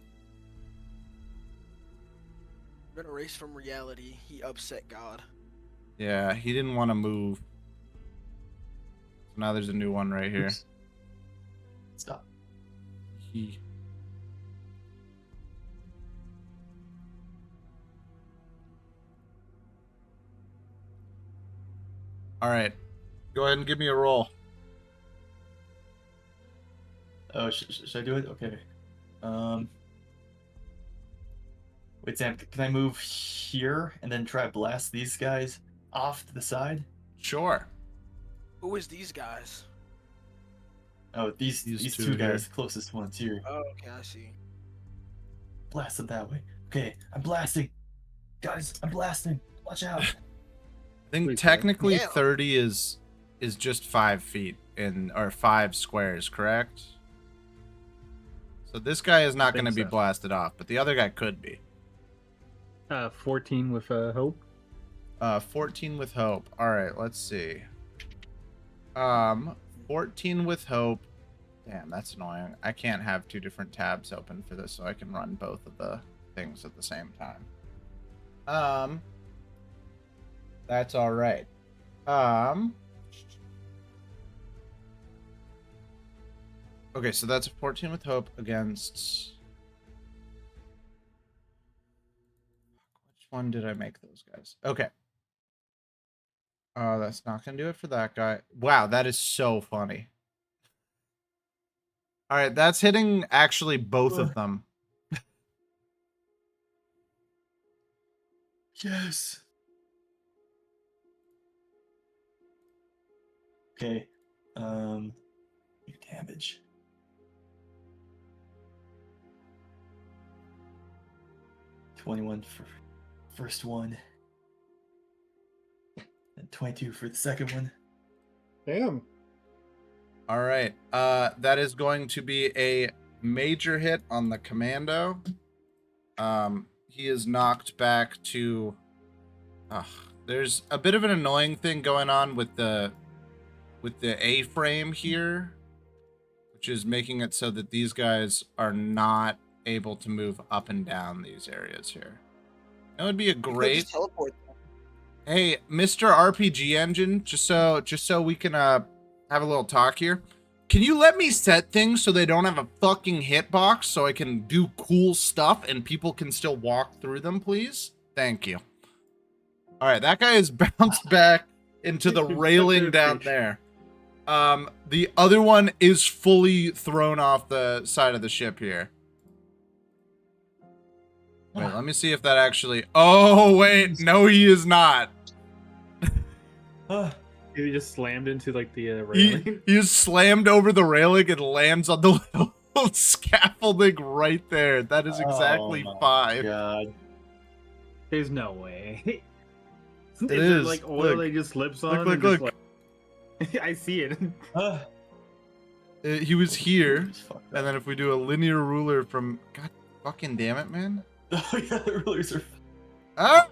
B: We're gonna race from reality. He upset God.
A: Yeah, he didn't want to move. So now there's a new one right here.
E: Oops. Stop.
A: He. All right. Go ahead and give me a roll.
E: Oh, should I do it? Okay. Wait, Sam, can I move here and then try to blast these guys off to the side?
A: Sure.
B: Who is these guys?
E: Oh, these
A: These
E: two
A: two here.
E: guys, closest ones here.
B: Oh, okay, I see.
E: Blast them that way. Okay, I'm blasting. Guys, I'm blasting. Watch out.
A: I think
C: Please,
A: technically
B: Yeah.
A: 30 is just 5 feet or 5 squares, correct? So this guy is not
C: think
A: going to be
C: so.
A: blasted off, but the other guy could be.
C: 14 with hope.
A: 14 with hope. All right, let's see. 14 with hope. Damn, that's annoying. I can't have 2 different tabs open for this, so I can run both of the things at the same time. That's all right. Okay, so that's a 14 with hope against. Which one did I make those guys? Okay. That's not gonna do it for that guy. Wow, that is so funny. All right, that's hitting actually both of them.
E: Yes. Okay. Damage. $21 for first one. And 22 for the second one.
C: Damn.
A: All right. That is going to be a major hit on the commando. He is knocked back to. There's a bit of an annoying thing going on with the A-frame here, which is making it so that these guys are not able to move up and down these areas here. That would be a
B: You could
A: great.
B: just teleport them.
A: Hey, Mr. RPG Engine, just so we can have a little talk here. Can you let me set things so they don't have a fucking hitbox so I can do cool stuff and people can still walk through them, please? Thank you. All right, that guy is bounced back into the railing down there. The other one is fully thrown off the side of the ship here. Wait, let me see if that actually. Oh wait, no, he is not.
C: He just slammed into like the
A: He
C: railing.
A: is slammed over the railing and lands on the little scaffolding right there. That is exactly
E: Oh my
A: 5.
E: God.
C: There's no way.
A: It
C: Is
A: is.
C: it like oil
A: Look.
C: that just slips on?
A: Look,
C: and
A: look,
C: just, like... I see it.
A: He was here,
E: It's fucked up.
A: and then if we do a linear ruler from. God fucking damn it, man.
E: Oh yeah, the rulers are.
A: Ah!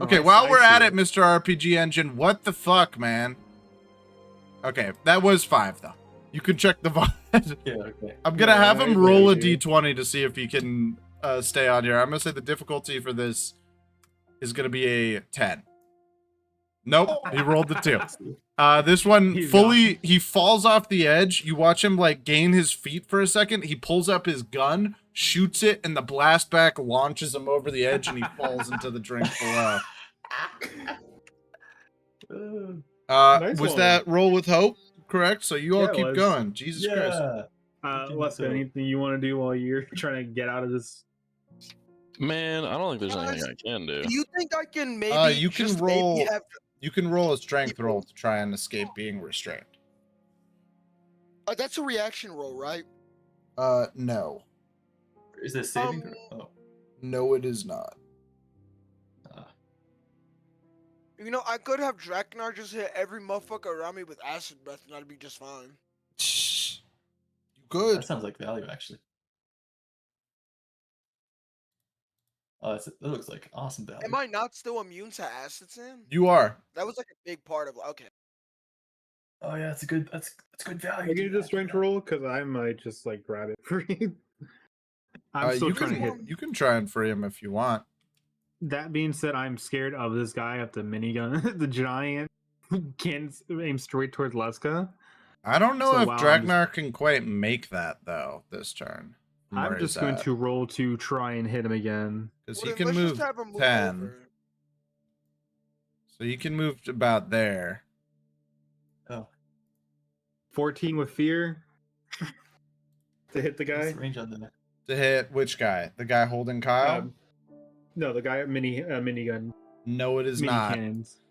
A: Okay,
C: Nice,
A: while
C: I
A: we're
C: see
A: at it, Mr. RPG Engine, what the fuck, man? Okay, that was 5 though. You can check the VOD.
E: Yeah, okay.
A: I'm gonna have him
C: Right,
A: roll a
C: baby.
A: d20 to see if he can stay on here. I'm gonna say the difficulty for this is gonna be a 10. Nope, he rolled the 2. This one
C: He's
A: fully, he falls off the edge. You watch him like gain his feet for a second. He pulls up his gun, shoots it, and the blast back launches him over the edge, and he falls into the drink below.
C: Nice
A: Was
C: one.
A: that roll with hope correct? So you all
C: Yeah, it
A: keep
C: was.
A: going. Jesus Christ.
E: Yeah.
C: Left, anything you want to do while you're trying to get out of this
D: Man, I don't think there's
B: Guys,
D: anything I can do.
B: Do you think I can maybe
A: You can
B: just
A: roll.
B: maybe have
A: You can roll a strength roll
B: people-
A: to try and escape being restrained.
B: that's a reaction roll, right?
A: No.
E: Is this saving?
B: Um,
E: Oh.
A: No, it is not.
B: You know, I could have Draknar just hit every motherfucker around me with acid breath and I'd be just fine.
A: You good?
E: That sounds like value, actually. Oh, that looks like awesome value.
B: Am I not still immune to acid, Sam?
A: You are.
B: That was like a big part of okay.
E: Oh yeah, that's good
C: Are
E: value.
C: you gonna
E: dude.
C: do the strength roll? Because I might just like grab it for you. I'm still
A: you
C: trying
A: can
C: to hit.
A: you can try and free him if you want.
C: That being said, I'm scared of this guy at the minigun, the giant can aim straight towards Leska.
A: I don't know
C: So
A: if
C: while
A: Dragnar can quite make that though this turn. from where
C: I'm just
A: he's
C: going
A: at.
C: to roll to try and hit him again.
A: Because
B: Well,
A: he
B: then
A: can
B: let's just
A: move
B: have him move
A: 10.
B: over.
A: So he can move to about there.
E: Oh,
C: 14 with fear to hit the
E: what's
C: guy.
E: the range on the?
A: To hit which guy? The guy holding Kyle?
C: No, the guy at minigun,
A: No, it is
C: mini
A: not.
C: cannons.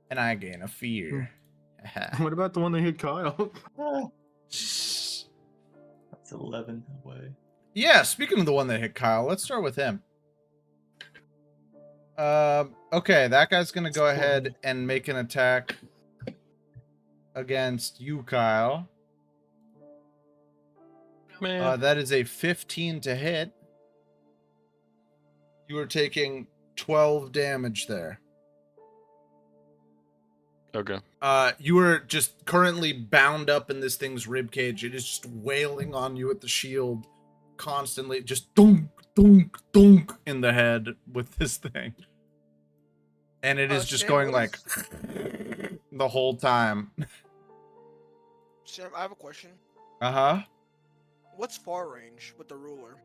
A: And I gain a fear.
C: What about the one that hit Kyle?
E: That's 11 away.
A: Yeah, speaking of the one that hit Kyle, let's start with him. Okay, that guy's gonna go ahead and make an attack against you, Kyle.
D: Man,
A: That is a 15 to hit. You are taking 12 damage there.
D: okay.
A: You are just currently bound up in this thing's ribcage. It is just wailing on you at the shield constantly, just dunk, dunk, dunk in the head with this thing. And it is just
B: Sam,
A: going
B: what
A: like the whole time.
B: Sam, I have a question.
A: Uh-huh.
B: What's far range with the ruler?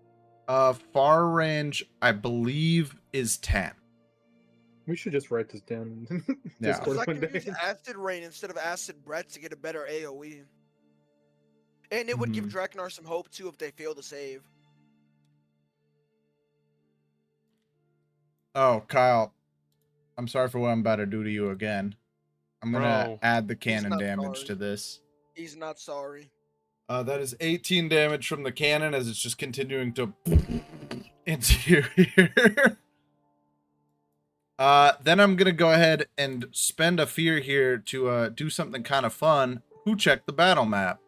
A: Far range, I believe, is 10.
C: We should just write this down. in
A: Yeah.
C: Discord
B: Because I
C: one
B: can use
C: day.
B: acid rain instead of acid breath to get a better AoE. And it would give Draknar some hope too if they fail to save.
A: Oh, Kyle. I'm sorry for what I'm about to do to you again. I'm gonna
D: Bro.
A: add the cannon
B: not
A: damage
B: sorry.
A: to this.
B: He's not sorry.
A: That is 18 damage from the cannon as it's just continuing to into your ear. Then I'm gonna go ahead and spend a fear here to do something kind of fun. Who checked the battle map?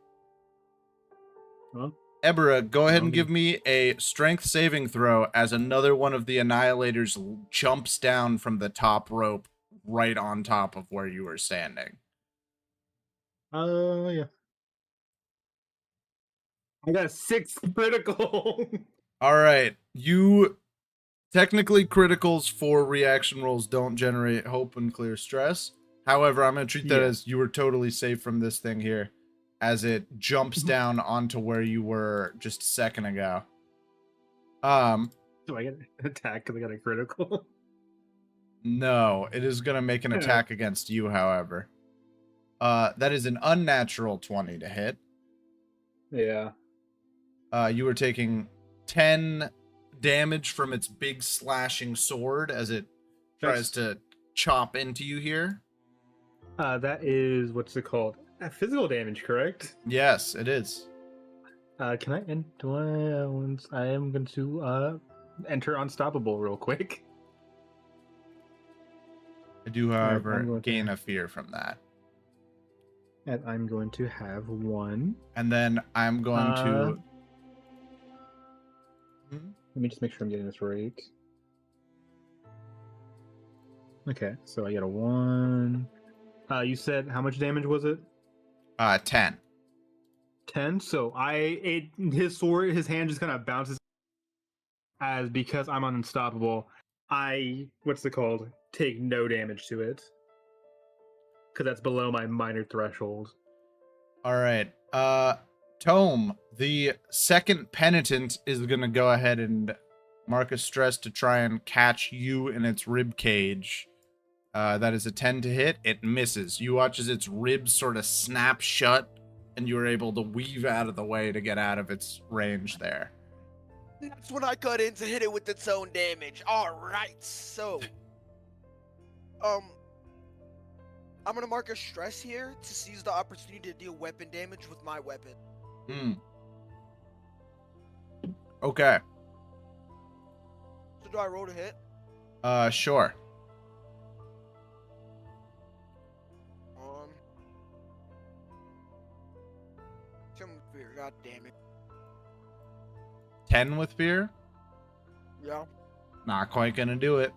C: Huh?
A: Ebera, go ahead and
C: Me.
A: give me a strength saving throw as another one of the annihilators jumps down from the top rope right on top of where you were standing.
C: Yeah. I got a 6 critical.
A: All right, you technically criticals for reaction rolls don't generate hope and clear stress. However, I'm going to treat that
C: Yeah.
A: as you were totally safe from this thing here as it jumps down onto where you were just a second ago.
C: Do I get an attack because I got a critical?
A: No, it is going to make an attack against you, however. That is an unnatural 20 to hit.
C: Yeah.
A: You were taking 10 damage from its big slashing sword as it tries to chop into you here.
C: That is, what's it called? Physical damage, correct?
A: Yes, it is.
C: Can I I am going to enter Unstoppable real quick.
A: I do,
C: I'm
A: however,
C: going to-
A: gain a fear from that.
C: And I'm going to have 1.
A: And then I'm going to...
C: Let me just make sure I'm getting this right. Okay, so I get a 1. You said how much damage was it?
A: 10.
C: 10. So his sword, his hand just kind of bounces as because I'm unstoppable. What's it called? Take no damage to it because that's below my minor threshold.
A: All right. Tome, the second penitent is going to go ahead and mark a stress to try and catch you in its rib cage. That is a 10 to hit. It misses. You watch as its ribs sort of snap shut, and you are able to weave out of the way to get out of its range there.
B: That's when I cut in to hit it with its own damage. Alright, so I'm gonna mark a stress here to seize the opportunity to deal weapon damage with my weapon.
A: Hmm. Okay.
B: So do I roll to hit?
A: Sure.
B: Um, 10 with fear. God damn it.
A: 10 with fear?
B: Yeah.
A: Not quite gonna do it.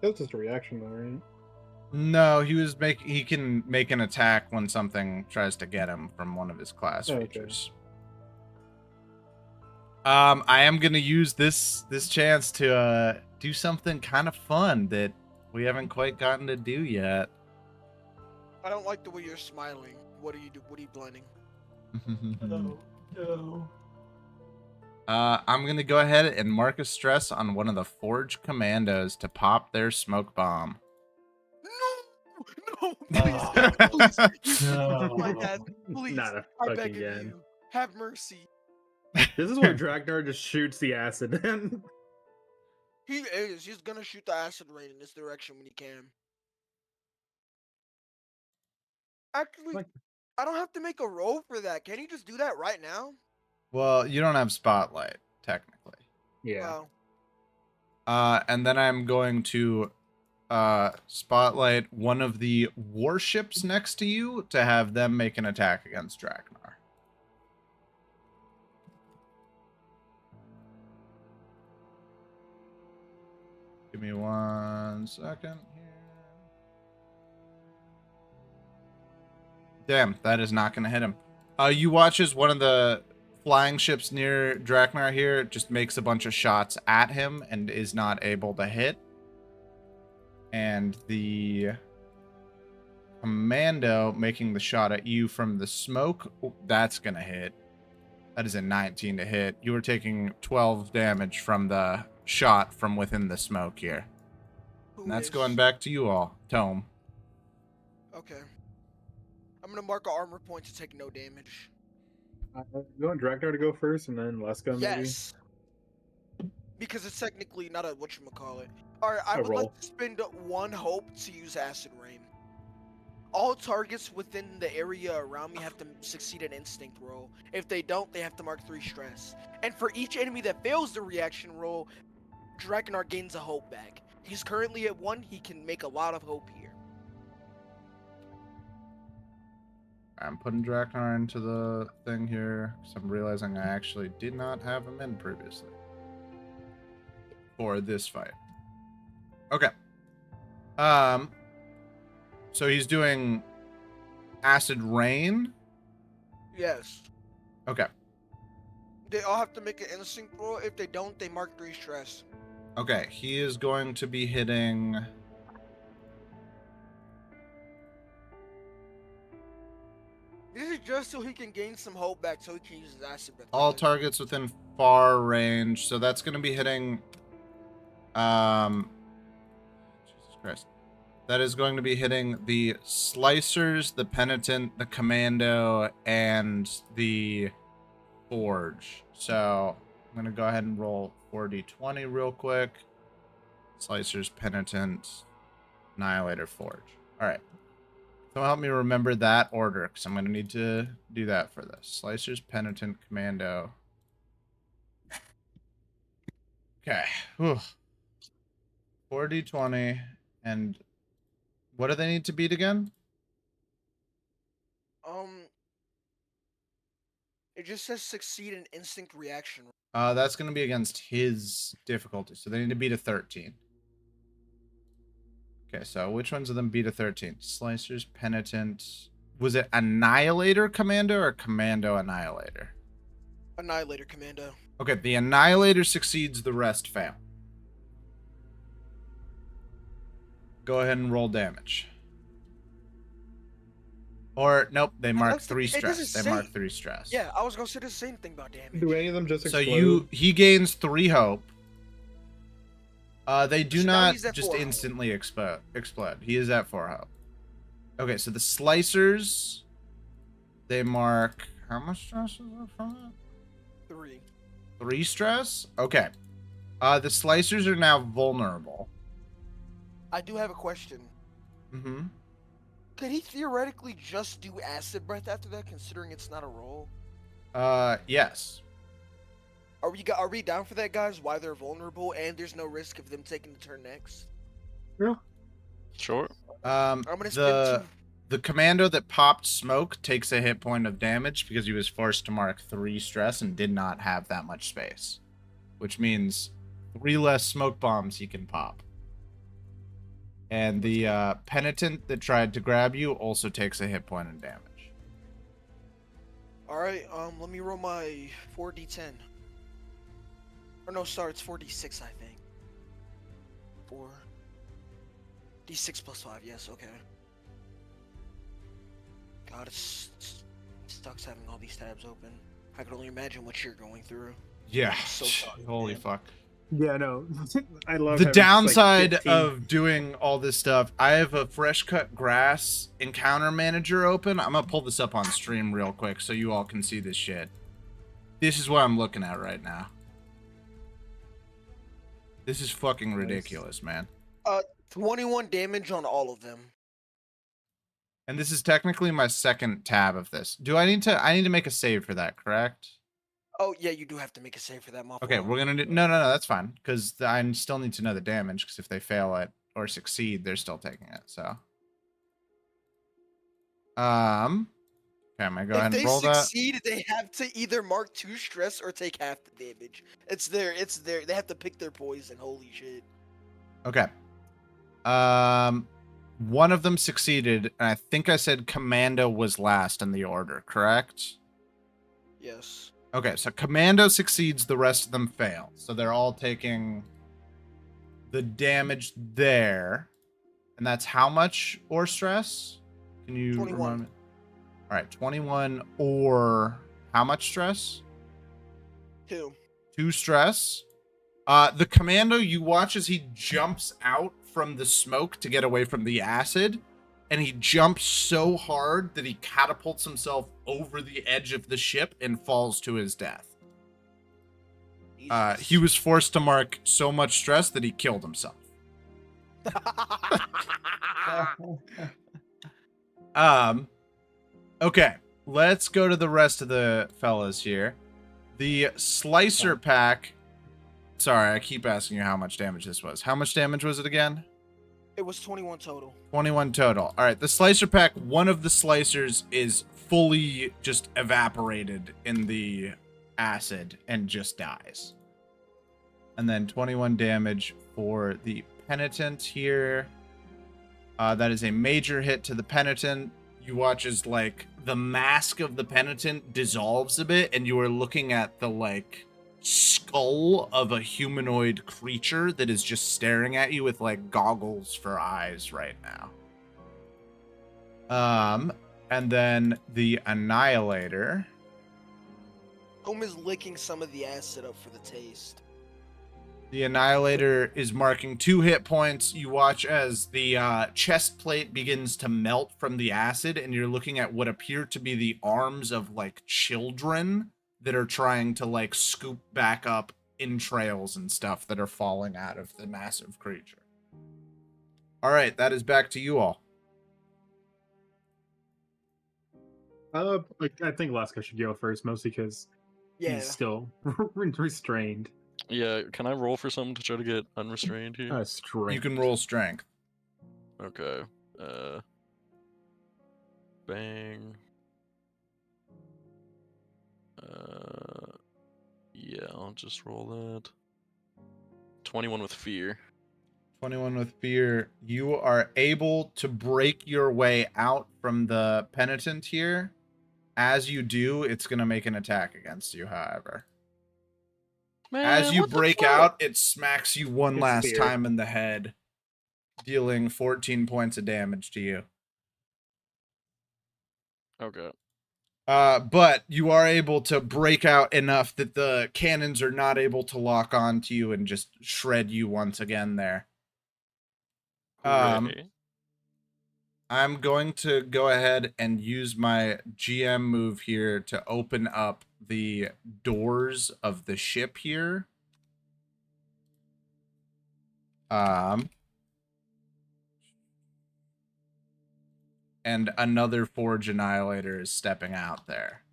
C: That was just a reaction, though, right?
A: No, he can make an attack when something tries to get him from one of his class
C: Okay.
A: features. I am gonna use this chance to do something kind of fun that we haven't quite gotten to do yet.
B: I don't like the way you're smiling. What are you blending?
E: No.
A: I'm gonna go ahead and mark a stress on one of the Forge Commandos to pop their smoke bomb.
B: No, please, please, you my
E: No.
B: ass, please.
C: Not a
B: I
C: fucking
B: beg of
C: again.
B: you, have mercy.
C: This is where Dragnar just shoots the acid.
B: He is. He's gonna shoot the acid rain in this direction when he can. Actually,
C: Like-
B: I don't have to make a roll for that. Can he just do that right now?
A: Well, you don't have spotlight technically.
C: Yeah.
B: Wow.
A: And then I'm going to spotlight one of the warships next to you to have them make an attack against Dragnar. Give me 1 second here. Damn, that is not going to hit him. You watch as one of the flying ships near Dragnar here just makes a bunch of shots at him and is not able to hit. And the commando making the shot at you from the smoke, that's going to hit. That is a 19 to hit. You are taking 12 damage from the shot from within the smoke here.
B: Who
A: And that's
B: is?
A: going back to you all. Tome.
B: Okay. I'm gonna mark an armor point to take no damage.
C: You want Dragnar to go first and then Leska, maybe?
B: Yes. Because it's technically not a whatchamacallit. Alright, I
C: A
B: would
C: roll.
B: like to spend 1 hope to use Acid Rain. All targets within the area around me have to succeed an instinct roll. If they don't, they have to mark 3 stress. And for each enemy that fails the reaction roll, Dragnar gains a hope back. He's currently at 1, he can make a lot of hope here.
A: I'm putting Dragnar into the thing here because I'm realizing I actually did not have him in previously for this fight. Okay. So he's doing acid rain.
B: Yes.
A: Okay.
B: They all have to make an instinct roll. If they don't, they mark 3 stress.
A: Okay. He is going to be hitting.
B: This is just so he can gain some hope back so he can use his acid breath.
A: All targets within far range. So that's going to be hitting. Jesus Christ. That is going to be hitting the Slicers, the Penitent, the Commando, and the Forge. So I'm going to go ahead and roll 4d20 real quick. Slicers, Penitent, Annihilator, Forge. All right. So help me remember that order because I'm going to need to do that for this. Slicers, Penitent, Commando. Okay. Whew. 4d20 and what do they need to beat again?
B: It just says succeed an instinct reaction.
A: That's going to be against his difficulty. So they need to beat a 13. Okay, so which ones of them beat a 13? Slicers, Penitent. Was it Annihilator Commando or Commando Annihilator?
B: Annihilator Commando.
A: Okay, the Annihilator succeeds, the rest fail. Go ahead and roll damage. Or, nope, they mark 3 stress. They mark 3 stress.
B: Yeah, I was gonna say the same thing about damage.
C: Do any of them just
A: So
C: explode?
A: he gains 3 hope. They do
B: So now
A: not
B: he's at
A: just
B: 4 hope.
A: instantly explode. He is at 4 hope. Okay, so the Slicers, they mark how much stress is that from that?
B: 3.
A: 3 stress? Okay. The slicers are now vulnerable.
B: I do have a question.
A: Mm-hmm.
B: Could he theoretically just do acid breath after that, considering it's not a roll?
A: Yes.
B: Are we down for that, guys? Why they're vulnerable and there's no risk of them taking the turn next?
C: Yeah.
D: Sure.
B: I'm gonna spend 2.
A: The commando that popped smoke takes a hit point of damage because he was forced to mark 3 stress and did not have that much space, which means 3 less smoke bombs he can pop. And the penitent that tried to grab you also takes a hit point of damage.
B: All right. Let me roll my 4d10. Or no, sorry, it's 4d6, I think. 4 d6 plus 5. Yes, okay. God, it sucks having all these tabs open. I can only imagine what you're going through.
A: Yeah.
B: So sorry,
A: Holy
B: man.
A: fuck.
C: Yeah, no. I love
A: The
C: having,
A: downside
C: 15.
A: of doing all this stuff, I have a fresh cut grass encounter manager open. I'm gonna pull this up on stream real quick so you all can see this shit. This is what I'm looking at right now. This is fucking ridiculous, man.
B: 21 damage on all of them.
A: And this is technically my second tab of this. I need to make a save for that, correct?
B: Oh yeah, you do have to make a save for that, my
A: Okay,
B: fault.
A: we're gonna do no, that's fine, because I still need to know the damage, because if they fail it or succeed, they're still taking it, so. Okay, I'm gonna go ahead and roll that.
B: If they succeed, they have to either mark 2 stress or take half the damage. It's their, they have to pick their poison, holy shit.
A: Okay. One of them succeeded, and I think I said Commando was last in the order, correct?
B: Yes.
A: Okay, so Commando succeeds, the rest of them fail. So they're all taking the damage there. And that's how much or stress? Can you
B: 21.
A: remind me? All right, 21 or how much stress?
B: 2.
A: 2 stress. The Commando, you watch as he jumps out from the smoke to get away from the acid, and he jumps so hard that he catapults himself over the edge of the ship and falls to his death. He was forced to mark so much stress that he killed himself. Okay, let's go to the rest of the fellas here. The Slicer pack. Sorry, I keep asking you how much damage this was. How much damage was it again?
B: It was 21 total.
A: 21 total. All right, the Slicer pack, one of the Slicers is fully just evaporated in the acid and just dies. And then 21 damage for the Penitent here. That is a major hit to the Penitent. You watch as, like, the mask of the Penitent dissolves a bit, and you are looking at the, like, skull of a humanoid creature that is just staring at you with, like, goggles for eyes right now. And then the Annihilator.
B: Home is licking some of the acid up for the taste.
A: The Annihilator is marking 2 hit points. You watch as the chest plate begins to melt from the acid, and you're looking at what appear to be the arms of, like, children that are trying to, like, scoop back up entrails and stuff that are falling out of the massive creature. All right, that is back to you all.
C: I think Laska should go first, mostly because
B: Yeah.
C: he's still restrained.
D: Yeah, can I roll for something to try to get unrestrained here?
C: Strength.
A: You can roll strength.
D: Okay. Bang. Yeah, I'll just roll that. 21 with fear.
A: 21 with fear. You are able to break your way out from the Penitent here. As you do, it's going to make an attack against you, however.
D: Man,
A: As you
D: what the
A: break
D: fuck?
A: out, it smacks you one
C: It's
A: last
C: fear.
A: time in the head, dealing 14 points of damage to you.
D: Okay.
A: But you are able to break out enough that the cannons are not able to lock on to you and just shred you once again there.
D: Hooray.
A: I'm going to go ahead and use my GM move here to open up the doors of the ship here. And another Forge Annihilator is stepping out there.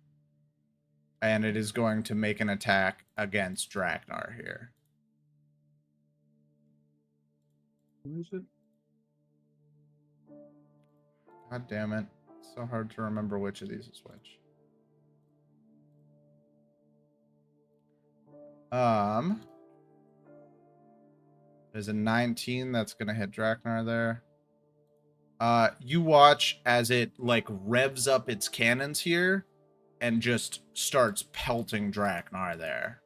A: And it is going to make an attack against Draknar here.
C: Who is it?
A: God damn it. It's so hard to remember which of these is which. There's a 19 that's going to hit Draknar there. You watch as it like revs up its cannons here and just starts pelting Draknar there.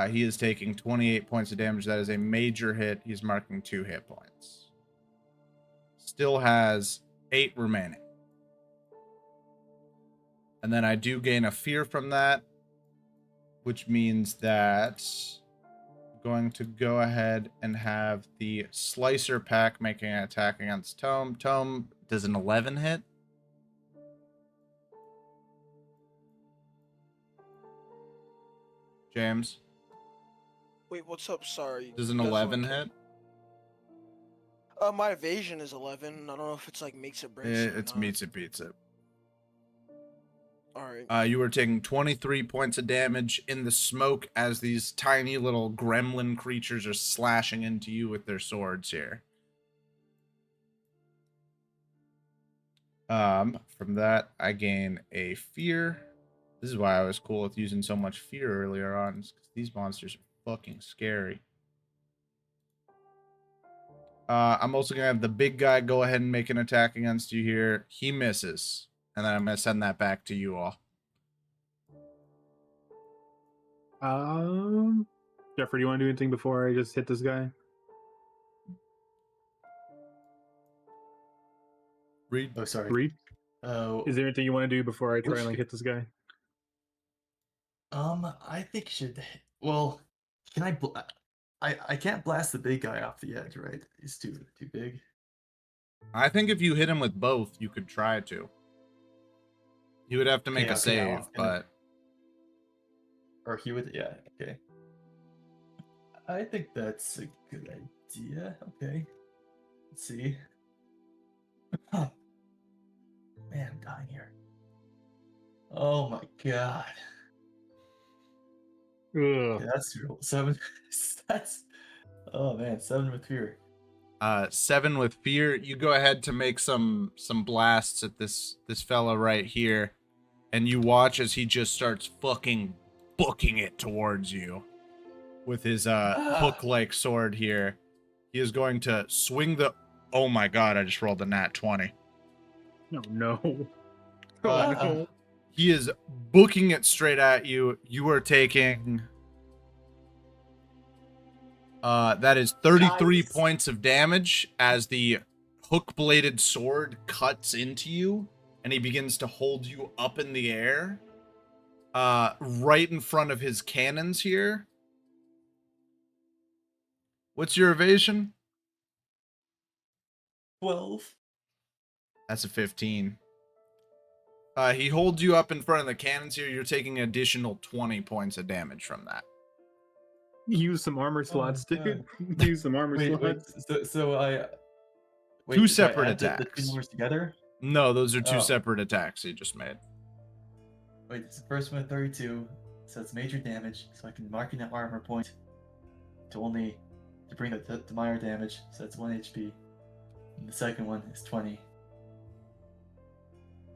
A: He is taking 28 points of damage. That is a major hit. He's marking 2 hit points. Still has 8 remaining. And then I do gain a fear from that, which means that I'm going to go ahead and have the Slicer Pack making an attack against Tome. Tome, does an 11 hit? James?
B: Wait, what's up? Sorry.
A: Does an
B: you guys
A: 11
B: wanna
A: hit?
B: My evasion is 11. I don't know if it's like makes it breaks it. or
A: It's
B: not.
A: meets it, beats it.
B: All right.
A: You are taking 23 points of damage in the smoke as these tiny little gremlin creatures are slashing into you with their swords here. From that, I gain a fear. This is why I was cool with using so much fear earlier on, because these monsters are fucking scary. I'm also going to have the big guy go ahead and make an attack against you here. He misses. And then I'm going to send that back to you all.
C: Jeffrey, do you want to do anything before I just hit this guy?
A: Read.
E: Oh, sorry.
C: Reed,
E: Oh,
C: is there anything you want to do before I try
E: Which
C: and like
E: g-
C: hit this guy?
E: I think you should. Well, can I? I can't blast the big guy off the edge, right? He's too big.
A: I think if you hit him with both, you could try to. You would have to make
E: Yeah,
A: a
E: okay, yeah,
A: save, but...
E: Or he would. Yeah. Okay. I think that's a good idea. Okay. Let's see. Huh. Man, I'm dying here. Oh my god.
C: Ugh.
E: Yeah, that's real. 7. That's. Oh man, 7 with fear.
A: 7 with fear. You go ahead to make some blasts at this fella right here, and you watch as he just starts fucking booking it towards you with his hook-like sword here. He is going to swing the... Oh my god, I just rolled a nat 20.
C: Oh no. Oh
E: Uh,
C: no.
A: He is booking it straight at you. You are taking... that is 33
E: Nice.
A: points of damage as the hook-bladed sword cuts into you, and he begins to hold you up in the air, right in front of his cannons here. What's your evasion?
E: 12.
A: That's a 15. He holds you up in front of the cannons here. You're taking an additional 20 points of damage from that.
C: Use some armor slots, dude. Use some armor
E: Wait.
C: slots.
E: So I. Wait,
A: Two
E: so I
A: separate
E: add the
A: attacks.
E: two numbers together.
A: No, those are two
E: Oh.
A: separate attacks he just made.
E: Wait, it's the first one at 32, so it's major damage, so I can mark in that armor point to bring it to minor damage, so that's 1 HP. And the second one is 20.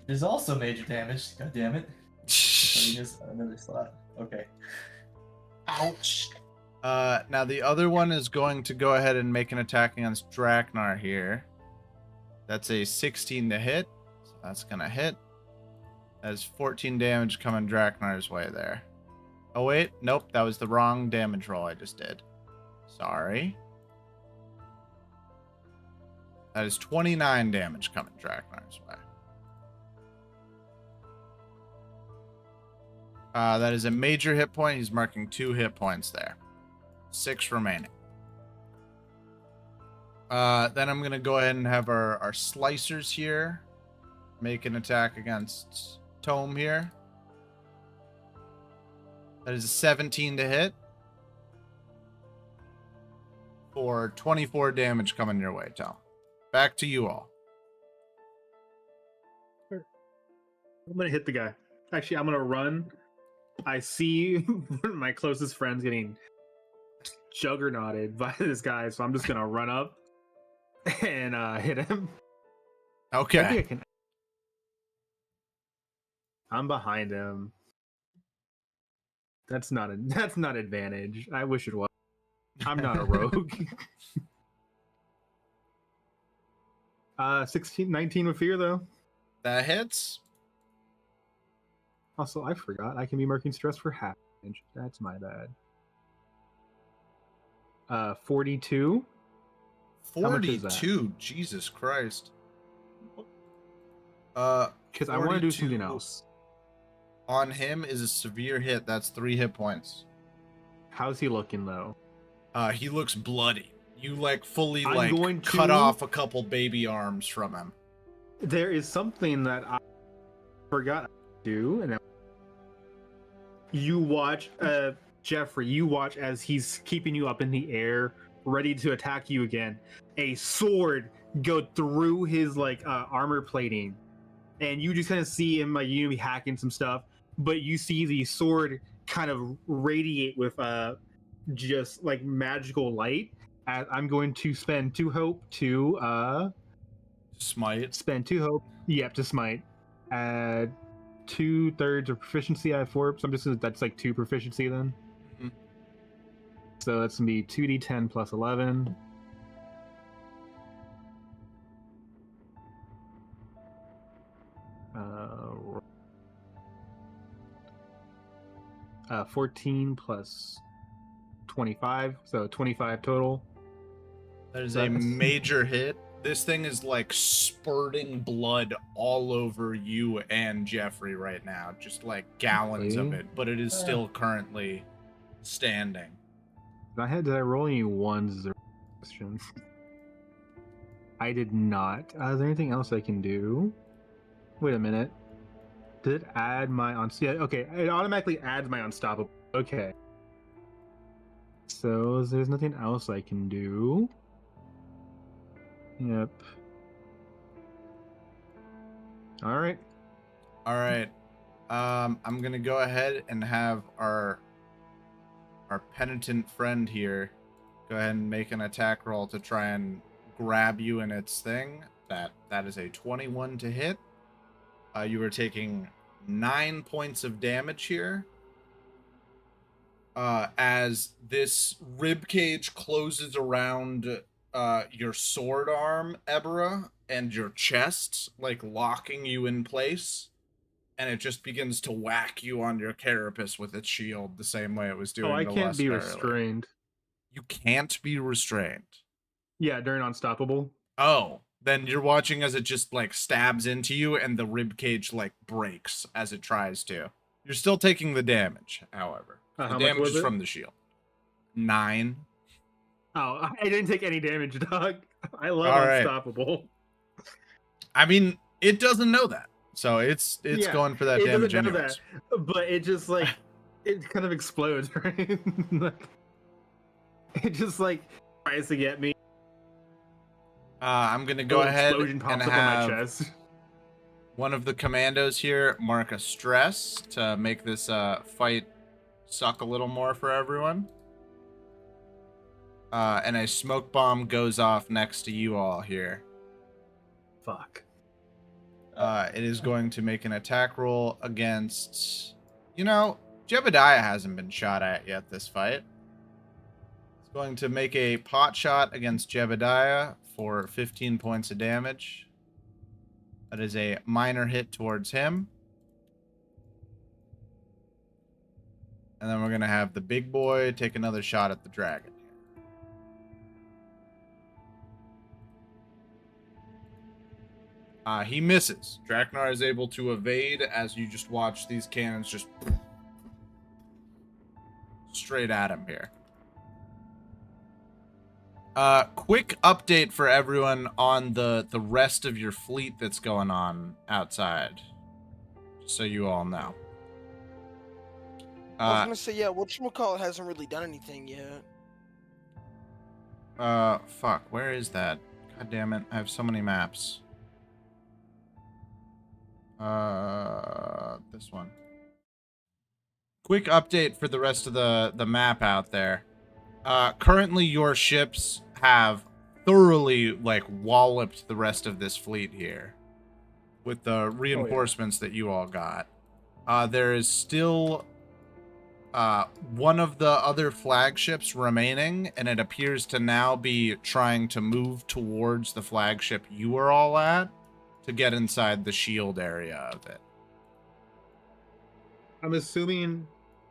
E: There's also major damage, god damn it. So use another slot. Okay. Ouch!
A: Now the other one is going to go ahead and make an attack against Draknar here. That's a 16 to hit. So that's gonna hit. That's 14 damage coming Draknar's way there. Oh wait, nope, that was the wrong damage roll I just did. Sorry. That is 29 damage coming Draknar's way. That is a major hit point. He's marking 2 hit points there. 6 remaining. Then I'm gonna go ahead and have our slicers here make an attack against Tome here. That is a 17 to hit. For 24 damage coming your way, Tome. Back to you all.
C: I'm gonna hit the guy. Actually, I'm gonna run. I see one of my closest friends getting juggernauted by this guy, so I'm just gonna run up and hit him. I think I
A: Okay.
C: can. I'm behind him. That's not advantage. I wish it was. I'm not a rogue. 19 with fear though.
A: That hits.
C: Also, I forgot I can be marking stress for half damage. That's my bad. 42. How much is that?
A: 42. Jesus Christ.
C: Because I want to do
A: 42
C: something else.
A: On him is a severe hit. That's 3 hit points.
C: How's he looking though?
A: He looks bloody. You like fully
C: I'm
A: like
C: going
A: cut
C: to-
A: off a couple baby arms from him.
C: There is something that I forgot to do, and you watch, Jeffrey. You watch as he's keeping you up in the air, ready to attack you again. A sword go through his like armor plating, and you just kind of see him like you know, be hacking some stuff, but you see the sword kind of radiate with just like magical light. I'm going to spend 2 hope to
A: Smite.
C: spend 2 hope. Yep, to smite. Add 2/3 of proficiency. I have 4, so I'm just gonna, that's like 2 proficiency then.
A: Mhm.
C: So that's gonna be 2d10 plus 11. Uh, 14 plus 25, so 25 total.
A: That is
C: So
A: a
C: that's-
A: major hit. This thing is like spurting blood all over you and Jeffrey right now. Just like gallons of
C: Really?
A: it, but it is still currently standing.
C: Did I roll any ones as a question? I did not. Is there anything else I can do? Wait a minute. Did it add my yeah, okay, it automatically adds my unstoppable. Okay. So there's nothing else I can do. Yep. All right.
A: All right. I'm gonna go ahead and have our penitent friend here go ahead and make an attack roll to try and grab you in its thing. That is a 21 to hit. You are taking 9 points of damage here. As this rib cage closes around your sword arm, Ebera, and your chest, like locking you in place. And it just begins to whack you on your carapace with its shield the same way it was doing.
C: Oh, I
A: to
C: can't be
A: Lester earlier.
C: restrained.
A: You can't be restrained.
C: Yeah, during unstoppable.
A: Oh, then you're watching as it just like stabs into you and the rib cage like breaks as it tries to. You're still taking the damage, however. The
C: How much
A: damage
C: was
A: is
C: it?
A: from the shield. 9.
C: Oh, I didn't take any damage, dog. I love
A: All right.
C: unstoppable.
A: I mean, it doesn't know that. So it's
C: Yeah,
A: going for that
C: it
A: damage
C: doesn't know
A: anyways.
C: that, but it just like it kind of explodes, right? Like, it just like tries to get me.
A: I'm going to go ahead
C: Explosion pops
A: and
C: up on my
A: have
C: chest.
A: one of the commandos here mark a stress to make this fight suck a little more for everyone. And a smoke bomb goes off next to you all here.
C: Fuck.
A: It is going to make an attack roll against... You know, Jebediah hasn't been shot at yet this fight. It's going to make a pot shot against Jebediah for 15 points of damage. That is a minor hit towards him. And then we're going to have the big boy take another shot at the dragon. He misses. Draknar is able to evade as you just watch these cannons just straight at him here. Quick update for everyone on the rest of your fleet that's going on outside, just so you all know.
B: I was gonna say, yeah, whatchamacallit hasn't really done anything yet.
A: Fuck, where is that? God damn it, I have so many maps. This one. Quick update for the rest of the map out there. Currently your ships have thoroughly, like, walloped the rest of this fleet here with the reinforcements that you all got. There is still one of the other flagships remaining, and it appears to now be trying to move towards the flagship you are all at to get inside the shield area of it.
C: I'm assuming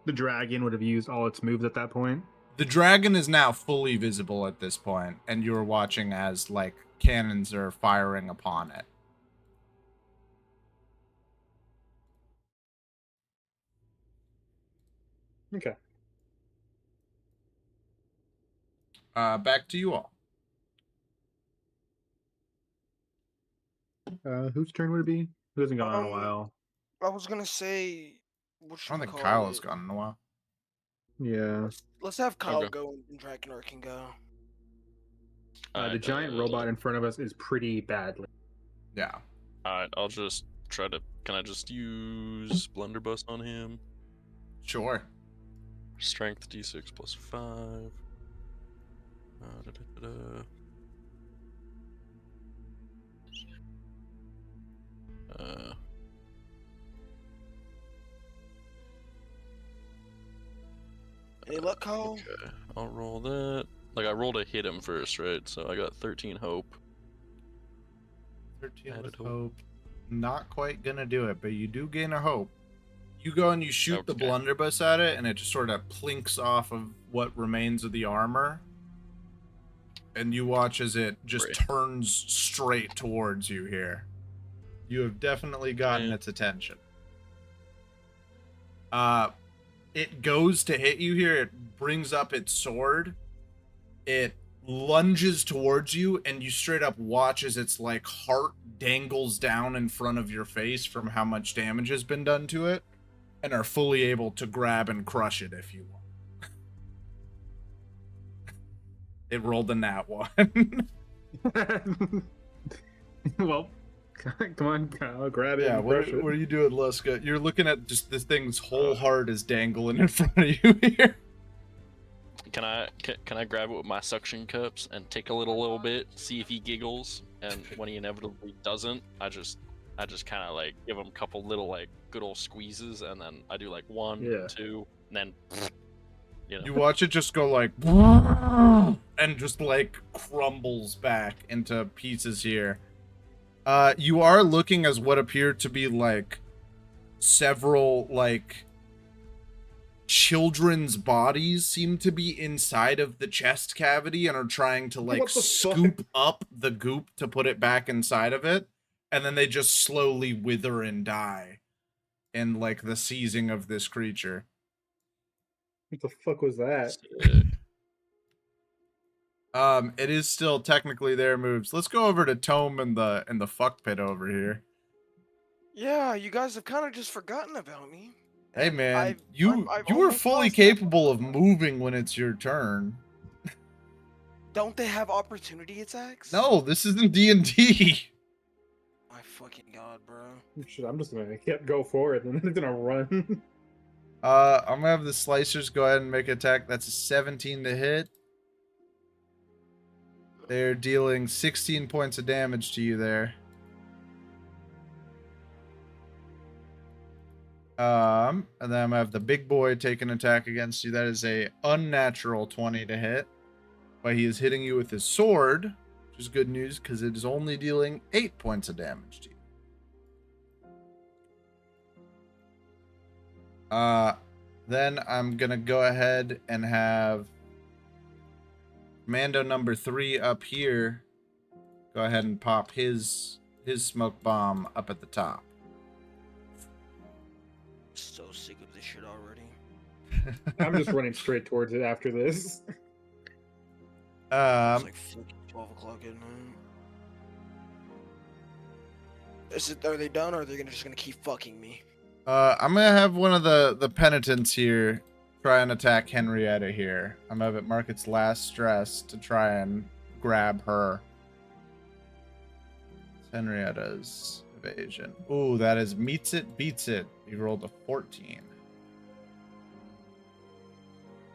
C: the dragon would have used all its moves at that point.
A: The dragon is now fully visible at this point, and you're watching as, like, cannons are firing upon it.
C: Okay.
A: Back to you all.
C: Whose turn would it be? Who hasn't gone in a while?
B: I was gonna say,
A: I don't think Kyle has gone in a while.
C: Yeah.
B: Let's have Kyle
D: Okay.
B: go and Drakenor can go.
C: The giant robot in front of us is pretty badly.
A: Yeah.
D: Alright, I'll just try to. Can I just use Blunderbuss on him?
A: Sure.
D: Strength D6 plus 5. Da-da-da-da.
B: Any luck, Kyle?
D: Okay, I'll roll that. Like, I rolled a hit him first, right? So I got 13 hope.
A: 13
D: Added
A: with
D: hope.
A: hope. Not quite gonna do it, but you do gain a hope. You go and you shoot the
D: Okay.
A: blunderbuss at it, and it just sort of plinks off of what remains of the armor. And you watch as it just
D: Great.
A: turns straight towards you here. You have definitely gotten
D: Man.
A: its attention. It goes to hit you here. It brings up its sword. It lunges towards you, and you straight up watch as its, like, heart dangles down in front of your face from how much damage has been done to it, and are fully able to grab and crush it if you want. It rolled a nat 1.
C: Well, come on, Kyle, grab it.
A: Yeah,
C: and
A: what
C: crush it.
A: are you doing, Luska? You're looking at just this thing's whole heart is dangling in front of you here.
D: Can I grab it with my suction cups and take a little bit, see if he giggles, and when he inevitably doesn't, I just kind of like give him a couple little like good old squeezes, and then I do like 1,
C: Yeah.
D: 2, and then you know.
A: You watch it just go like, and just like crumbles back into pieces here. You are looking as what appear to be like several like children's bodies seem to be inside of the chest cavity and are trying to like
C: What the fuck?
A: scoop up the goop to put it back inside of it, and then they just slowly wither and die in like the seizing of this creature.
C: What the fuck was that?
D: Sick.
A: It is still technically their moves. Let's go over to Tome and the fuck pit over here.
B: Yeah, you guys have kind of just forgotten about me.
A: Hey
B: And
A: man,
B: I've
A: you are
B: almost
A: fully
B: lost half
A: capable of
B: my-
A: moving when it's your turn.
B: Don't they have opportunity attacks?
A: No, this isn't D&D.
B: My fucking god, bro.
C: Shit, I'm just gonna go for it, and then it's gonna run.
A: I'm gonna have the slicers go ahead and make an attack. That's a 17 to hit. They're dealing 16 points of damage to you there. And then I'm gonna have the big boy take an attack against you. That is a unnatural 20 to hit. But he is hitting you with his sword, which is good news because it is only dealing 8 points of damage to you. Then I'm gonna go ahead and have Commando number 3 up here. Go ahead and pop his smoke bomb up at the top.
B: So sick of this shit already.
C: I'm just running straight towards it after this.
B: It's like 12 o'clock at night. Are they done, or are they just gonna keep fucking me?
A: I'm gonna have one of the penitents here try and attack Henrietta here. I'm gonna have it mark its last stress to try and grab her. Henrietta's evasion. Ooh, that is meets it, beats it. He rolled a 14.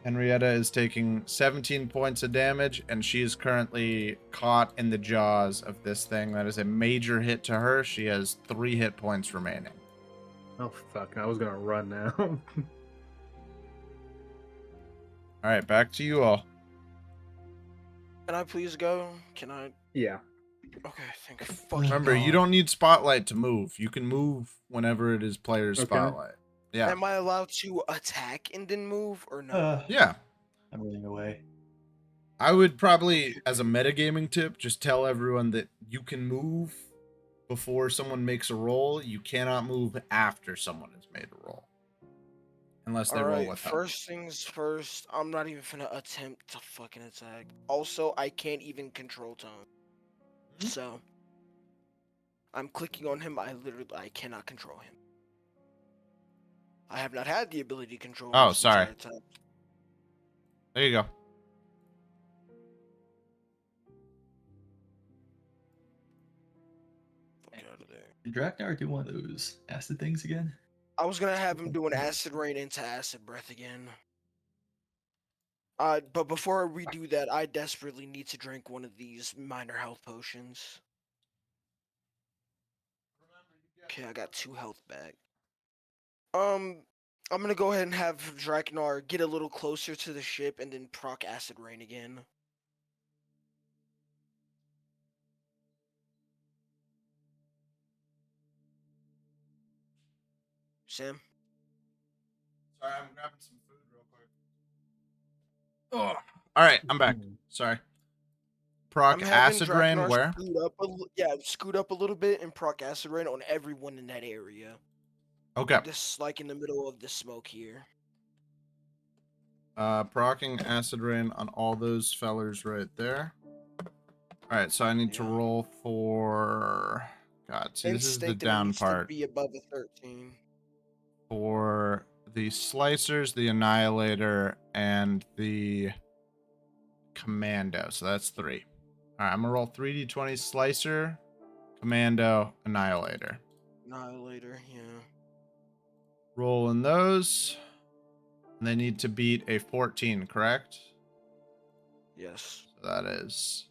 A: Henrietta is taking 17 points of damage, and she is currently caught in the jaws of this thing. That is a major hit to her. She has 3 hit points remaining.
C: Oh fuck! I was gonna run now.
A: All right, back to you all.
B: Can I please go? Can I?
C: Yeah.
B: Okay, thank fucking
A: Remember, you
B: God.
A: don't need spotlight to move. You can move whenever it is player's
C: Okay.
A: spotlight. Yeah.
B: Am I allowed to attack and then move, or no?
A: Yeah.
E: I'm running away.
A: I would probably, as a metagaming tip, just tell everyone that you can move before someone makes a roll. You cannot move after someone has made a roll. Unless they roll
B: Alright,
A: with them.
B: first things first, I'm not even finna attempt to fucking attack. Also, I can't even control tone. So, I'm clicking on him, I cannot control him. I have not had the ability to control him
A: Oh,
B: this
A: sorry.
B: entire time.
A: There you go.
B: Fuck out of there.
E: Did Draknar do one of those acid things again?
B: I was gonna have him do an acid rain into acid breath again. But before we do that, I desperately need to drink one of these minor health potions. Okay, I got 2 health back. I'm gonna go ahead and have Draknar get a little closer to the ship and then proc acid rain again. Sam?
A: Sorry, I'm grabbing some food real quick. Oh. All right, I'm back. Sorry. Proc
B: I'm having
A: acid rain
B: Draknar
A: where?
B: scoot up a little bit and proc acid rain on everyone in that area.
A: Okay.
B: This, like, in the middle of the smoke here.
A: Procking acid rain on all those fellers right there. All right, so I need to
B: Yeah.
A: roll for. God, see, this is the
B: Instinct, and it
A: down
B: needs
A: part.
B: to be above a 13.
A: For the slicers, the annihilator, and the commando. So that's 3. All right, I'm gonna roll 3d20 slicer, commando, annihilator.
B: Annihilator, yeah.
A: Rolling those. And they need to beat a 14, correct?
B: Yes.
A: So that is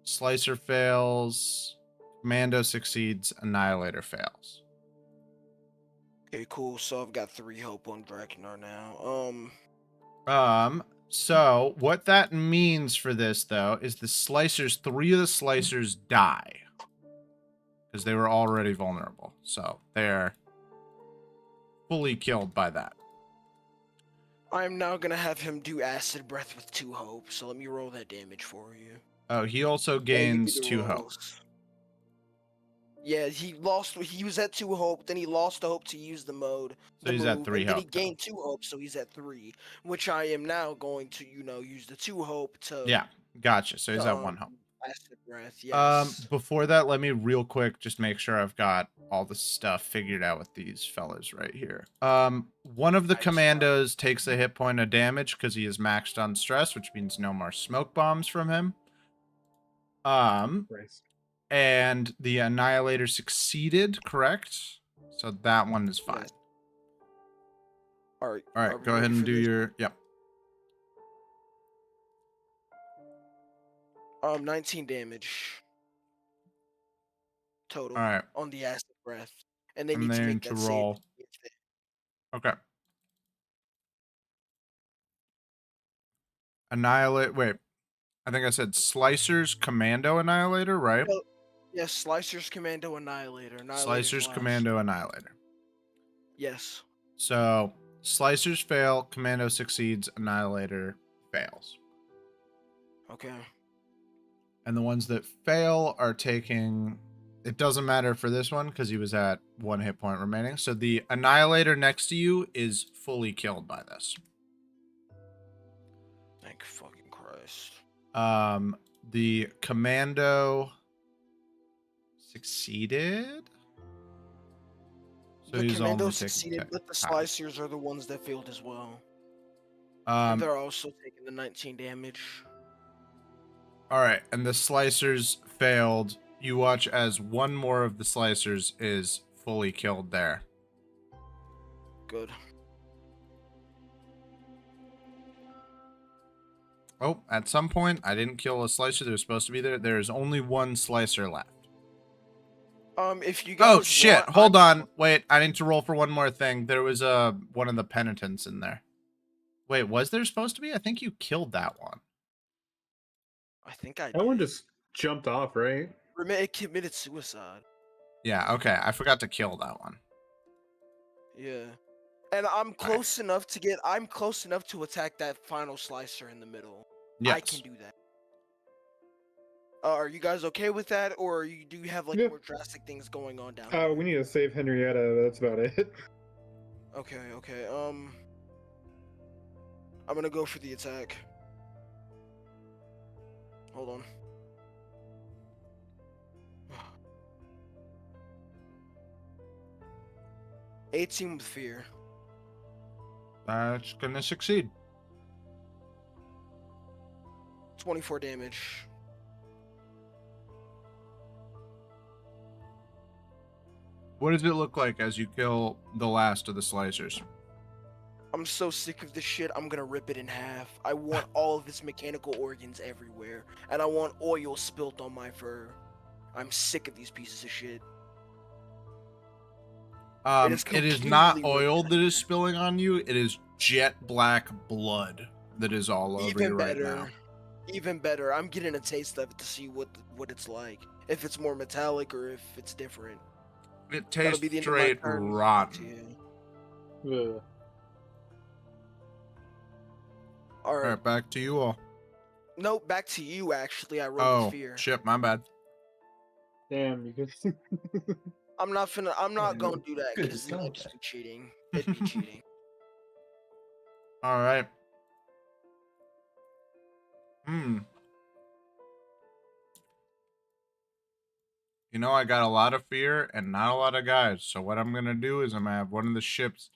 A: slicer fails, commando succeeds, annihilator fails.
B: Okay, cool. So I've got 3 hope on Draknar now.
A: So what that means for this though is the slicers, 3 of the slicers die. Because they were already vulnerable. So they're fully killed by that.
B: I'm now gonna have him do acid breath with 2 hope. So let me roll that damage for you.
A: Oh, he also
B: Yeah, you
A: gains
B: do the
A: 2 hope.
B: rolls. Yeah, he was at 2 hope, then he lost the hope to use the mode.
A: So he's at 3
B: and then he
A: hope now.
B: gained 2 hope, so he's at 3. Which I am now going to, use the 2 hope to
A: Yeah, gotcha. So he's at 1 hope.
B: acid breath, yes.
A: Before that, let me real quick just make sure I've got all the stuff figured out with these fellas right here. One of the commandos takes a hit point of damage because he is maxed on stress, which means no more smoke bombs from him.
C: Christ.
A: And the annihilator succeeded, correct? So that one is fine.
B: Yes. All right.
A: All right, go ahead and do your. Yep.
B: 19 damage total.
A: All right.
B: On the acid breath, and they
A: And
B: need to
A: they
B: make
A: need to
B: that
A: roll.
B: save.
A: Okay. Annihilate. Wait. I think I said Slicers Commando Annihilator, right?
B: Well, yes, Slicers Commando Annihilator.
A: Slicers Commando Annihilator.
B: Yes.
A: So Slicers fail, Commando succeeds, Annihilator fails.
B: Okay.
A: And the ones that fail are taking. It doesn't matter for this one because he was at 1 hit point remaining. So the Annihilator next to you is fully killed by this.
B: Thank fucking Christ.
A: The commando succeeded. So
B: The
A: he's
B: commando
A: only
B: succeeded,
A: taking
B: but the
A: half.
B: slicers are the ones that failed as well. And
A: Um,
B: they're also taking the 19 damage.
A: all right, and the slicers failed. You watch as one more of the slicers is fully killed there.
B: Good.
A: Oh, at some point, I didn't kill a slicer that was supposed to be there. There is only one slicer left.
B: If you guys
A: Oh, shit.
B: want,
A: Hold on. Wait, I need to roll for one more thing. There was one of the penitents in there. Wait, was there supposed to be? I think you killed that one.
B: I think I did.
C: That one just jumped off, right?
B: It committed suicide.
A: Yeah, okay. I forgot to kill that one.
B: Yeah. And I'm close enough to get. I'm close enough to attack that final slicer in the middle.
A: Yes.
B: I can do that. Are you guys okay with that, or do you have like
C: Yeah.
B: more drastic things going on down here?
C: We need to save Henrietta. That's about it.
B: Okay. I'm gonna go for the attack. Hold on. $18 with fear.
A: That's gonna succeed.
B: 24 damage.
A: What does it look like as you kill the last of the slicers?
B: I'm so sick of this shit, I'm gonna rip it in half. I want all of its mechanical organs everywhere, and I want oil spilt on my fur. I'm sick of these pieces of shit.
A: It is not
B: completely
A: oil
B: ripped
A: that
B: in
A: is
B: half.
A: spilling on you. It is jet black blood that is all over you right now.
B: Even better. I'm getting a taste of it to see what it's like. If it's more metallic or if it's different.
A: It
B: That'll
A: tastes
B: be the end of my
A: straight
B: turn.
A: rotten.
C: Ugh.
B: All
A: All
B: right.
A: right, back to you all.
B: Nope, back to you. Actually, I rolled
A: Oh,
B: with fear.
A: shit, my bad.
C: Damn, you could.
B: I'm not gonna do that
E: Good
B: because
E: to
B: it'd
E: know
B: just
E: that.
B: be cheating. It'd be cheating.
A: All right. You know, I got a lot of fear and not a lot of guys. So what I'm going to do is I'm going to have one of the ships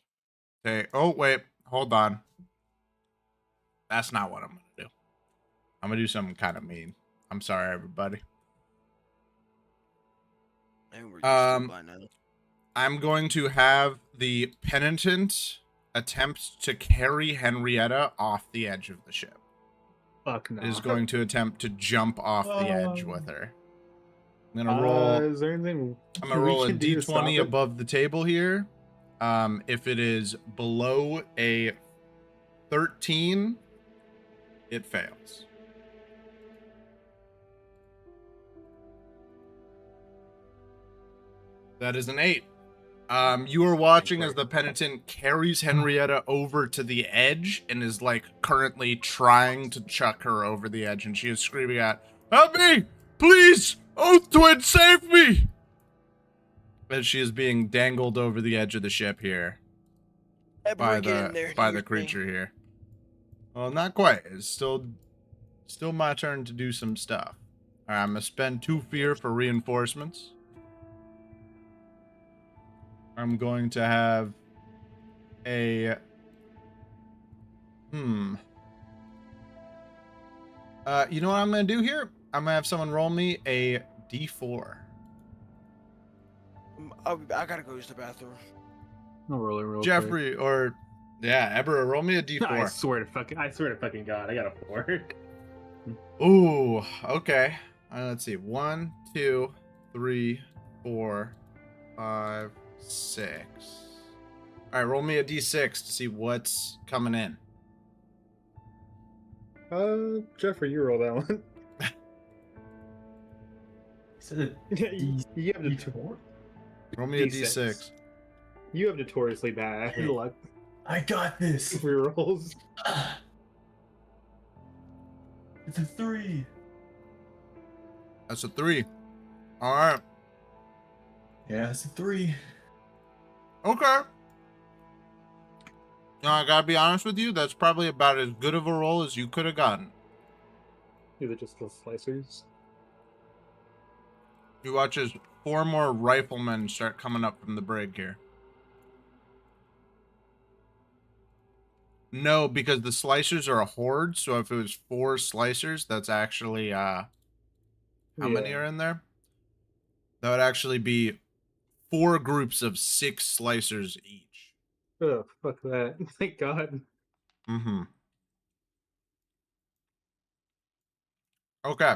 A: say, oh, wait, hold on. That's not what I'm going to do. I'm going to do something kind of mean. I'm sorry, everybody.
B: And we're used to it by now.
A: I'm going to have the penitent attempt to carry Henrietta off the edge of the ship.
C: Fuck no.
A: Is going to attempt to jump off the edge with her. I'm gonna roll.
C: Is there anything
A: I'm gonna roll a
C: we can do to stop
A: d20
C: it?
A: above the table here. If it is below a 13, it fails. That is an 8. You are watching as the penitent carries Henrietta over to the edge and is like currently trying to chuck her over the edge, and she is screaming out, "Help me! Please! Oath Twin, save me!" As she is being dangled over the edge of the ship here by the creature here. Well, not quite. It's still my turn to do some stuff. All right, I'm gonna spend 2 fear for reinforcements. I'm going to have a you know what I'm gonna do here? I'm gonna have someone roll me a d4.
B: I gotta go use the bathroom.
C: I'll roll it real
A: Jeffrey, or yeah, Ebra, roll me a d4.
C: quick. I swear to fucking God, I got a 4.
A: Ooh, okay. Let's see. 1, 2, 3, 4, 5, 6. All right, roll me a d6 to see what's coming in.
C: Jeffrey, you roll that one.
E: Said
C: You have
E: D4?
A: Roll me a
C: D6.
A: d6.
C: You have notoriously bad
E: Hey.
C: luck
E: I got this.
C: for your rolls.
E: It's a 3.
A: That's a 3. All right.
E: Yeah, it's a 3.
A: Okay. Now, I gotta be honest with you, that's probably about as good of a roll as you could have gotten.
C: Is it just the slicers?
A: You watch as 4 more riflemen start coming up from the brig here. No, because the slicers are a horde, so if it was 4 slicers, that's actually, how many are in there? That would actually be 4 groups of 6 slicers each.
C: Oh, fuck that. Thank God.
A: Mm-hmm. Okay.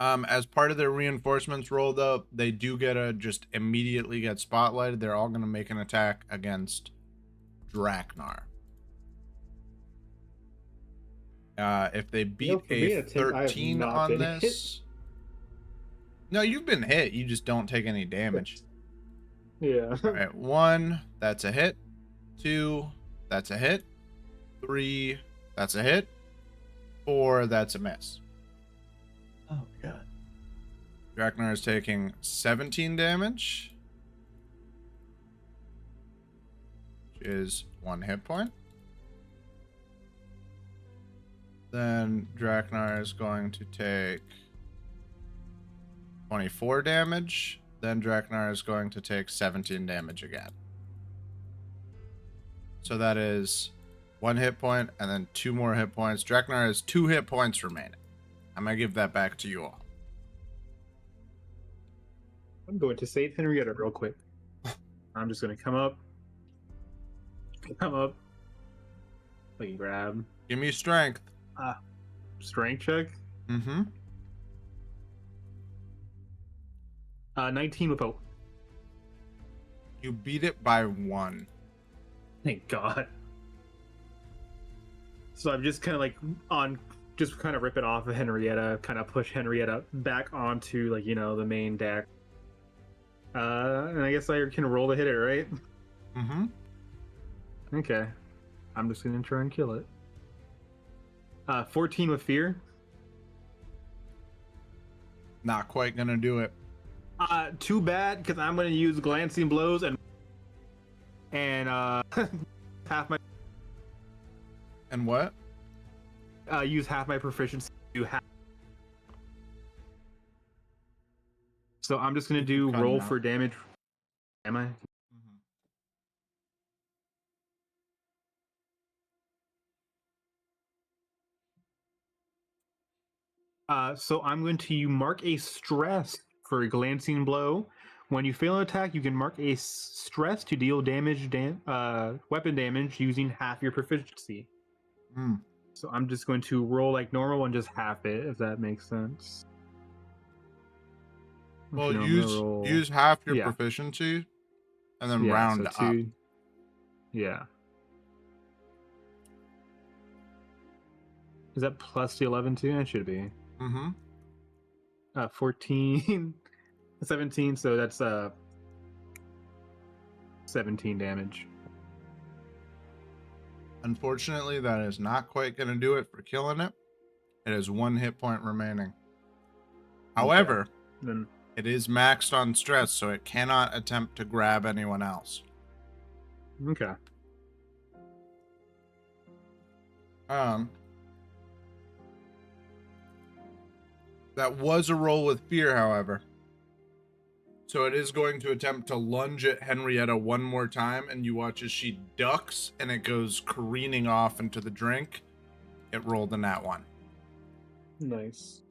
A: As part of their reinforcements rolled up, they do get to just immediately get spotlighted. They're all going to make an attack against Draknar. If they beat
C: for being
A: a
C: a tank, I have
A: 13
C: not
A: on
C: been
A: this... No, you've been hit. You just don't take any damage.
C: Yeah.
A: All right, 1, that's a hit. 2, that's a hit. 3, that's a hit. 4, that's a miss.
E: Oh god.
A: Draknar is taking 17 damage, which is 1 hit point. Then Draknar is going to take 24 damage. Then Draknar is going to take 17 damage again. So that is 1 hit point and then 2 more hit points. Draknar has 2 hit points remaining. I'm going to give that back to you all.
C: I'm going to save Henrietta real quick. I'm just going to come up. Like grab.
A: Give me strength.
C: Strength check.
A: Mm-hmm.
C: 19 with a...
A: You beat it by 1.
C: Thank God. So I'm just kind of like just kind of rip it off of Henrietta, kind of push Henrietta back onto like, the main deck. And I guess I can roll to hit it, right?
A: Mm-hmm.
C: Okay. I'm just gonna try and kill it. 14 with fear.
A: Not quite gonna do it.
C: Too bad, because I'm gonna use glancing blows and half my
A: And what?
C: use half my proficiency to do half. So I'm just gonna do
A: cut
C: roll
A: it out.
C: for damage. Am I? So I'm going to mark a stress for a glancing blow. When you fail an attack, you can mark a stress to deal weapon damage using half your proficiency.
A: Mm.
C: So I'm just going to roll like normal and just half it, if that makes sense.
A: Well,
C: Actually, no, I'm gonna roll...
A: use half your
C: Yeah.
A: proficiency and then
C: Yeah,
A: round
C: so
A: up.
C: 2. Yeah. Is that plus the 11 too? It should be.
A: Mm-hmm.
C: 14, 17, so that's 17 damage.
A: Unfortunately, that is not quite going to do it for killing it. It has 1 hit point remaining. However,
C: Then
A: it is maxed on stress, so it cannot attempt to grab anyone else.
C: okay.
A: That was a roll with fear, however. So it is going to attempt to lunge at Henrietta one more time, and you watch as she ducks, and it goes careening off into the drink. It rolled a nat 1.
C: Nice.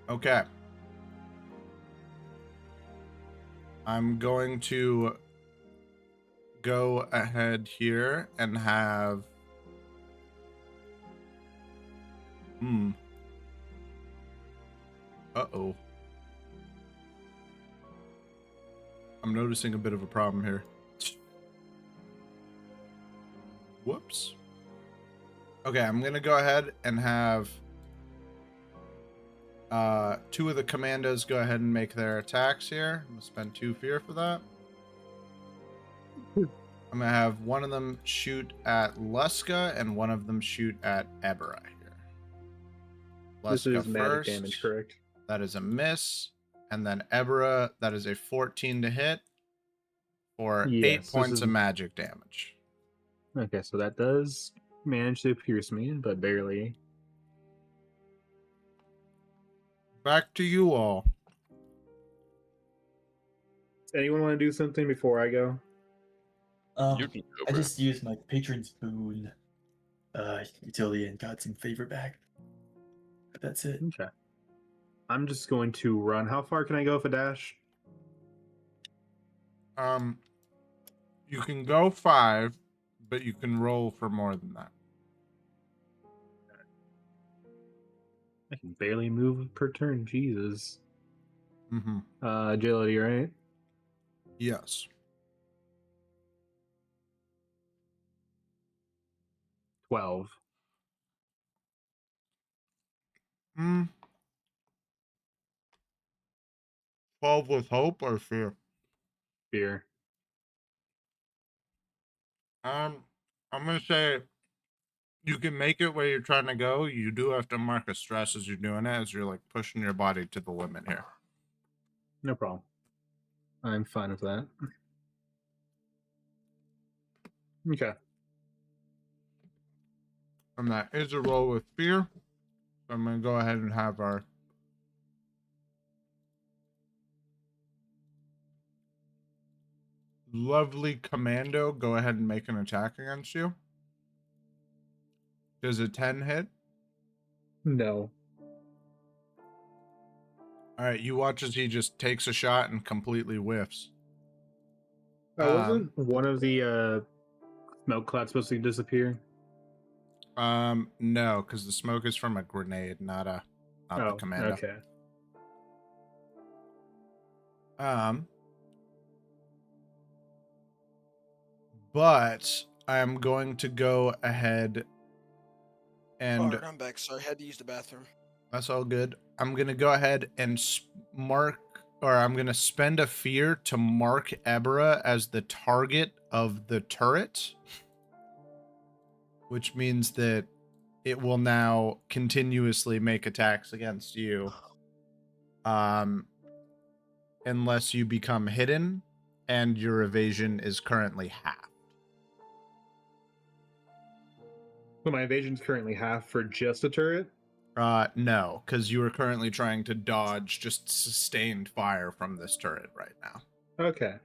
A: Okay. I'm going to go ahead here and have... Uh-oh. I'm noticing a bit of a problem here. Whoops. Okay, I'm going to go ahead and have 2 of the commandos go ahead and make their attacks here. I'm going to spend 2 fear for that. I'm going to have one of them shoot at Luska and one of them shoot at Ebera here.
C: This
A: Luska
C: is magic
A: first.
C: damage, correct?
A: That is a miss. And then Ebera, that is a 14 to hit for
C: Yes,
A: 8 points of magic damage.
C: Okay, so that does manage to pierce me, but barely.
A: Back to you all.
C: Does anyone want to do something before I go?
D: You can go,
E: I
D: bro.
E: just used my patron's boon utility and got some favor back. But that's it.
C: Okay. I'm just going to run. How far can I go with a dash?
A: You can go 5, but you can roll for more than that.
C: I can barely move per turn. Jesus.
A: Mm-hmm.
C: Agility, right?
A: Yes.
C: 12.
A: 12 with hope or fear?
C: Fear.
A: I'm gonna say you can make it where you're trying to go. You do have to mark a stress as you're doing it, as you're like pushing your body to the limit here.
C: No problem. I'm fine with that. Okay.
A: And that is a roll with fear. So I'm gonna go ahead and have our lovely commando go ahead and make an attack against you. Does a 10 hit?
C: No.
A: All right, you watch as he just takes a shot and completely whiffs.
C: Wasn't one of the smoke clouds supposed to disappear?
A: No, because the smoke is from a grenade, not the commando.
C: Okay.
A: But I'm going to go ahead and
B: Alright, I'm back. Sorry, had to use the bathroom.
A: that's all good. I'm going to go ahead and I'm going to spend a fear to mark Ebra as the target of the turret, which means that it will now continuously make attacks against you. Unless you become hidden and your evasion is currently half.
C: So my evasion's currently half for just a turret?
A: No, because you are currently trying to dodge just sustained fire from this turret right now.
C: Okay.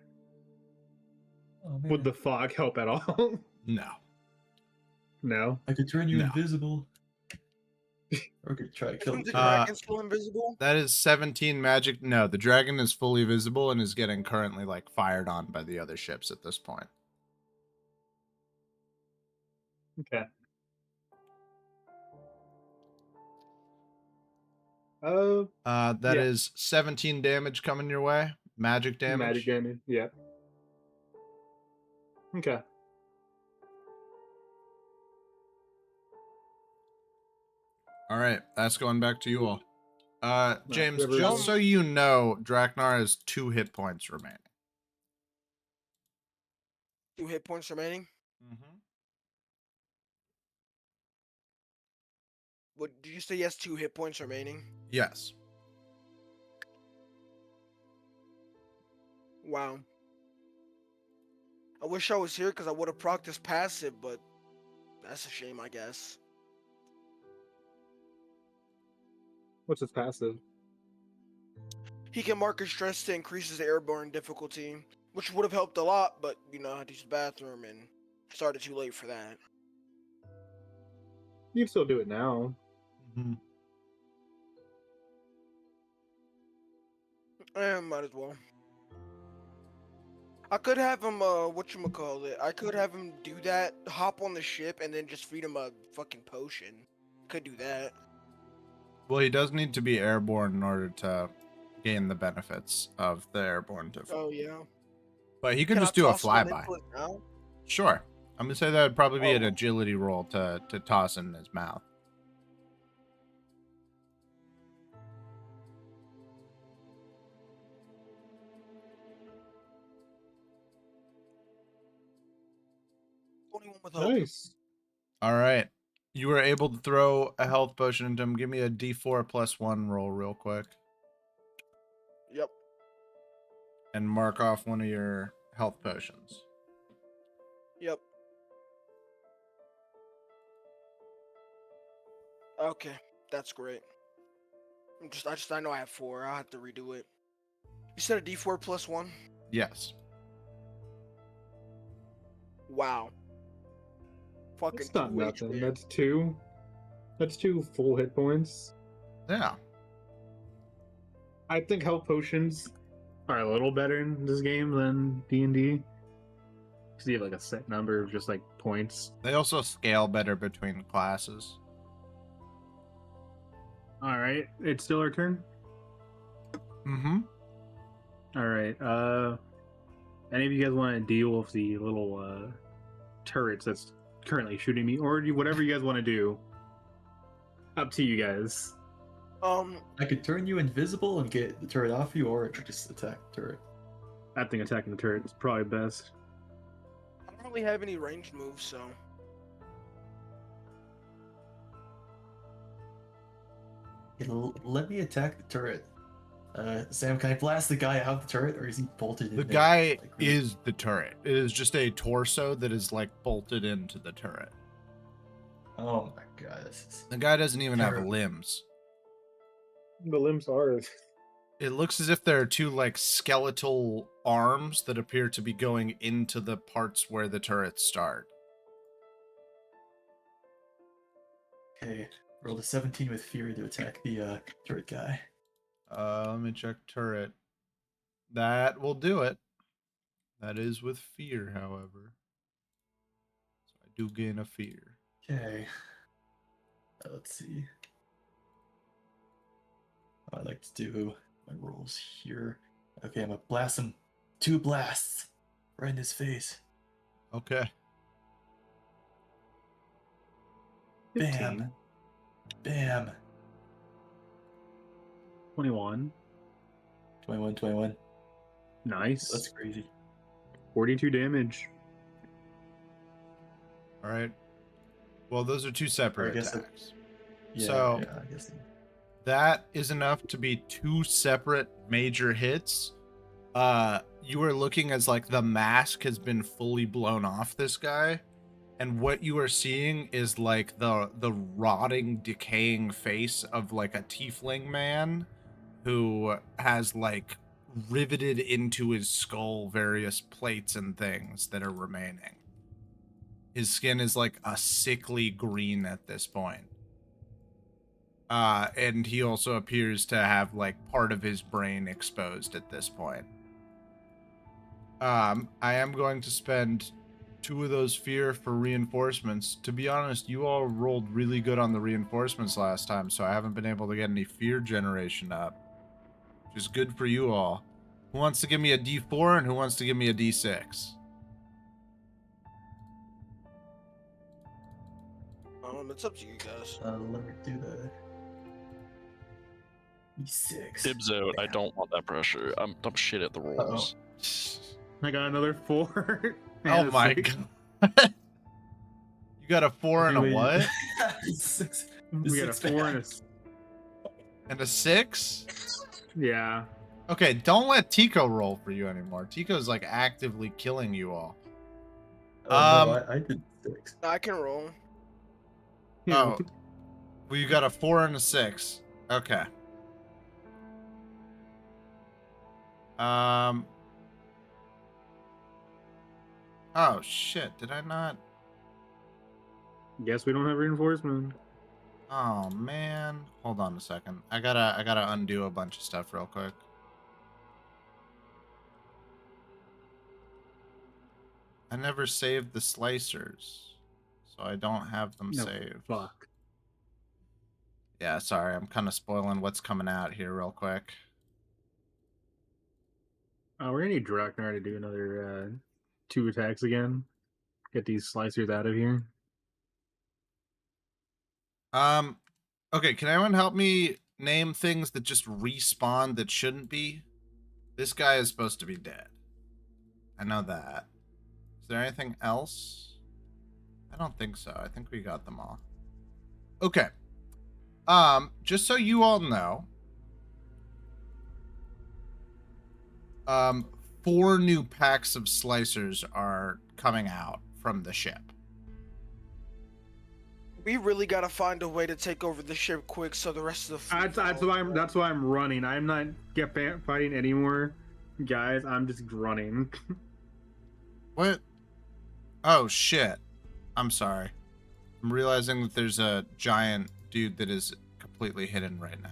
E: Oh man.
C: Would the fog help at all?
A: No.
C: No.
E: I could turn you
A: No.
E: invisible. Or I could try to kill
B: Isn't the
E: you.
B: dragon still invisible?
A: That is 17 magic. No, the dragon is fully visible and is getting currently like fired on by the other ships at this point.
C: Okay.
A: That
C: Yeah.
A: is 17 damage coming your way. Magic damage.
C: Magic damage. Yeah. Okay.
A: All right, that's going back to you all. James,
C: whoever-
A: just so you know, Draknar has 2 hit points remaining.
B: 2 hit points remaining.
A: Mm-hmm.
B: What did you say? Yes, 2 hit points remaining.
A: Yes.
B: Wow. I wish I was here because I would have practiced passive, but that's a shame, I guess.
C: What's his passive?
B: He can mark his stress to increase his airborne difficulty, which would have helped a lot, but I had to use the bathroom and started too late for that.
C: You can still do it now.
A: Mm-hmm.
B: Might as well. I could have him, whatchamacallit, I could have him do that, hop on the ship, and then just feed him a fucking potion. Could do that.
A: Well, he does need to be airborne in order to gain the benefits of the airborne difficulty.
B: Oh, yeah.
A: But he could
B: Can
A: just
B: I
A: do a
B: toss him into
A: flyby.
B: it now?
A: Sure. I'm gonna say that would probably be an
B: Oh.
A: agility roll to toss in his mouth.
B: Only one with hope.
C: Nice.
A: All right. You were able to throw a health potion into him. Give me a D4 plus 1 roll real quick.
B: Yep.
A: And mark off one of your health potions.
B: Yep. Okay, that's great. I know I have 4. I'll have to redo it. You said a D4 plus 1?
A: Yes.
B: Wow. Fucking
C: It's not
B: 2
C: nothing.
B: HP.
C: That's 2. That's 2 full hit points.
A: Yeah.
C: I think health potions are a little better in this game than D&D. Because you have like a set number of just like points.
A: They also scale better between classes.
C: All right, it's still our turn.
A: Mm-hmm.
C: All right. Any of you guys want to deal with the little turrets that's currently shooting me, or whatever you guys want to do? Up to you guys.
E: I could turn you invisible and get the turret off you, or just attack the turret.
C: I think attacking the turret is probably best.
B: I don't really have any ranged moves, so.
E: Let me attack the turret. Sam, can I blast the guy out the turret, or is he bolted in
A: The
E: there?
A: guy
E: Like,
A: is the turret. It is just a torso that is like bolted into the turret.
E: Oh my god, this is
A: The guy doesn't even have
E: terrible.
A: limbs.
C: The limbs are.
A: It looks as if there are 2 like skeletal arms that appear to be going into the parts where the turrets start.
E: Okay, rolled a 17 with Fury to attack the turret guy.
A: Let me check turret. That will do it. That is with fear, however. So I do gain a fear.
E: Okay. Let's see. I like to do my rolls here. Okay, I'm gonna blast him. 2 blasts right in his face.
A: Okay.
C: 15.
E: Bam. Bam.
C: 21.
E: 21, 21.
C: Nice.
E: That's crazy.
C: 42 damage.
A: All right. Well, those are 2 separate
E: I guess
A: attacks.
E: Yeah,
A: So-
E: yeah, I guess.
A: That is enough to be 2 separate major hits. You are looking as like the mask has been fully blown off this guy, and what you are seeing is like the rotting, decaying face of like a tiefling man who has like riveted into his skull various plates and things that are remaining. His skin is like a sickly green at this point. And he also appears to have like part of his brain exposed at this point. I am going to spend 2 of those fear for reinforcements. To be honest, you all rolled really good on the reinforcements last time, so I haven't been able to get any fear generation up, which is good for you all. Who wants to give me a D4 and who wants to give me a D6?
B: It's up to you guys.
E: Let me do the E6.
D: Dibs out. I don't want that pressure. I'm shit at the rolls.
C: I got another 4.
A: Oh
C: and a
A: my
C: 6.
A: god. You got a 4 and a what?
E: Six.
C: We got a 4 and a.
A: And a 6?
C: Yeah.
A: Okay, don't let Tico roll for you anymore. Tico's like actively killing you all.
E: Oh, no, I did 6.
B: I can roll.
A: Oh, well, you got a 4 and a 6. Okay. Oh shit! Did I not?
C: Guess we don't have reinforcement.
A: Oh man! Hold on a second. I gotta undo a bunch of stuff real quick. I never saved the slicers, so I don't have them
C: No,
A: saved.
C: fuck.
A: Yeah, sorry. I'm kind of spoiling what's coming out here real quick.
C: We're gonna need Draknar to do another 2 attacks again. Get these slicers out of here.
A: Okay, can anyone help me name things that just respawn that shouldn't be? This guy is supposed to be dead. I know that. Is there anything else? I don't think so. I think we got them all. Okay. Just so you all know, 4 new packs of slicers are coming out from the ship.
B: We really gotta find a way to take over the ship quick so the rest of the fleet
C: That's why I'm running. I'm not fighting anymore, guys. I'm just running.
A: What? Oh shit! I'm sorry. I'm realizing that there's a giant dude that is completely hidden right now.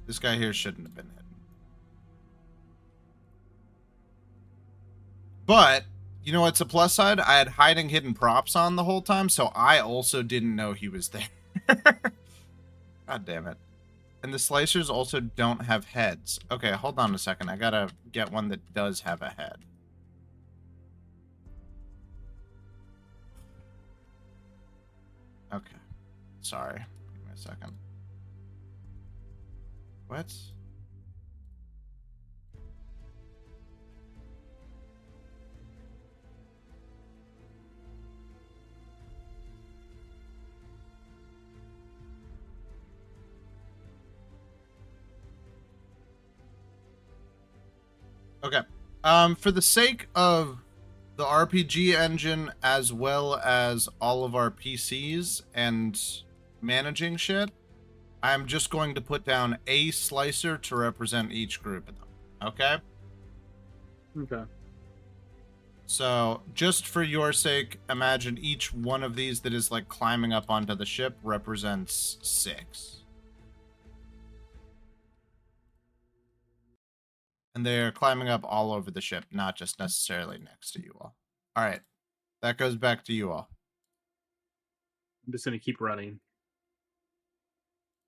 A: This guy here shouldn't have been hidden. But, you know what's a plus side? I had hiding hidden props on the whole time, so I also didn't know he was there. God damn it. And the slicers also don't have heads. Okay, hold on a second. I gotta get one that does have a head. Okay. Sorry. Give me a second. What? Okay. For the sake of the RPG engine as well as all of our PCs and managing shit, I'm just going to put down a slicer to represent each group of them. Okay?
C: Okay.
A: So, just for your sake, imagine each one of these that is like climbing up onto the ship represents 6. And they're climbing up all over the ship, not just necessarily next to you all. All right. That goes back to you all.
C: I'm just gonna keep running.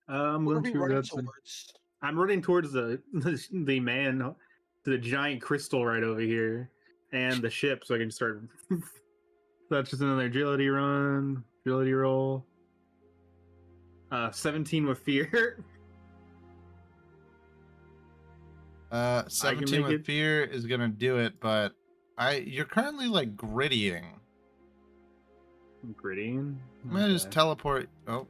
C: I'm
B: What are
C: going
B: we
C: to.
B: running towards?
C: I'm running towards the man, the giant crystal right over here, and the ship, so I can start. That's just another agility run, agility roll. 17 with fear.
A: 17
C: make
A: with
C: it.
A: fear is gonna do it, but you're currently like grittying.
C: Grittying.
A: I'm gonna just teleport. Oh,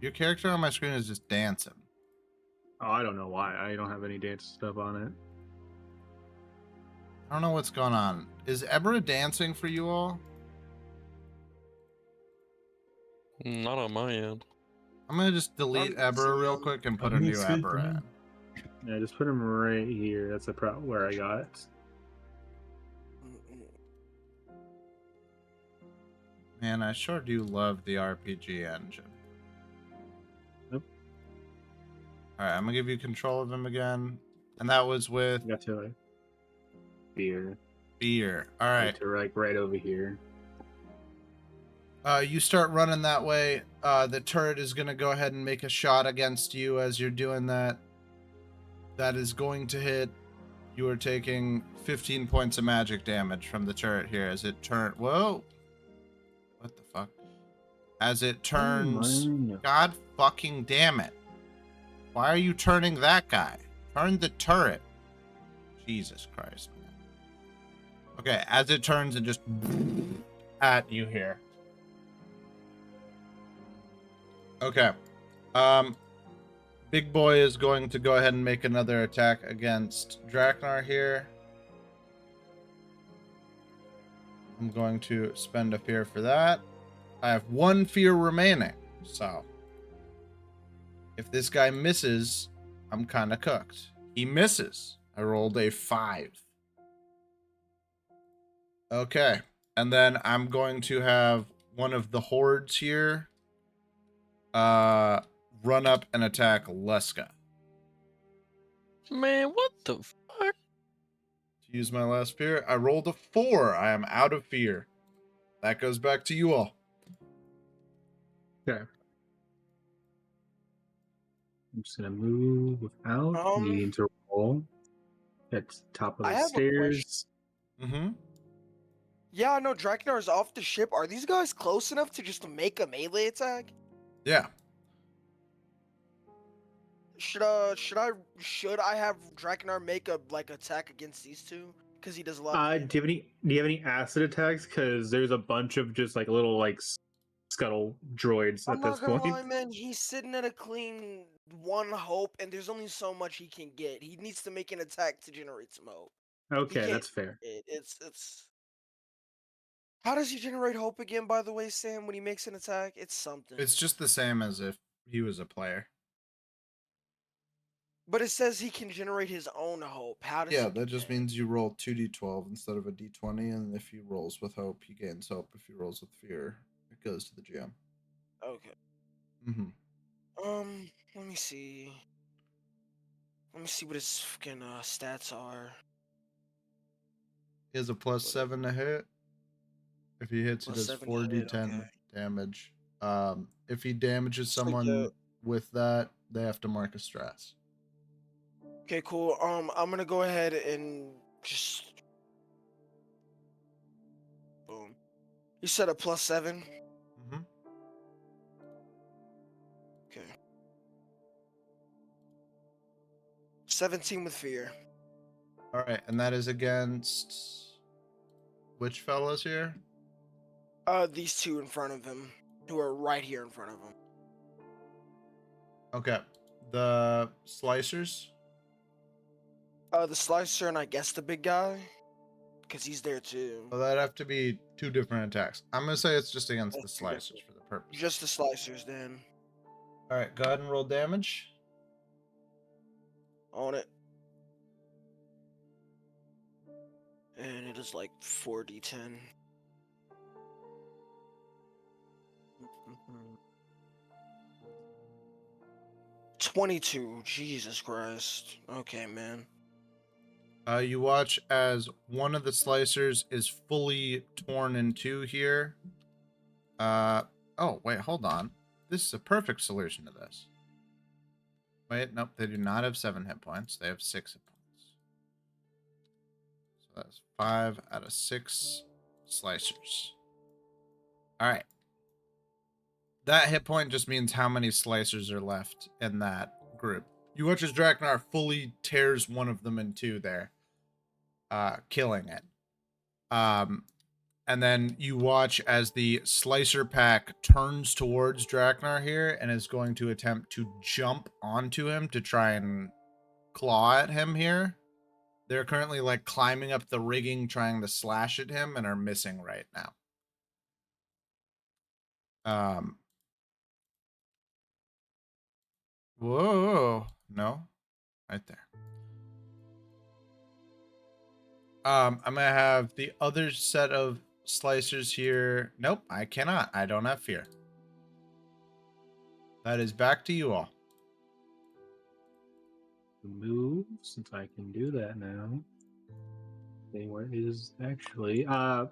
A: your character on my screen is just dancing.
C: Oh, I don't know why. I don't have any dance stuff on it.
A: I don't know what's going on. Is Ebra dancing for you all?
D: Not on my end.
A: I'm gonna just delete
B: I'm
A: Ebra real
B: seeing-
A: quick and put
E: I
A: a
E: mean,
A: new
E: it's good for
A: Ebra
E: me.
A: in.
C: Yeah, just put him right here. That's where I got.
B: Mm-mm.
A: Man, I sure do love the RPG engine.
C: Nope.
A: Alright, I'm gonna give you control of him again. And that was with
C: I got to fear.
A: fear. Alright.
C: To right over here.
A: You start running that way. The turret is gonna go ahead and make a shot against you as you're doing that. That is going to hit. You are taking 15 points of magic damage from the turret here as it turns. Whoa! What the fuck? As it turns. God fucking damn it. Why are you turning that guy? Turn the turret. Jesus Christ, man. Okay, as it turns and just at you here. Okay. Big Boy is going to go ahead and make another attack against Draknar here. I'm going to spend a fear for that. I have 1 fear remaining, so if this guy misses, I'm kind of cooked. He misses. I rolled a 5. Okay, and then I'm going to have one of the hordes here run up and attack Leska.
D: Man, what the fuck?
A: To use my last fear, I rolled a 4. I am out of fear. That goes back to you all.
C: Okay. I'm just gonna move without needing to roll. At top of
B: I
C: the
B: have a
C: stairs.
A: Mm-hmm.
B: Yeah, I know Draknar is off the ship. Are these guys close enough to just make a melee attack?
A: Yeah.
B: Should I have Draknar make a attack against these two? Because he does a lot of damage.
C: Do you have any acid attacks? Because there's a bunch of just little scuttle droids
B: I'm
C: at
B: not
C: this
B: gonna
C: point.
B: lie, man. He's sitting at a clean 1 hope, and there's only so much he can get. He needs to make an attack to generate some hope. He
C: Okay,
B: can't
C: that's fair.
B: It's How does he generate hope again, by the way, Sam, when he makes an attack? It's something.
A: It's just the same as if he was a player.
B: But it says he can generate his own hope. How does
A: Yeah,
B: he do
A: that just means you roll 2d12 instead of a d20, and if he rolls with hope, he gains hope. If he rolls with fear, it goes to the GM.
B: Okay.
A: Mm-hmm.
B: Let me see. Let me see what his fucking stats are.
A: He has a +7 to hit. If he hits, he does
B: +7 to hit,
A: 4d10
B: okay.
A: damage. If he damages
B: So
A: someone with that, they have to mark a stress.
B: Okay, cool. I'm gonna go ahead and just boom. You said a +7.
A: Mm-hmm.
B: Okay. 17 with fear.
A: All right, and that is against which fellows here?
B: These two in front of him, who are right here in front of him.
A: Okay, the slicers.
B: The slicer and I guess the big guy, because he's there too.
A: Well, that'd have to be 2 different attacks. I'm gonna say it's just against the
B: That's two
A: slicers
B: different.
A: for the purpose.
B: Just the slicers then.
A: All right, go ahead and roll damage.
B: On it. And it is like 4d10. 22. Jesus Christ. Okay, man.
A: You watch as one of the slicers is fully torn in two here. Oh, wait, hold on. This is a perfect solution to this. Wait, nope, they do not have 7 hit points. They have 6 hit points. So that's 5 out of 6 slicers. All right. That hit point just means how many slicers are left in that group. You watch as Draknar fully tears one of them in two there, killing it. And then you watch as the slicer pack turns towards Draknar here and is going to attempt to jump onto him to try and claw at him here. They're currently like climbing up the rigging, trying to slash at him, and are missing right now. Whoa, no, right there. I'm gonna have the other set of slicers here. Nope, I cannot. I don't have fear. That is back to you all.
C: Move, since I can do that now. Okay, where is actually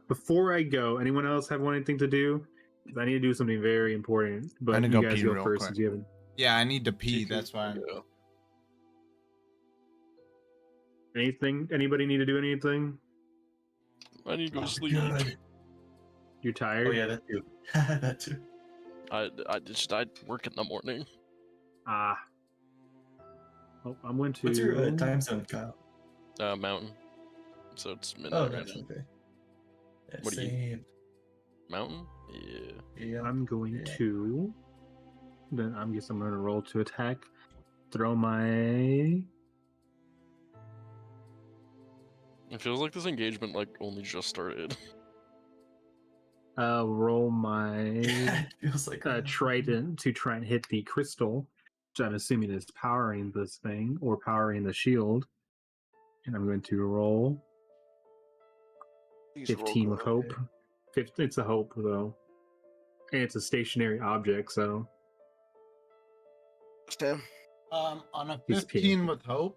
C: before I go, anyone else have anything to do? 'Cause I need to do something very important. But
A: I need to
C: you
A: go
C: guys
A: pee
C: go
A: real
C: first
A: quick.
C: since you haven't.
A: Yeah, I need to pee. That's why.
D: Yeah.
C: Anything? Anybody need to do anything?
D: I need to go
E: Oh,
D: sleep.
E: good.
C: You're tired?
E: Oh yeah, that too. That too.
D: I work in the morning.
C: Ah. Oh, I'm going to.
E: What's your time zone, Kyle?
D: Mountain. So it's midnight
E: Oh,
D: right
E: nice.
D: now.
E: Okay. Yeah,
D: What are you-
E: same.
D: Mountain? Yeah.
E: Yeah.
C: I'm going
E: Yeah.
C: to. Then I'm going to roll to attack. Throw my.
D: It feels like this engagement like only just started.
C: Roll my
E: It feels like
C: trident to try and hit the crystal, which I'm assuming is powering this thing or powering the shield. And I'm going to roll
B: Please roll
C: 15 with
B: good.
C: hope. It's a hope though, and it's a stationary object, so
B: Sam.
A: On a
C: He's
A: 15
C: peeing.
A: with hope,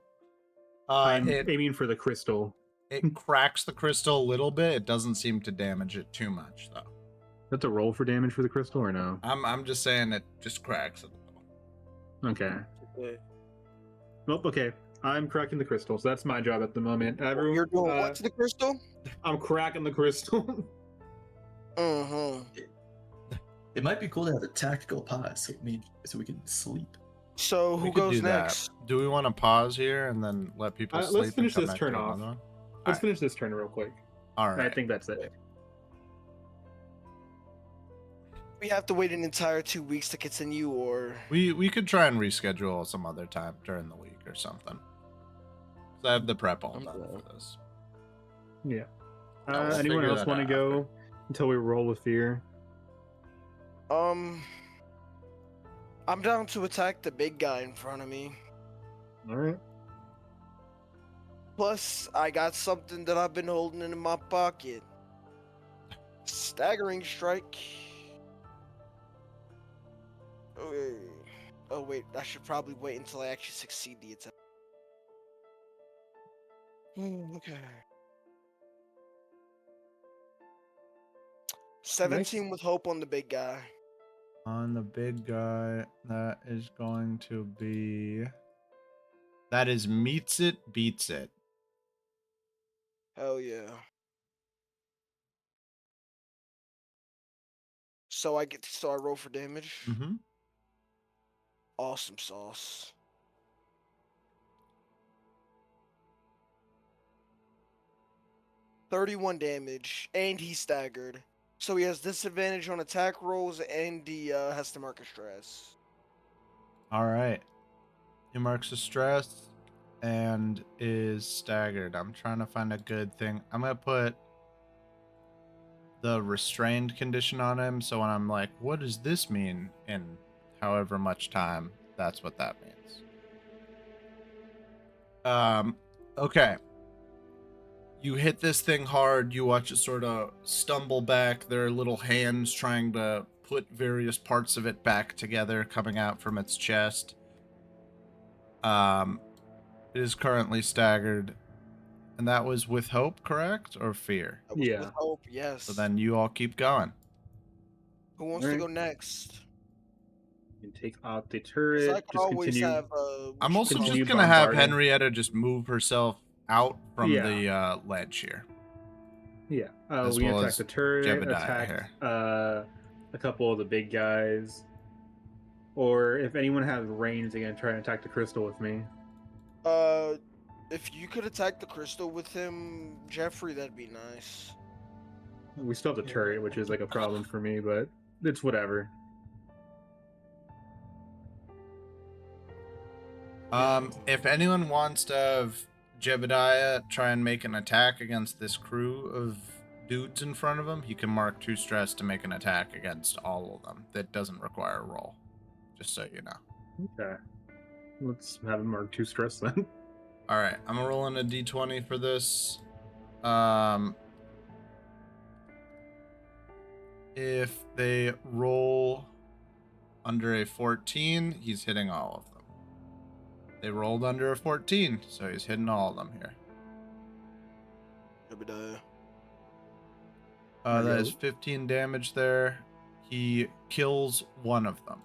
C: I'm
A: it
C: aiming for the crystal.
A: cracks the crystal a little bit. It doesn't seem to damage it too much though.
C: That's a roll for damage for the crystal or no?
A: I'm just saying it just cracks it a little.
C: Okay.
B: Okay.
C: Well, okay. I'm cracking the crystal, so that's my job at the moment. Everyone,
B: You're doing what to the crystal?
C: I'm cracking the crystal.
B: Mm-hmm.
E: It might be cool to have a tactical pause, so we can sleep.
B: So
A: We
B: who
A: could
B: goes
A: do that.
B: next?
A: Do we want to pause here and then let people sleep?
C: Let's finish
A: and come
C: this
A: back
C: turn
A: to
C: off.
A: another one?
C: Let's
A: Alright.
C: finish this turn real quick.
A: All right.
C: I think that's it.
B: We have to wait an entire 2 weeks to continue, or
A: We could try and reschedule some other time during the week or something. 'Cause I have the prep all
D: I'm
A: done
D: down.
A: for this.
C: Yeah.
A: No, we'll
C: Anyone
A: figure
C: else
A: that
C: want to
A: out
C: go until we roll with fear.
B: I'm down to attack the big guy in front of me.
C: All right.
B: Plus, I got something that I've been holding in my pocket. Staggering strike. Oh wait, I should probably wait until I actually succeed the attack. Okay. 17 with hope on the big guy.
A: On the big guy, that is going to be. That is meets it, beats it.
B: Hell yeah. So I roll for damage.
A: Mm-hmm.
B: Awesome sauce. $31 damage, and he's staggered. So he has disadvantage on attack rolls, and he has to mark a stress.
A: All right. He marks a stress and is staggered. I'm trying to find a good thing. I'm going to put the restrained condition on him. So when I'm like, what does this mean in however much time? That's what that means. Okay. You hit this thing hard. You watch it sort of stumble back. There are little hands trying to put various parts of it back together, coming out from its chest. It is currently staggered. And that was with hope, correct? Or fear?
C: Yeah.
B: With hope, yes.
A: So then you all keep going.
B: Who wants to go next?
C: You can take out the
B: 'Cause
C: turret.
B: I could
C: Just
B: always
C: continue.
B: have.
A: I'm also just
C: Continue
A: going to have
C: bombarding.
A: Henrietta just move herself out from
C: Yeah.
A: the ledge here.
C: Yeah.
A: As
C: We
A: well
C: attack
A: as
C: the turret.
A: Jebediah
C: Attack
A: here.
C: a couple of the big guys. Or if anyone has range, they can try and attack the crystal with me.
B: If you could attack the crystal with him, Jeffrey, that'd be nice.
C: We still have the turret, which is like a problem for me, but it's whatever.
A: If anyone wants to have Jebediah try and make an attack against this crew of dudes in front of him, he can mark 2 stress to make an attack against all of them. That doesn't require a roll, just so you know.
C: Okay. Let's have him mark 2 stress then.
A: All right, I'm rolling a d20 for this. If they roll under a 14, he's hitting all of them. They rolled under a 14, so he's hitting all of them here.
B: Jebediah.
A: That is 15 damage there. He kills one of them.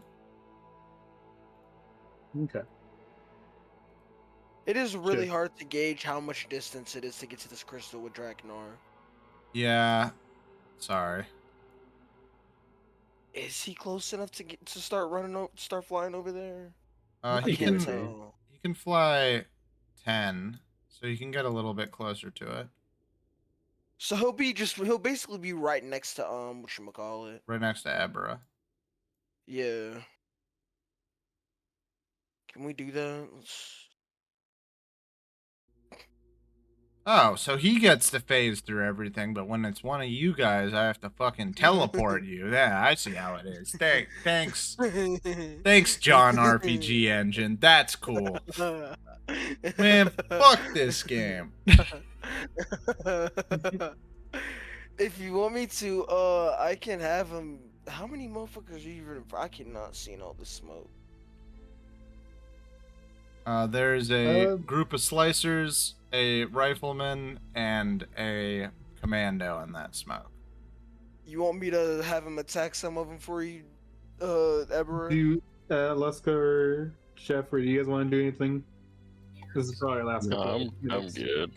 C: Okay.
B: It is really
C: Sure.
B: hard to gauge how much distance it is to get to this crystal with Draknar.
A: Yeah. Sorry.
B: Is he close enough to start start flying over there?
A: He
C: He
A: can
C: can be.
A: he can fly 10, so you can get a little bit closer to it.
B: So he'll basically be right next to whatchamacallit.
A: Right next to Abra.
B: Yeah. Can we do that?
A: Oh, so he gets to phase through everything, but when it's one of you guys, I have to fucking teleport you. Yeah, I see how it is. Thanks. Thanks, John RPG Engine. That's cool. Man, fuck this game.
B: If you want me to, I can have him. How many motherfuckers are you even? I cannot see in all this smoke.
A: There's a group of slicers, a rifleman, and a commando in that smoke.
B: You want me to have him attack some of them for you, Eber?
C: Do Leska or Jeffrey, do you guys want to do anything? This is probably our last
D: No,
C: couple.
D: I'm good.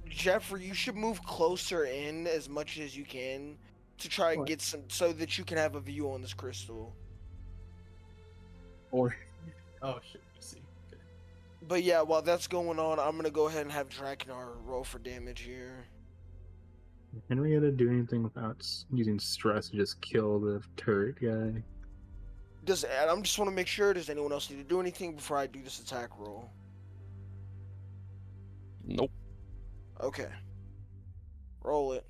B: Jeffrey, you should move closer in as much as you can to try and get some, so that you can have a view on this crystal.
C: Or
E: Oh shit, let's see. Okay.
B: But yeah, while that's going on, I'm gonna go ahead and have Draknar roll for damage here.
C: Henrietta do anything without using stress to just kill the turret guy?
B: I just want to make sure. Does anyone else need to do anything before I do this attack roll?
D: Nope.
B: Okay. Roll it.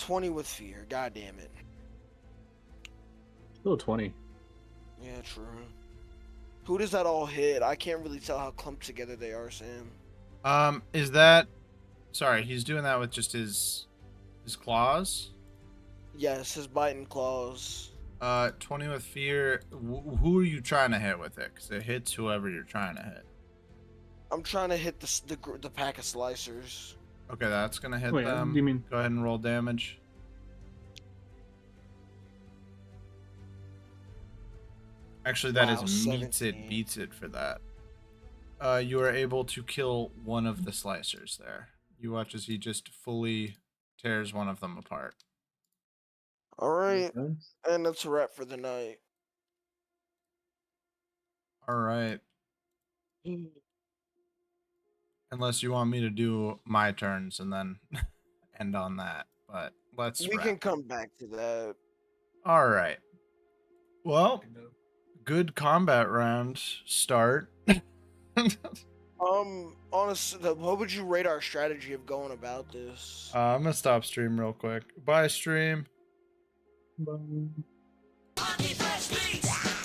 B: 20 with fear. God damn it.
C: Still 20.
B: Yeah, true. Who does that all hit? I can't really tell how clumped together they are, Sam.
A: Is that? Sorry, he's doing that with just his claws.
B: Yes, his biting claws.
A: 20 with fear. Who are you trying to hit with it? Because it hits whoever you're trying to hit.
B: I'm trying to hit the pack of slicers.
A: Okay, that's gonna hit
C: Wait,
A: them.
C: do you mean-
A: Go ahead and roll damage. Actually, that
B: Wow,
A: is meets
B: 17.
A: it, beats it for that. You are able to kill one of the slicers there. You watch as he just fully tears one of them apart.
B: All right,
C: Makes sense.
B: and that's a wrap for the night.
A: All right. Unless you want me to do my turns and then end on that, but let's
B: We
A: wrap.
B: can come back to that.
A: All right. Well, good combat round start.
B: Honestly, what would you rate our strategy of going about this?
A: I'm gonna stop stream real quick. Bye, stream.
C: Bye.
G: Funky fresh beats.